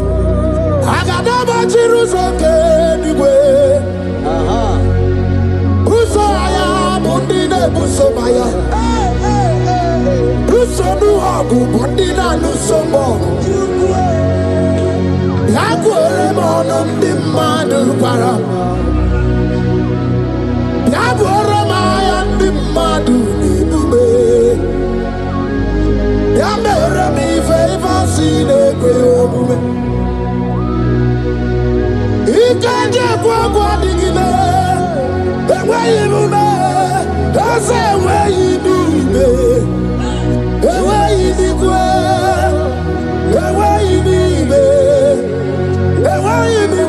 I got a Bachiru's anyway. Busaya, Bundina, Busomaya. Busonu Hagu, Bundina, Lusomo. Yaguere Monum, the Madu Para. Yaguere Mayan, the Madu, Nibube. Yamere mi favor, see the Gwe. Ikaje kwa digime, ewe ibume, ese ewe ibume, ewe ibikwe, ewe ibibe, ewe ibibe.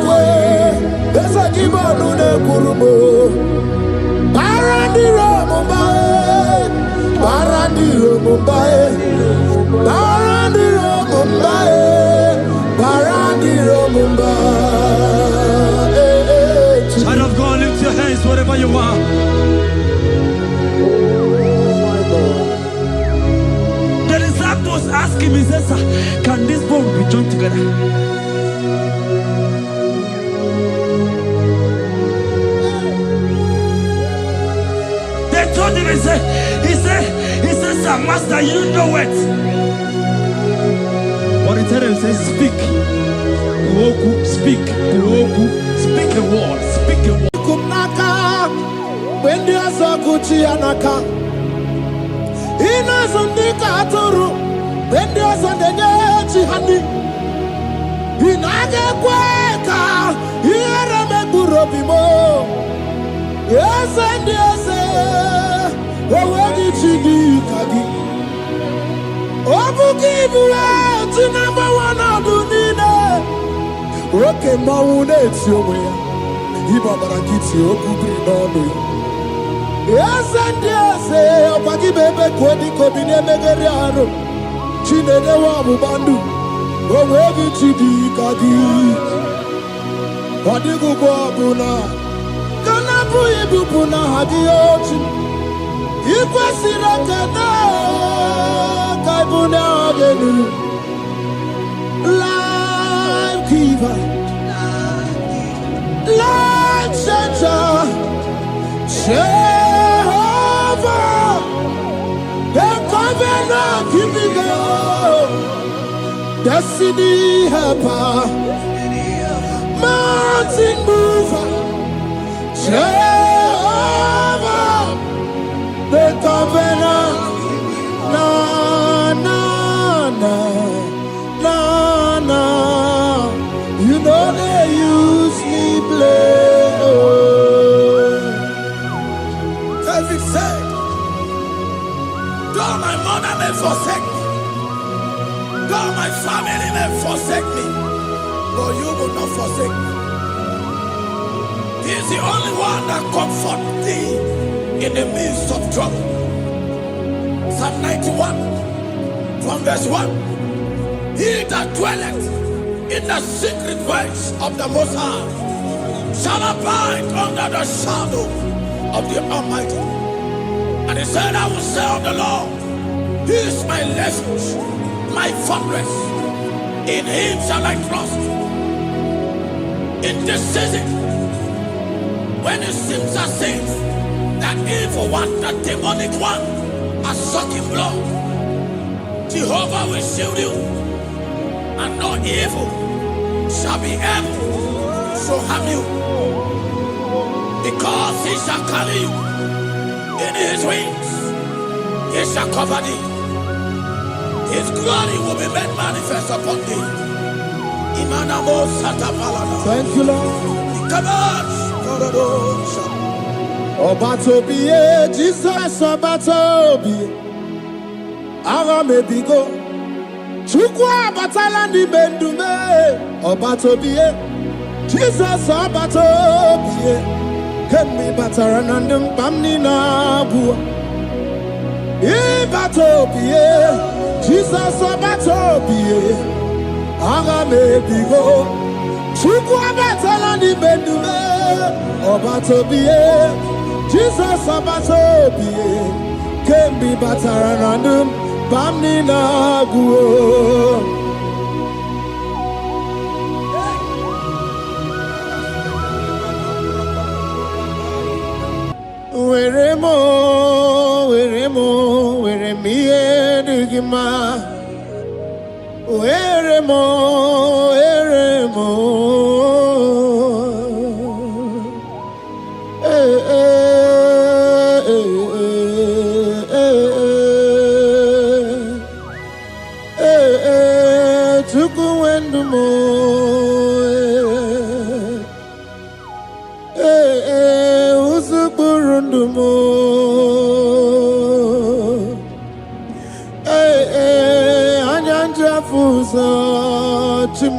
wherever you are. The disciples asked him, he says, can this bone be joined together? They told him, he said, sir, master, you know it. But he told him, he said, speak. Speak. Speak a word. Speak a word. Kumnaka, when there's a Gucci anaka. Ina Sundika Turu, when there's a Nechi Hani. Inage Kweka, here a Burobimo. Yes, and yes, where did you do, Kagi? Obukibu, to number one of Dunina. Okay, Maune, it's your way. Ibabarakiti, Okubri, Nono. Yes, and yes, Opaki Bebe, Kwedi, Kobine, Megariano. Chine, the Wabu Bandu. Oh, where did you do, Kagi? Wadigu Buna. Kanabu Ibuna, Hadiochi. Ikwasirakana, Kaibuna, Agenu. Life giver. Light changer, Jehovah, the covenant keeping God, destiny helper, mountain mover, Jehovah, the covenant, na. You know they use me play. David said, though my mother may forsake me, though my family may forsake me, but you will not forsake me. He is the only one that comforts thee in the midst of trouble. Psalm 91, from verse 1. He that dwelleth in the secret place of the Most High shall abide under the shadow of the Almighty. And he said, I will say of the Lord, He is my refuge, my fortress. In Him shall I trust. In this season, when it seems as if that evil one, that demonic one, are sucking blood, Jehovah will shield you, and no evil shall be able to harm you, because He shall carry you in His wings. He shall cover thee. His glory will be made manifest upon thee. Thank you, Lord. Obatobiye, Jesus Obatobiye. Aramebigo. Chukwa batala ni bendume. Obatobiye, Jesus Obatobiye. Kemi bataranandum pamni na bua. Ibatobiye, Jesus Obatobiye. Aramebigo. Chukwa batala ni bendume. Obatobiye, Jesus Obatobiye. Kemi bataranandum pamni na guo. Where me edugima. Where mo. Tukuendumo. Usukurundumo. Anyanjafuza chim.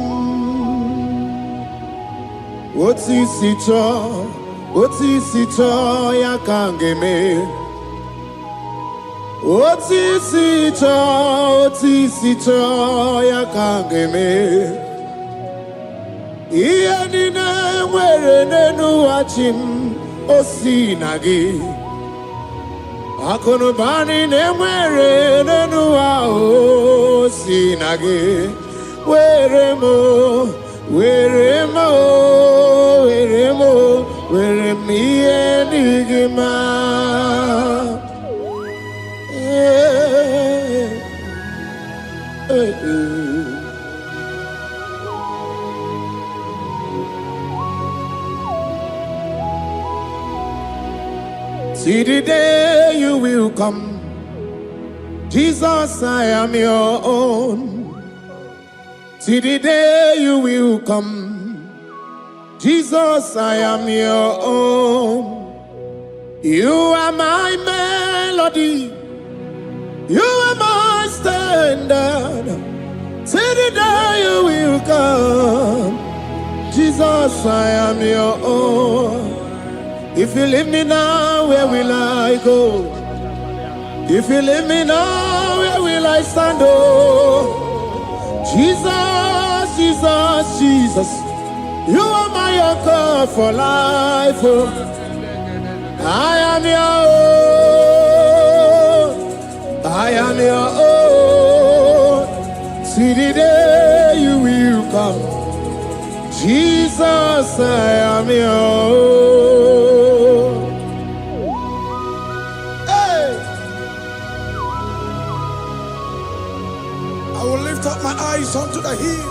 Otisito yakangeme. Otisito yakangeme. Iyanina mwere nenu achim Osinagi Akonubani nemwere nenua Osinagi Weremo Weremi enigma See the day you will come, Jesus, I am your own. See the day you will come, Jesus, I am your own. You are my melody, you are my standard. See the day you will come, Jesus, I am your own. If you leave me now, where will I go? If you leave me now, where will I stand? Oh, Jesus, Jesus, Jesus, you are my anchor for life. Oh, I am your own. I am your own. See the day you will come, Jesus, I am your own. I will lift up my eyes unto the hill.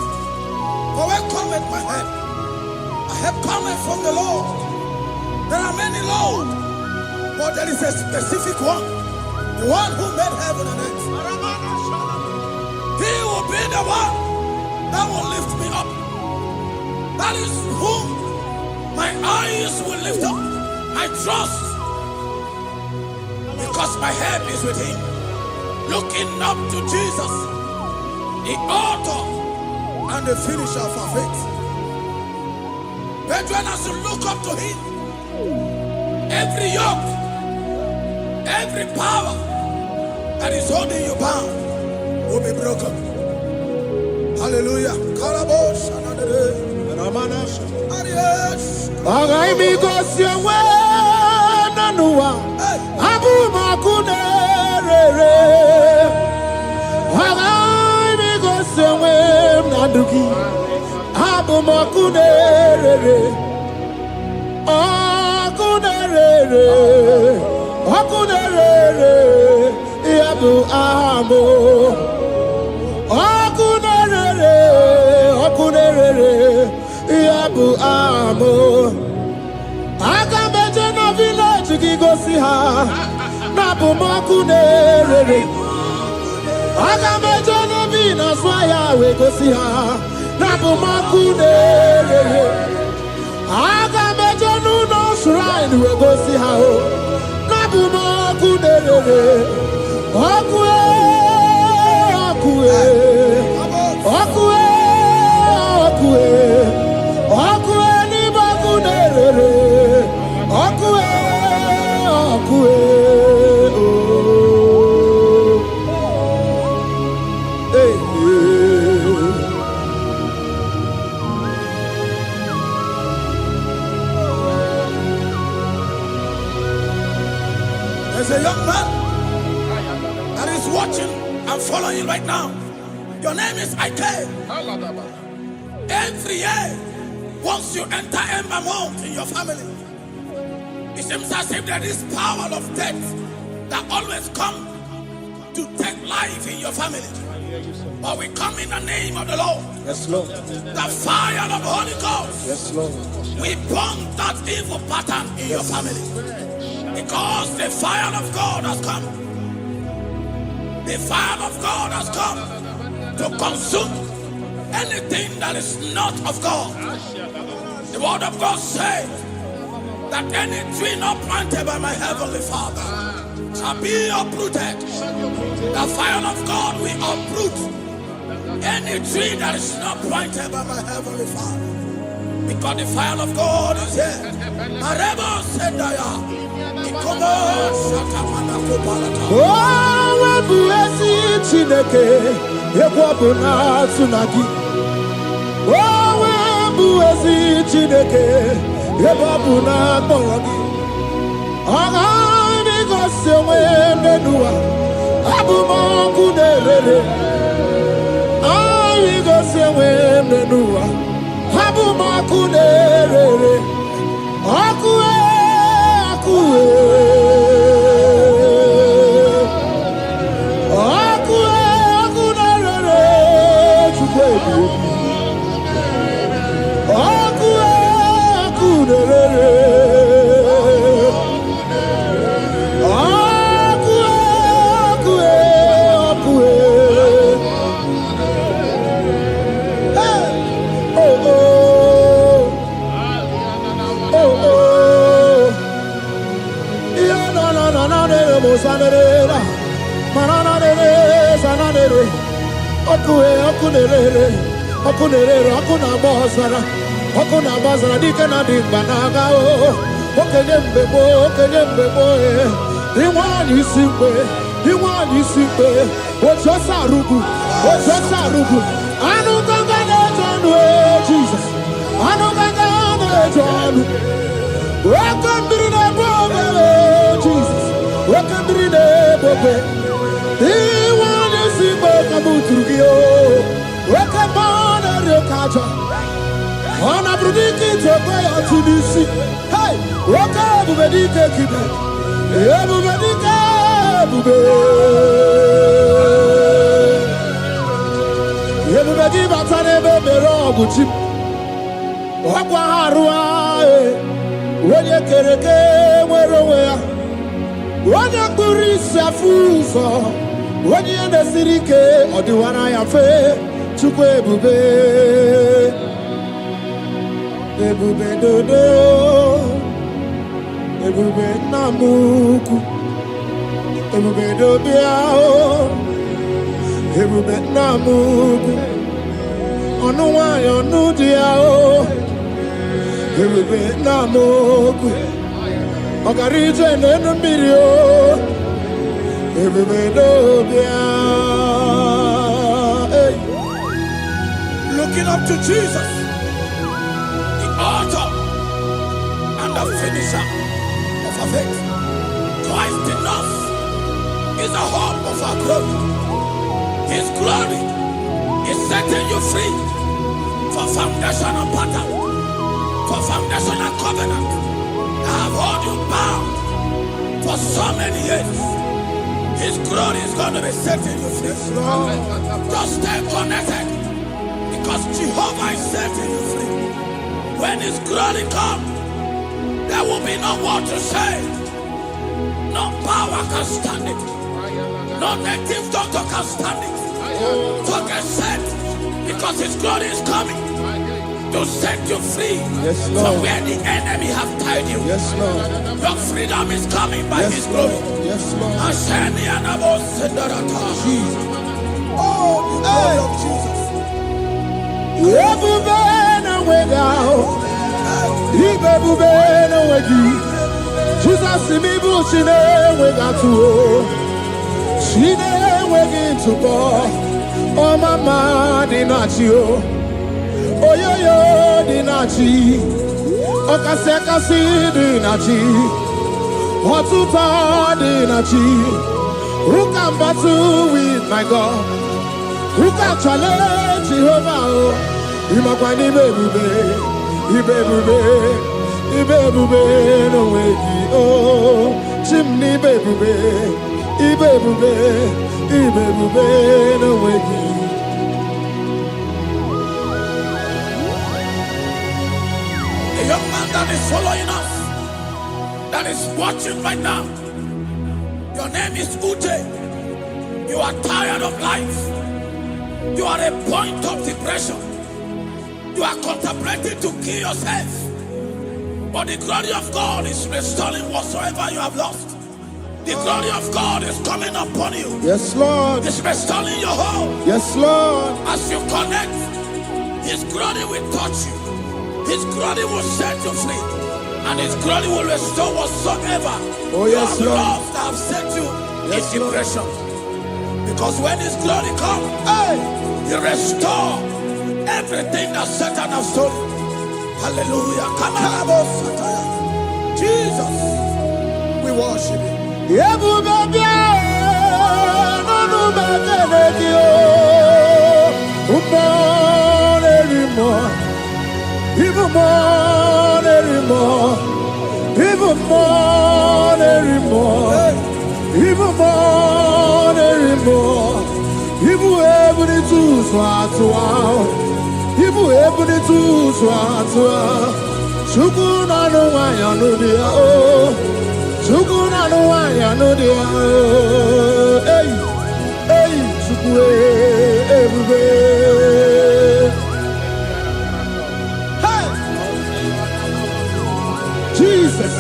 For where cometh my help? My help cometh from the Lord. There are many Lord, but there is a specific one. The one who made heaven and earth. He will be the one that will lift me up. That is whom my eyes will lift up. I trust, because my help is with him. Looking up to Jesus, the author and the finisher of our faith. Brethren, as you look up to him, every yoke, every power that is holding you bound will be broken. Hallelujah. Karabosh, another day. Agai mi gosye we nanua Abu makunerere Agai mi gosye we naduki Abu makunerere Akunerere Abu amo Akunerere Yabu amo Agameje na village gigosi ha Nabu makunerere Agameje na vina swaya we gosi ha Nabu makunerere Agameje no shrine we gosi ha Nabu makunerere Okue ni bakunerere Okue Hey There's a young man that is watching and following right now. Your name is Ike. Every year, once you enter Ember Mount in your family, it seems as if there is power of death that always come to take life in your family. But we come in the name of the Lord. Yes, Lord. The fire of the Holy Ghost. Yes, Lord. We burn that evil pattern in your family. Because the fire of God has come. The fire of God has come to consume anything that is not of God. The word of God says that any tree not planted by my heavenly Father shall be uprooted. The fire of God will uproot any tree that is not planted by my heavenly Father. Because the fire of God is here. Marebo Sendaya. Oh, webuesi Chineke Ekwabuna Tsunagi. Oh, webuesi Chineke Ekwabuna Korogi. Agani gosewe nenua. Abumaku nerere. Agani gosewe nenua. Abumaku nerere. Akue, akue. Akue, aku nerere. Chukwebi. Akue, aku nerere. Sanere, mananere, sanere, okunere, okuna bozara, dikana dibanaga o, okenyembebo, iwani simbe, ojosarugu, anu ganga jonu, Jesus, anu ganga jonu, welcome na bobe, Jesus. Welcome to the bobe. He wanna see Bokabuturgio. Welcome on the Kaja. On a predicted to pay out to this. Hey, welcome to the Dika. Everybody, everybody, but I never be wrong with you. Wakwaharua. When you kereke, where Wanya kurisa fuso, wanya nesirike, odiwana ya fe, chukwe bube, ebube dodo, ebube namuku, ebube dobiao, ebube namuku, onuwa yonudiao, ebube namuku. Ogarije nenu mirio, everybody Looking up to Jesus, the author and the finisher of our faith. Christ in us is the hope of our glory. His glory is setting you free for foundational pattern, for foundational covenant. I have held you bound for so many years. His glory is going to be setting you free. Just stay connected, because Jehovah is setting you free. When His glory comes, there will be no more to say. No power can stand it. No native doctor can stand it. So get set, because His glory is coming to set you free from where the enemy have tied you. Yes, Lord. Your freedom is coming by His glory. Yes, Lord. Jesus. Oh, the glory of Jesus. Jesus, me bushine we got to. She we to go. Oh, mama, dinachio. Oh, yo, dinachi. Oh, kasi dinachi. What to tell dinachi? Who can battle with my God? Who can challenge Jehovah? Imakwani Ibebube, no way, oh, chimney Ibebube, no way. A young man that is following us, that is watching right now. Your name is Ute. You are tired of life. You are a point of depression. You are contemplating to kill yourself. But the glory of God is restoring whatsoever you have lost. The glory of God is coming upon you. Yes, Lord. It's restoring your home. Yes, Lord. As you connect, His glory will touch you. His glory will set you free. And His glory will restore whatsoever you have lost that have set you in depression. Because when His glory comes, He restores everything that Satan has stolen. Hallelujah. Come on, Jesus. worship you. Even more, even more, even more, even more, even more, even more. Even able to swat wow, even able to swat wow. Shukuna no why I know dia oh, Shukuna no why I know dia oh. Hey, hey, Shukwe, everywhere. Jesus.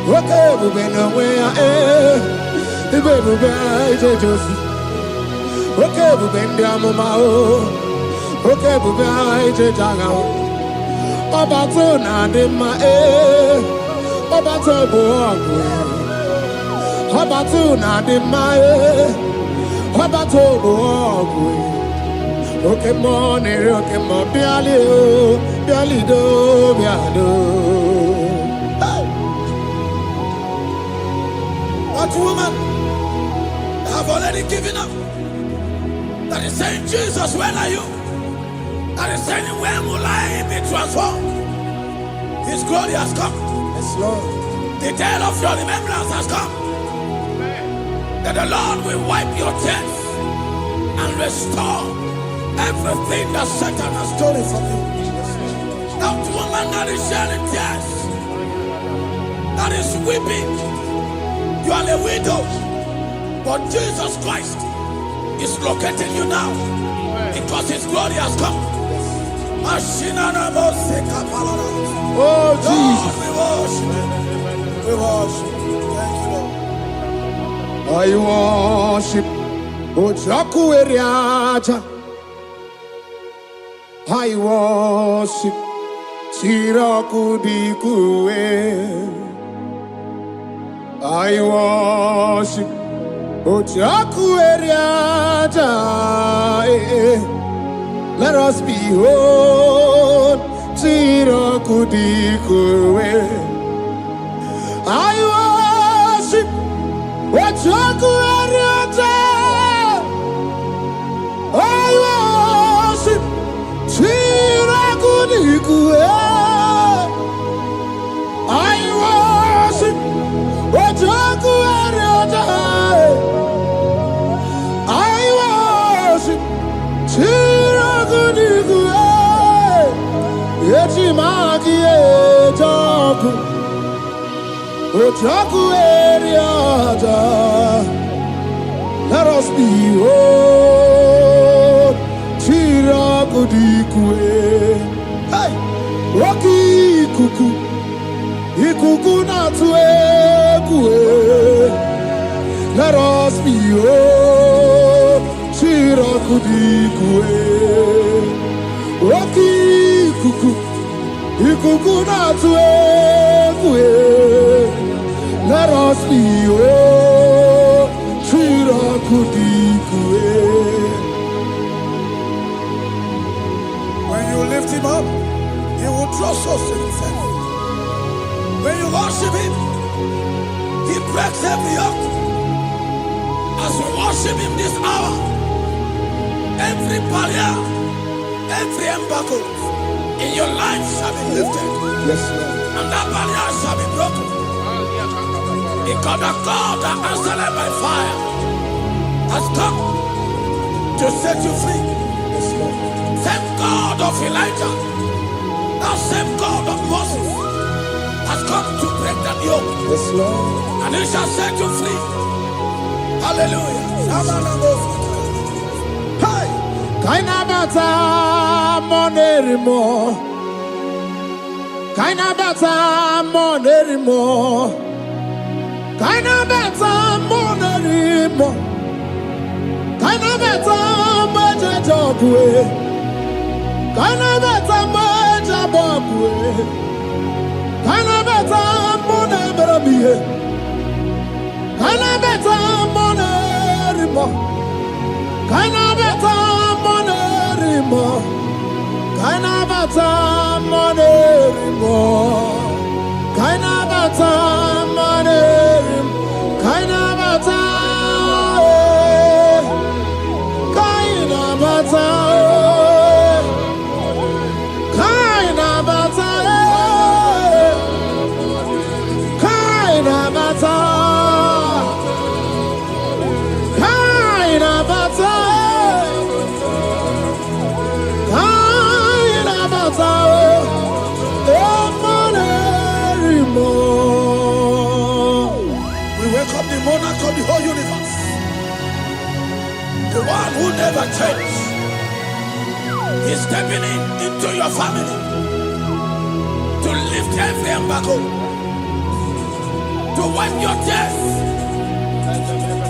Okay, we been away, the baby bear, Josie. Okay, we been down, Mama. Okay, we been Jaga. Obatona de ma Obato Obatona de ma Obato okay, morning, okay, more Biali do, Biado. That woman have already given up. That is saying, Jesus, where are you? That is saying, when will I be transformed? His glory has come. Yes, Lord. The day of your remembrance has come. That the Lord will wipe your tears and restore everything that Satan has stolen from you. That woman that is shedding tears, that is weeping. You are a widow, but Jesus Christ is locating you now because His glory has come. Oh, Jesus. We worship. Thank you, Lord. I worship. Ojaku eriaja. I worship. Siraku dikue. I worship Ojaku eriaja. Let us behold Siraku dikue. I worship Ojaku eriaja. I worship Siraku dikue. I worship Ojaku eriaja. I worship Siraku dikue. Eti magi ejaku Ojaku eriaja. Let us behold Siraku dikue. Hey, Rocky kuku. Ikuku na tuekue. Let us behold Siraku dikue. Rocky kuku. Ikuku na tuekue. Let us behold Siraku dikue. When you lift Him up, He will draw souls to Himself. When you worship Him, He breaks every yoke. As we worship Him this hour, every barrier, every embargo in your life shall be lifted. Yes, Lord. And that barrier shall be broken. Because the God that answered by fire has come to set you free. Yes, Lord. Same God of Elijah, that same God of Moses has come to break that yoke. Yes, Lord. And He shall set you free. Hallelujah. Hey! Kaina bata monerimo. Kaina bata monerimo. Kaina bata monerimo. bokue. Kana beta maja bokue. Kana beta mone berabie. Kana beta mone rimo. Kana beta mone rimo. Kana beta mone rimo. Kana beta mone rimo. Kana beta. Kana beta. Kana beta. Kana beta. Kana beta. Kana beta. We welcome the monarch of the whole universe, the one who never changes. He's stepping into your family to lift every embargo, to wipe your tears.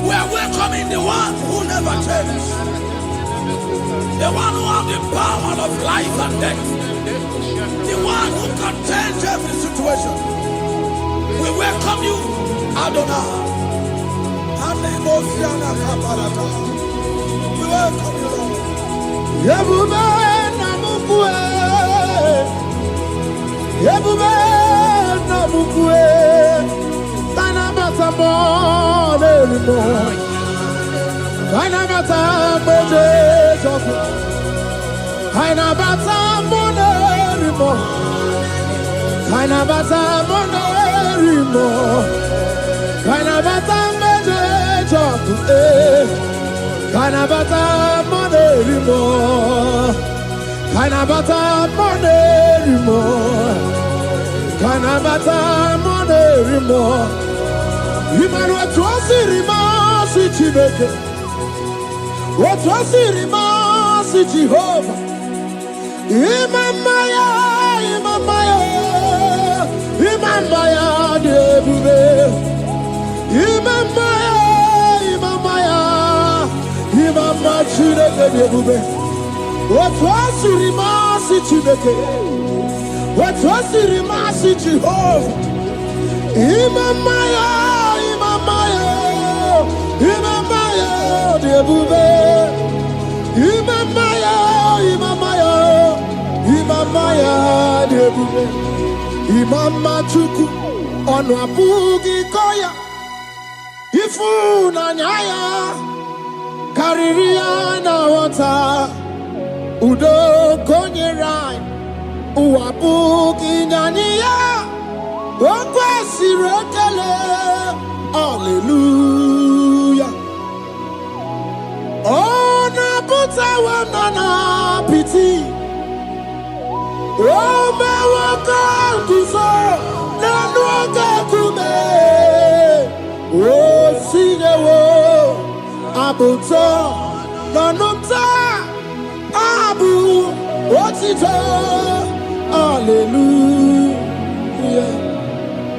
We are welcoming the one who never changes, the one who has the power of life and death, the one who can change every situation. We welcome you, Adonai. We welcome you, Lord. Yebube namukue. Yebube namukue. Kana bata mone rimo. Kana bata meje sofu. Kana bata mone rimo. Kana bata mone rimo. Kana bata meje sofu. Kana bata mone rimo. Kana bata mone rimo. Kana bata mone rimo. Imanu atuasi rimo si Chineke. Atuasi rimo si Jehovah. Imamaya, imamaya, imamaya debube. Imamaya, imamaya, imamaya Chineke debube. Atuasi rimo si Chineke. Atuasi rimo si Jehovah. Imamaya, imamaya, imamaya debube. Imamaya, imamaya, imamaya debube. Imama chuku onu abugi koya. Ifu na nyaya kariria na wata. Udo konye rai uabugi nyaniya. Okwesi rekele. Hallelujah. Ona puta wanana piti. Ome waka kuzo nanuaka kume. O sinewo abuto nanumta abu otito. Hallelujah.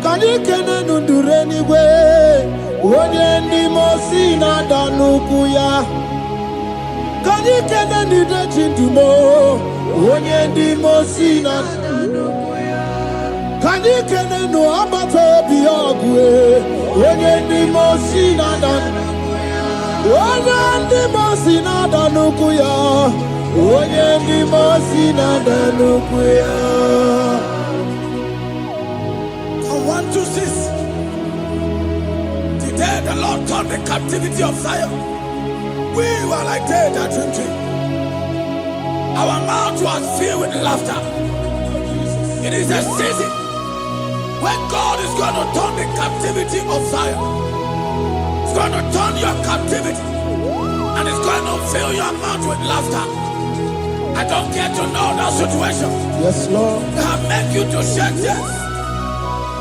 Kanikene nundureni we. Onye ndi mosi na danukuya. Kanikene nide chindumo. Onye ndi mosi na danukuya. Kanikene no abato biyogwe. Onye ndi mosi na danukuya. Onye ndi mosi na danukuya. Onye ndi mosi na danukuya. 1, 2, 6. Today the Lord turned the captivity of Zion. We were like they that drinking. Our mouth was filled with laughter. It is a season when God is going to turn the captivity of Zion. It's going to turn your captivity, and it's going to fill your mouth with laughter. I don't get to know that situation. Yes, Lord. That make you to shed tears.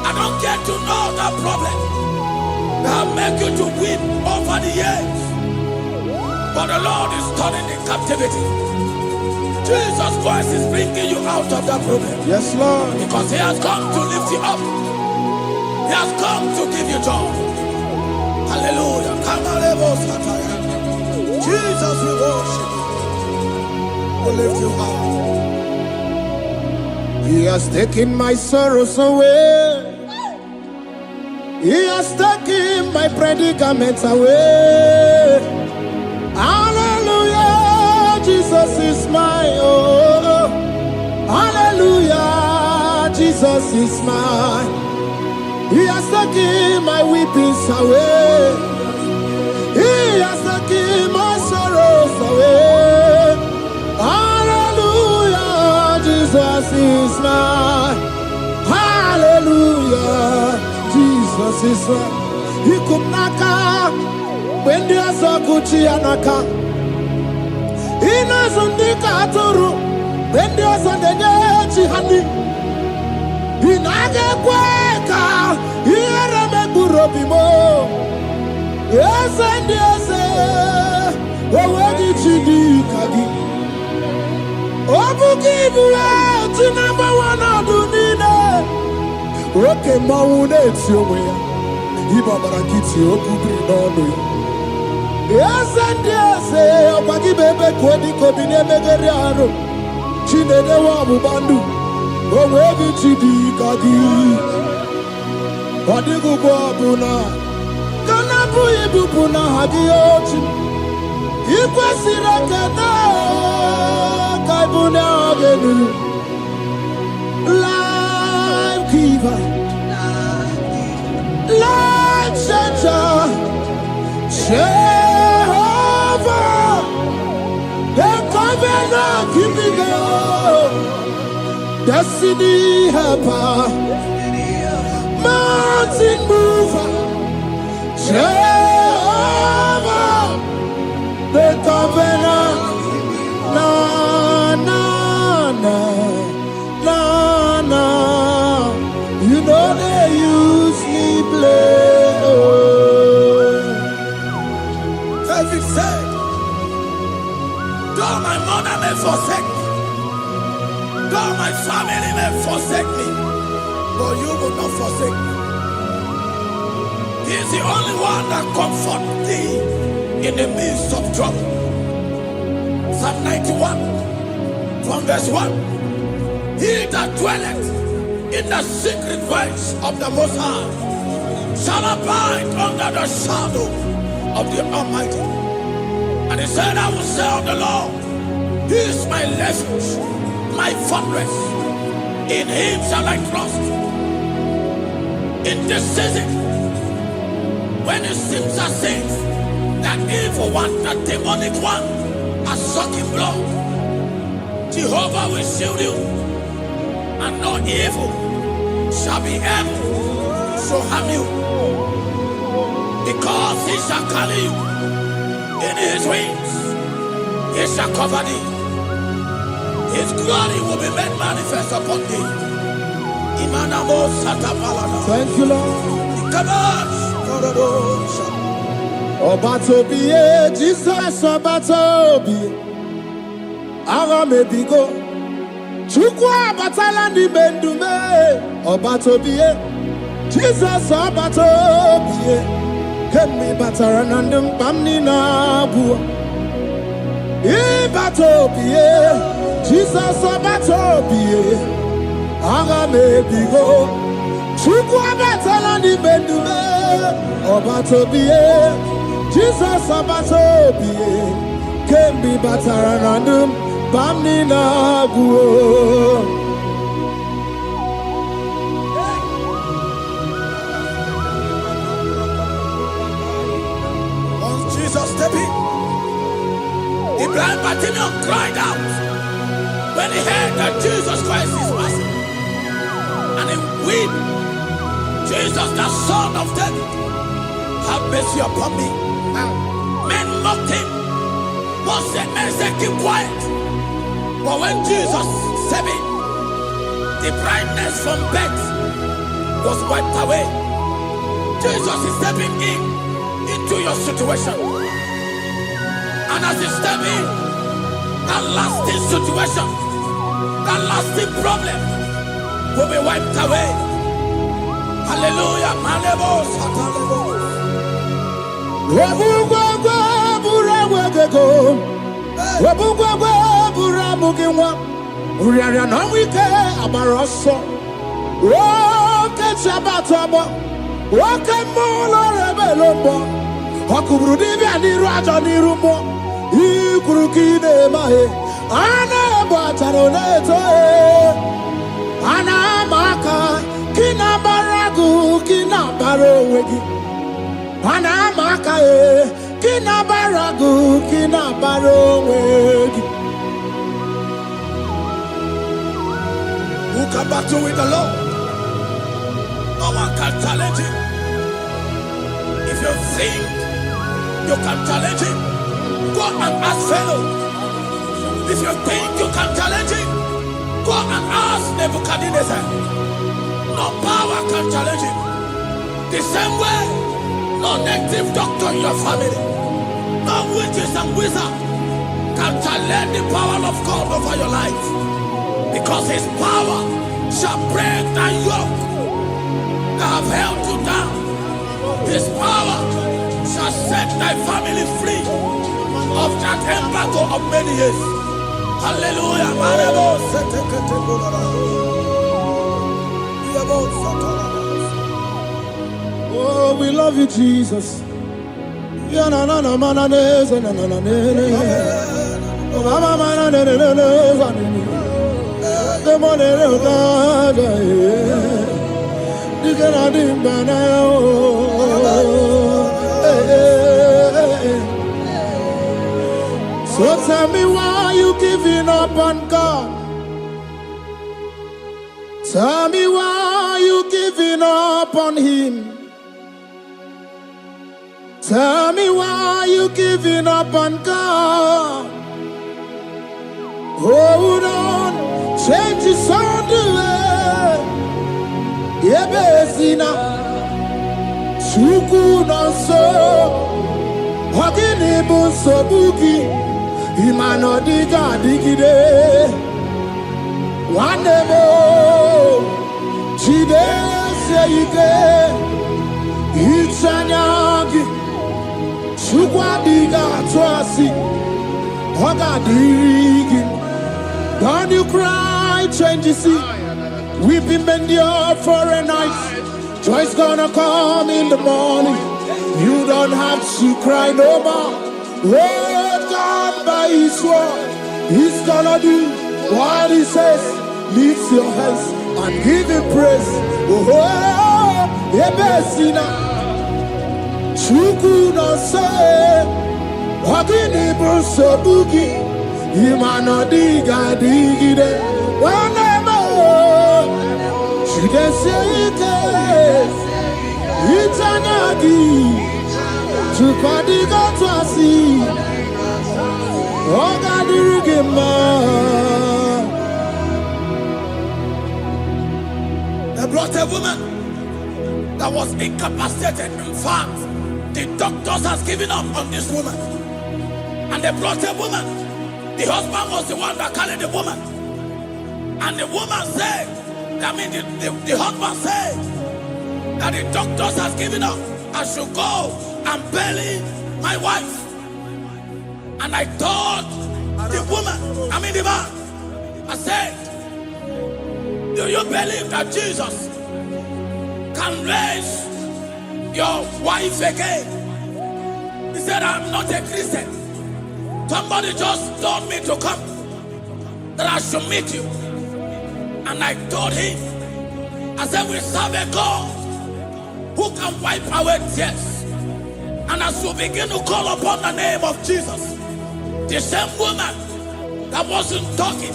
I don't get to know that problem that make you to weep over the years. But the Lord is turning in captivity. Jesus Christ is bringing you out of that problem. Yes, Lord. Because He has come to lift you up. He has come to give you joy. Hallelujah. Jesus, we worship you. will lift you high. He has taken my sorrows away. He has taken my predicaments away. Hallelujah, Jesus is mine. Oh, hallelujah, Jesus is mine. He has taken my weepings away. He has taken my sorrows away. Hallelujah, Jesus is mine. Hallelujah, Jesus is mine. He could knock out when there's a Gucci anaka. He knows on the Katuru when there's a Nechi honey. He naga kweka. He had a Megurobimo. Yes, and yes, where did you do, Kagi? Obukibu, to number one, I do need it. Okay, Maune, it's your way. Ibabarakiti, Okubri, no. Yes, and yes, Obagi Bebe, Kwedi, Kobine, Megariano, Chine, Wabu Bandu, where did you do, Kagi? Wadigu Buna. Kanabu ibupuna hadioti Ikwasira kana Kaibuna agenu Life giver Life changer Jehovah The covenant keeping God Destiny helper Mountain mover Jehovah, the covenant, na na na na na. You know they use me play. David said, though my mother may forsake me, though my family may forsake me, but you will not forsake me. He is the only one that comforts thee in the midst of trouble. Psalm 91, from verse 1. He that dwelleth in the secret place of the Most High shall abide under the shadow of the Almighty. And he said, I will say of the Lord, He is my refuge, my fortress. In Him shall I trust. In this season, when it seems as if that evil one, that demonic one, are sucking blood, Jehovah will shield you, and no evil shall be able to harm you, because He shall carry you in His wings. He shall cover thee. His glory will be made manifest upon thee. Thank you, Lord. Obatobiye, Jesus Obatobiye. Aramebigo. Chukwa batala ni bendume. Obatobiye. Jesus Obatobiye. Kemi bataranandum pamni na bua. Ibatobiye. Jesus Obatobiye. Aramebigo. Chukwa batala ni bendume. Obatobiye, Jesus Obatobiye, Kembi Bataranandum, Bamni Naguo. Once Jesus stepped in, the blind Bartimaeus cried out when he heard that Jesus Christ is passing, and he wept. Jesus, the Son of David, have mercy upon me. Men mocked him. Most men said, keep quiet. But when Jesus said it, the brightness from birth was wiped away. Jesus is stepping into your situation. And as he steps in, that lasting situation, that lasting problem will be wiped away. Hallelujah. amụghị nwa nrịarịa na ọnwụ ike agbara ọsọ oke chi abatụ agbọ oke mmụọ ụlọ rebelo mbọ ọ kụgburu dibịa n'iru ajọ n'iru mmụọ ikwuru ka ị na-emeghe a na-egbu achara na-eto a na-ama aka gị na-agbara agụ gị na-agbara onwe gị a na-ama aka gị na-agbara agụ gị na-agbara onwe gị. Who can battle with the Lord? No one can challenge him. If you think you can challenge him, go and ask Pharaoh. If you think you can challenge him, go and ask Nebuchadnezzar. No power can challenge him. The same way, no native doctor in your family, no witches and wizards can challenge the power of God over your life. Because his power shall break the yoke that have held you down. His power shall set thy family free of that embargo of many years. Hallelujah. Oh, we love you, Jesus. So tell me why you giving up on God. Tell me why you giving up on him. Tell me why you giving up on God. Hold on, change is on the way. Yebezina, Chuku no so, Hogini bunso buki, Imano diga digide, Wanebo, Chide seike, Ichanyagi, Chukwa diga twasi, Hoga digi. Don't you cry, change the sea. Weeping endure for a night. Joy's gonna come in the morning. You don't have to cry no more. Oh, God by his word, he's gonna do what he says. Lift your hands and give him praise. Oh, Ebesina, Chuku no say, Wagini Bruso Buki. Imano diga digide wanemo chideseke itanyagi chupadiga twasi oga dirigema. They brought a woman that was incapacitated. In fact, the doctors has given up on this woman. And they brought a woman. The husband was the one that carried the woman. And the woman said, the husband said that the doctors has given up. I should go and bury my wife. And I told the woman, the man, I said, do you believe that Jesus can raise your wife again? He said, I'm not a Christian. Somebody just told me to come, that I should meet you. And I told him, I said, we serve a God who can wipe away tears. And as we begin to call upon the name of Jesus, the same woman that wasn't talking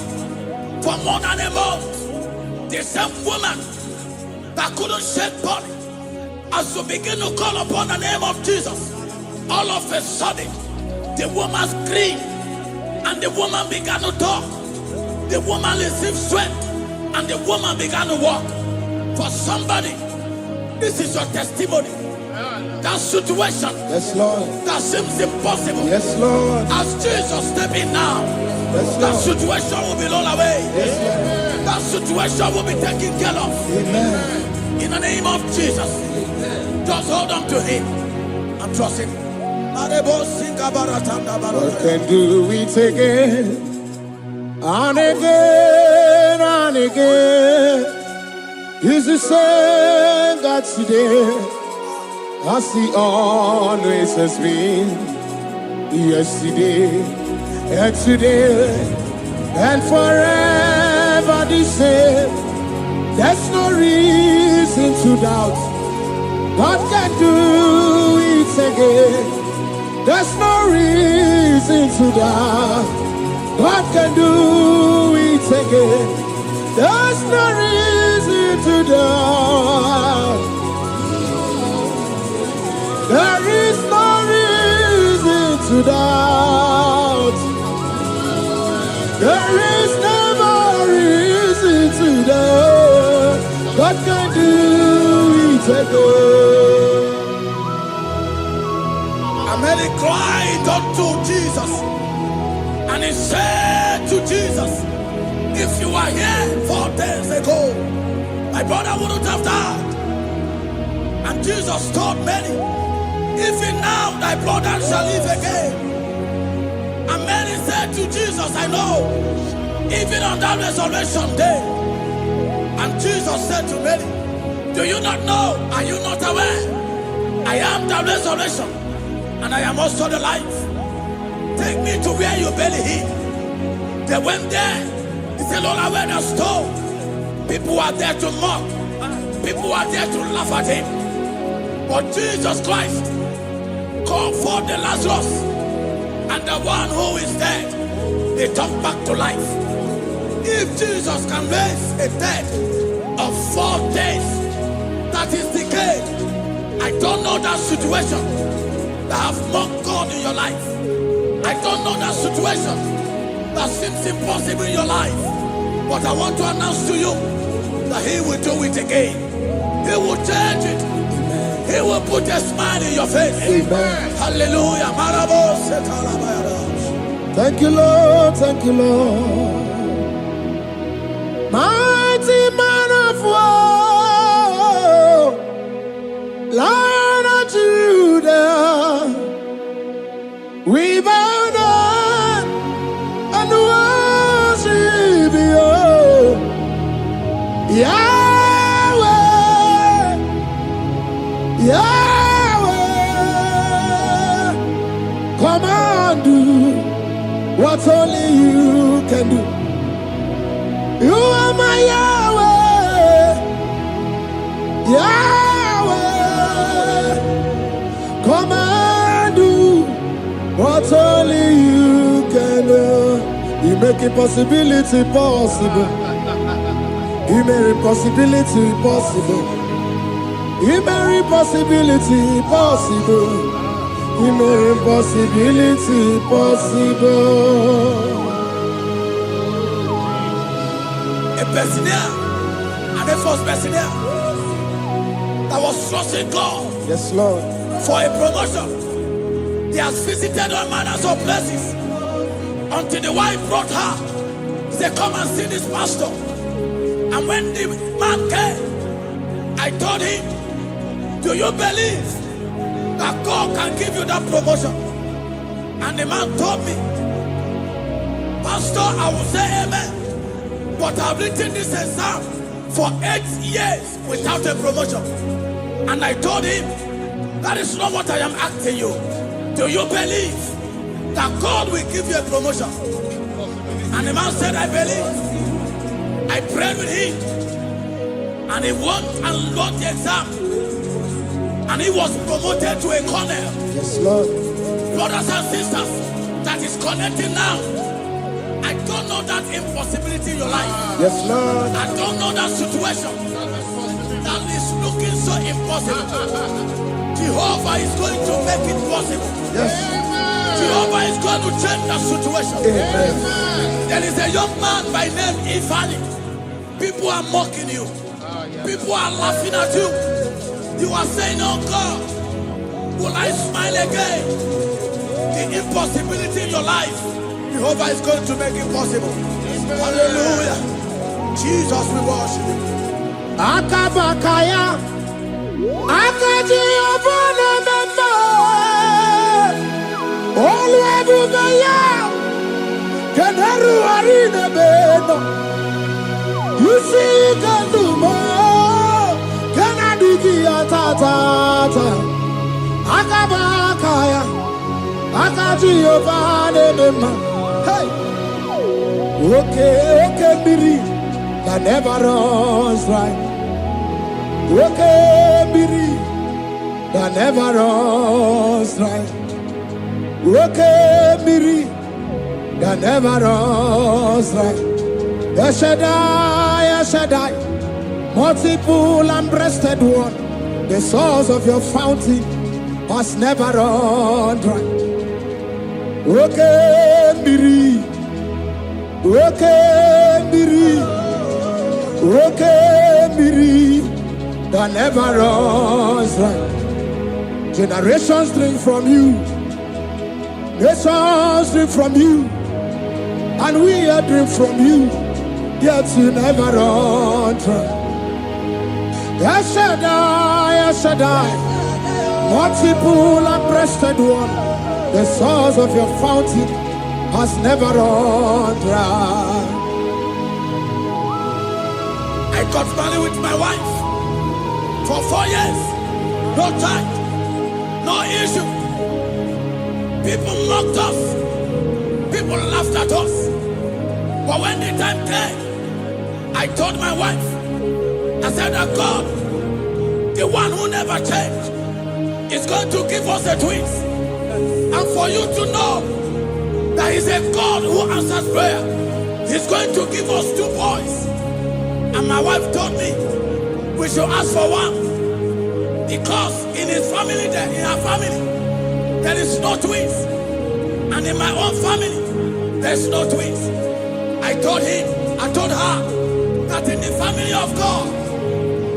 for more than a month, the same woman that couldn't shed blood, as we begin to call upon the name of Jesus, all of a sudden, the woman screamed, and the woman began to talk. The woman received strength, and the woman began to walk. For somebody, this is your testimony. That situation, yes, Lord, that seems impossible, yes, Lord, as Jesus step in now, yes, that situation will be rolled away. Yes, that situation will be taken care of. Amen. In the name of Jesus, just hold on to him and trust him. God can do it again and again. He's the same God today, as He always has been, yesterday and today and forever the same. There's no reason to doubt God can do it again. There's no reason to doubt God can do it again. There's no reason to doubt. There is no reason to doubt. There is never reason to doubt. God can do it again. And then he cried unto Jesus, and he said to Jesus, if you were here 4 days ago, my brother wouldn't have died. And Jesus told many, even now thy brother shall live again. And many said to Jesus, I know, even on that resurrection day. And Jesus said to many, do you not know? Are you not aware? I am the resurrection, and I am also the life. Take me to where you barely hid. They went there. He said, Lord, I went a stone. People are there to mock. People are there to laugh at him. But Jesus Christ called forth the Lazarus, and the one who is dead, they come back to life. If Jesus can raise a dead of 4 days that is decayed, I don't know that situation that have mocked God in your life. I don't know that situation that seems impossible in your life. But I want to announce to you that He will do it again. He will change it. He will put a smile in your face. Amen. Hallelujah. Thank you, Lord. Thank you, Lord. Mighty man of war, Lion of Judah, we bow down and worship you, Yahweh, Yahweh. Come and do what only you can do. You are my Yahweh, Yahweh. Come and do what only you can do. You make impossibility possible. You make impossibility possible. You make impossibility possible. You make impossibility possible. A Bethlehem, and the first Bethlehem that was trusting God Yes, Lord. for a promotion. He has visited all manners of places until the wife brought her. He said, come and see this pastor. And when the man came, I told him, do you believe that God can give you that promotion? And the man told me, Pastor, I will say amen. But I've written this exam for 8 years without a promotion. And I told him, that is not what I am asking you. Do you believe that God will give you a promotion? And the man said, I believe. I prayed with him. And he won and wrote the exam. And he was promoted to a colonel. Yes, Lord. Brothers and sisters, that is connecting now. I don't know that impossibility in your life. Yes, Lord. I don't know that situation that is looking so impossible. Jehovah is going to make it possible. Yes. Jehovah is going to change that situation. Amen. There is a young man by name Ifani. People are mocking you. People are laughing at you. You are saying, oh God, will I smile again? The impossibility in your life, Jehovah is going to make it possible. Hallelujah. Jesus, we worship you. Akabakaya, Akaji Obana Mama, Oluwabugaya, Kenaru Arina Jehovah name. Hey. Okay, Miri, that never runs dry. Okay, Miri, that never runs dry. Okay, Miri, that never runs dry. Yes, Shaddai, multiple and breasted one, the source of your fountain has never run dry. Okay, Miri. Okay, Miri, that never runs dry. Generations drink from you, nations drink from you, and we are drink from you, yet you never run dry. Yes, Shaddai, multiple and breasted one, the source of your fountain has never run dry. I got married with my wife for 4 years. No time, no issue. People mocked us. People laughed at us. But when the time came, I told my wife, I said that God, the one who never changed, is going to give us a twins. And for you to know, there is a God who answers prayer. He's going to give us 2 boys. And my wife told me we should ask for one. Because in his family, in her family, there is no twins. And in my own family, there's no twins. I told her that in the family of God,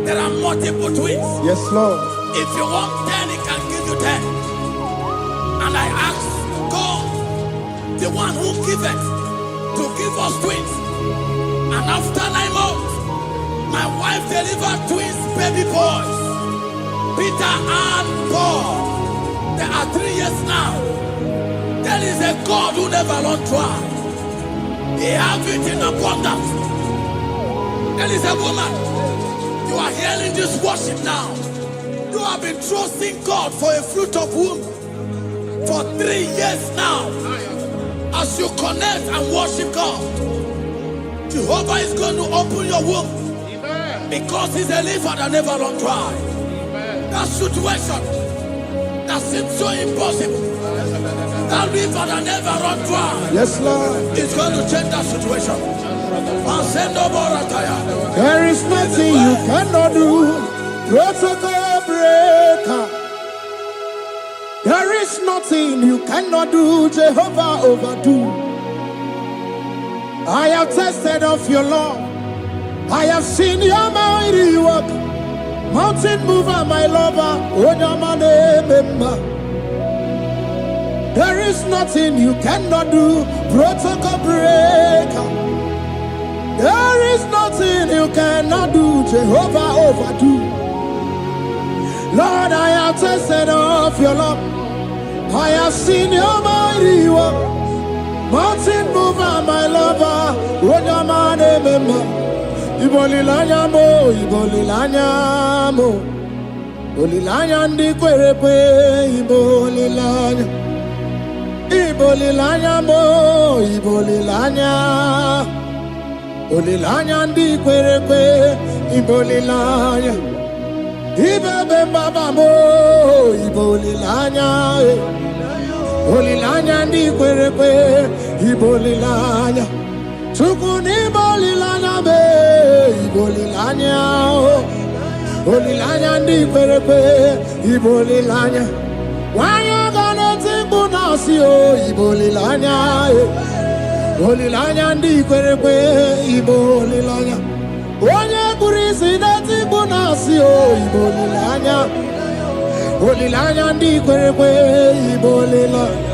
there are multiple twins. Yes, Lord. If you want 10, he can give you 10. And I asked God, the one who giveth, to give us twins. And after 9 months, my wife delivered twins, baby boys, Peter and Paul. They are 3 years now. There is a God who never runs dry. He has it in abundance. There is a woman, you are hearing this worship now. You have been trusting God for a fruit of womb for 3 years now. As you connect and worship God, Jehovah is going to open your womb. Amen. Because he's a river that never runs dry. Amen. That situation that seems so impossible, that river that never runs dry, yes, Lord, is going to change that situation. There is nothing you cannot do. Protocol breaker. There is nothing you cannot do, Jehovah overdo. I have tasted of your love. I have seen your mighty work. Mountain mover, my lover. There is nothing you cannot do, protocol breaker. There is nothing you cannot do, Jehovah overdo. Lord, I have tasted of your love. I have seen your mighty work. Mountain mover, my lover. Ibolilanya mo, ibolilanya mo. Ibolilanya ndi kwerepe, ibolilanya. Ibolilanya mo, ibolilanya. Ibolilanya ndi kwerepe, ibolilanya. Ibebe baba mo, ibolilanya. Ibolilanya ndi kwerepe, ibolilanya. Chukuni ibolilanya be, ibolilanya. Ibolilanya ndi kwerepe, ibolilanya. Wanya gana timbu nasi o, ibolilanya. Ibolilanya ndi kwerepe, ibolilanya. Wanya kurisi na timbu nasi o, ibolilanya. Ibolilanya ndi kwerepe, ibolilanya.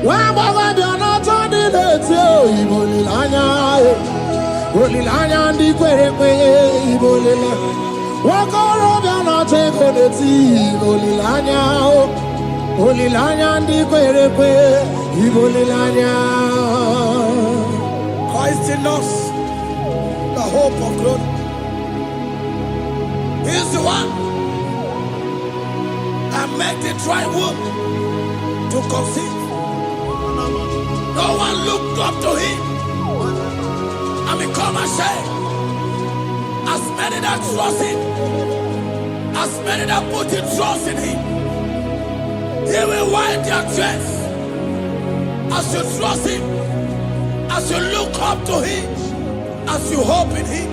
Wamba biana tandi leti o, ibolilanya. Ibolilanya ndi kwerepe, ibolilanya. Wakoro biana teko leti, ibolilanya. Ibolilanya ndi kwerepe, ibolilanya. Christ in us, the hope of glory. He is the one that made the dry womb to conceive. No one looked up to him. And become ashamed. As many that trust him, as many that put their trust in him, he will wipe their tears. As you trust him, as you look up to him, as you hope in him,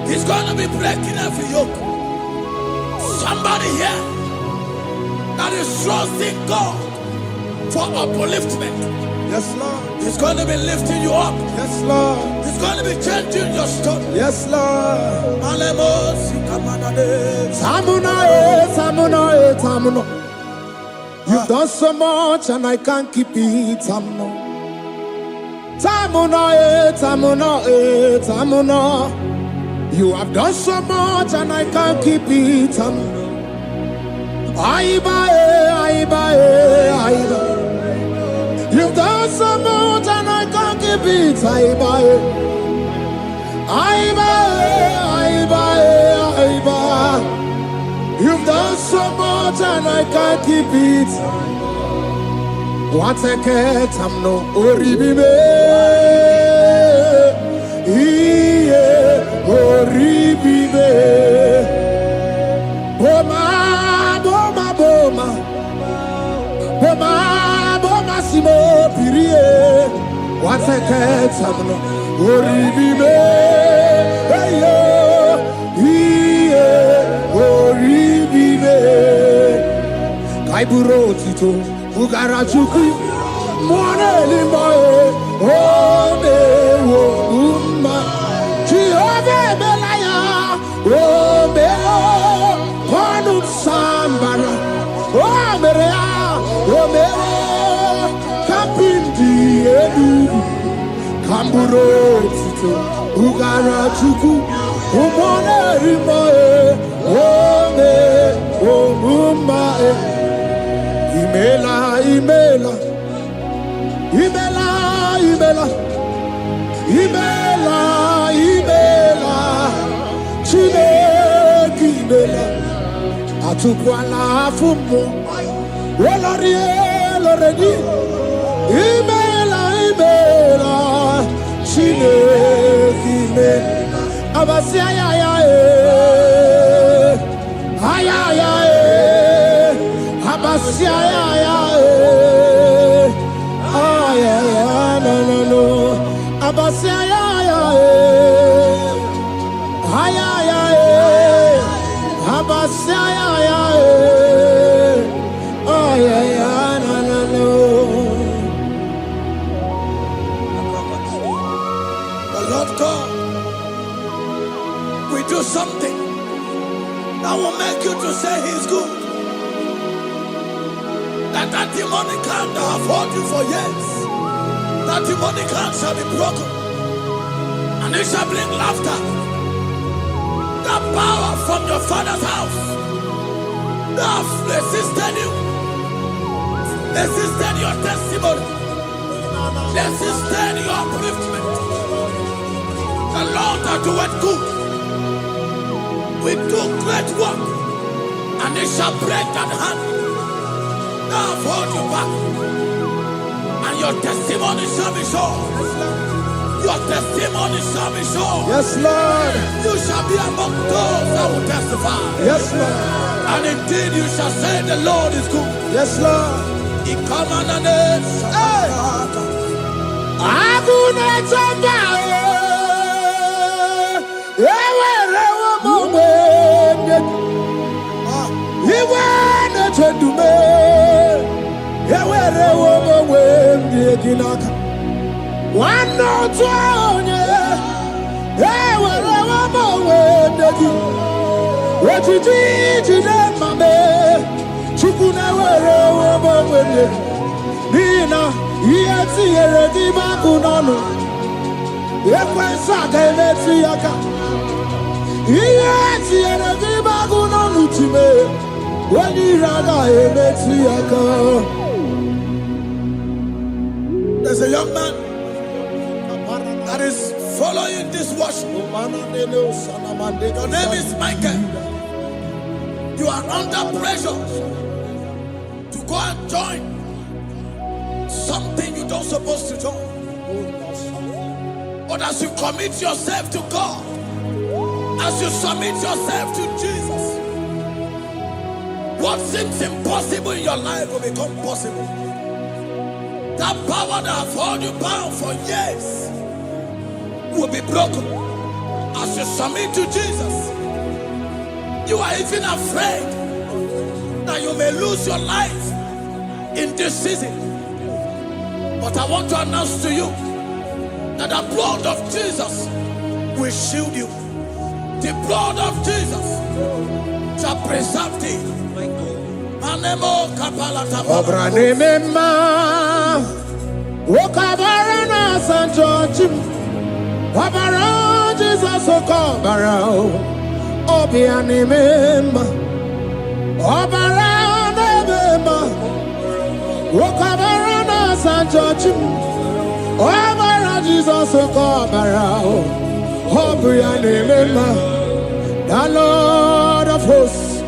he's going to be breaking every yoke. Somebody here that is trusting God for upliftment. Yes, Lord. He's going to be lifting you up. Yes, Lord. He's going to be changing your story. Yes, Lord. Tamuno. You've done so much and I can't keep it. Tamuno. You have done so much and I can't keep it. Tamuno. Aiba. You've done so much and I can't keep it. Aiba. You've done so much and I can't keep it. What a cat, I'm no oribibe. Oribibe. Boma, simo pirie. What a cat, I'm no oribibe. Kaiburo tito ugarachuku mwana limbae ome wo umma Jehovah belaya ome kwanu sambara omerea ome kapindi edu kamburo tito ugarachuku mwana limbae ome umma Imela Chineke imela Atukwala fumo Loredi Imela Chineke imela Abasi The Lord God will do something that will make you to say He's good. That demonic hand that have held you for years, that demonic hand shall be broken, and it shall bring laughter. That power from your father's house that have resisted you, resisted your testimony, resisted your upliftment. The Lord that doeth good will do great work, and it shall break that hand. Now hold you back, and your testimony shall be shown. Your testimony shall be shown. Yes, Lord. You shall be among those that will testify. Yes, Lord. And indeed you shall say the Lord is good. Yes, Lord. He come and announce. One no twenty, what you did, Mame, Chukuna, Nina, Yati, Bakunano, Yakwasaka, Metiaka, Yati, Bakunano to me, when you rada, Metiaka. There's a young man that is following this worship. Your name is Michael. You are under pressure to go and join something you don't supposed to join. But as you commit yourself to God, as you submit yourself to Jesus, what seems impossible in your life will become possible. That power that has held you bound for years will be broken. As you submit to Jesus, you are even afraid that you may lose your life in this season. But I want to announce to you that the blood of Jesus will shield you. The blood of Jesus shall preserve thee. Manemo kapala tapala. Obranimema Wokabarana San George Wabara Jesus Okobara Obianimema Obaranimema Wokabarana San George Wabara Jesus Okobara Obianimema the Lord of hosts,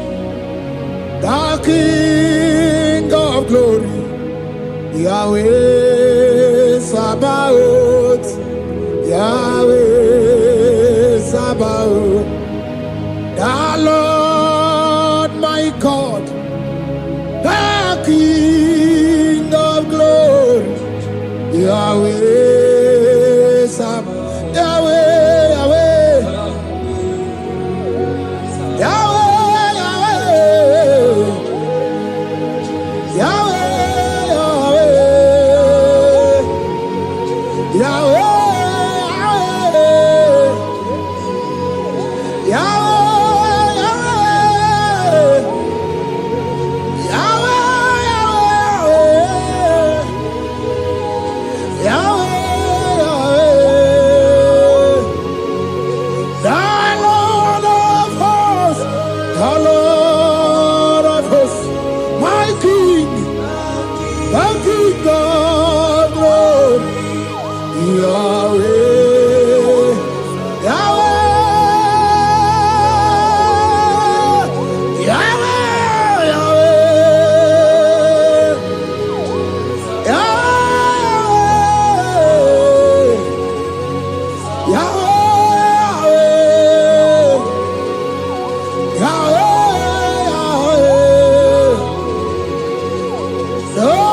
the King of glory, Yahweh Sabaoth, Yahweh Sabaoth, the Lord my God, the King of glory, Yahweh Sabaoth, Yahweh, Yahweh. No!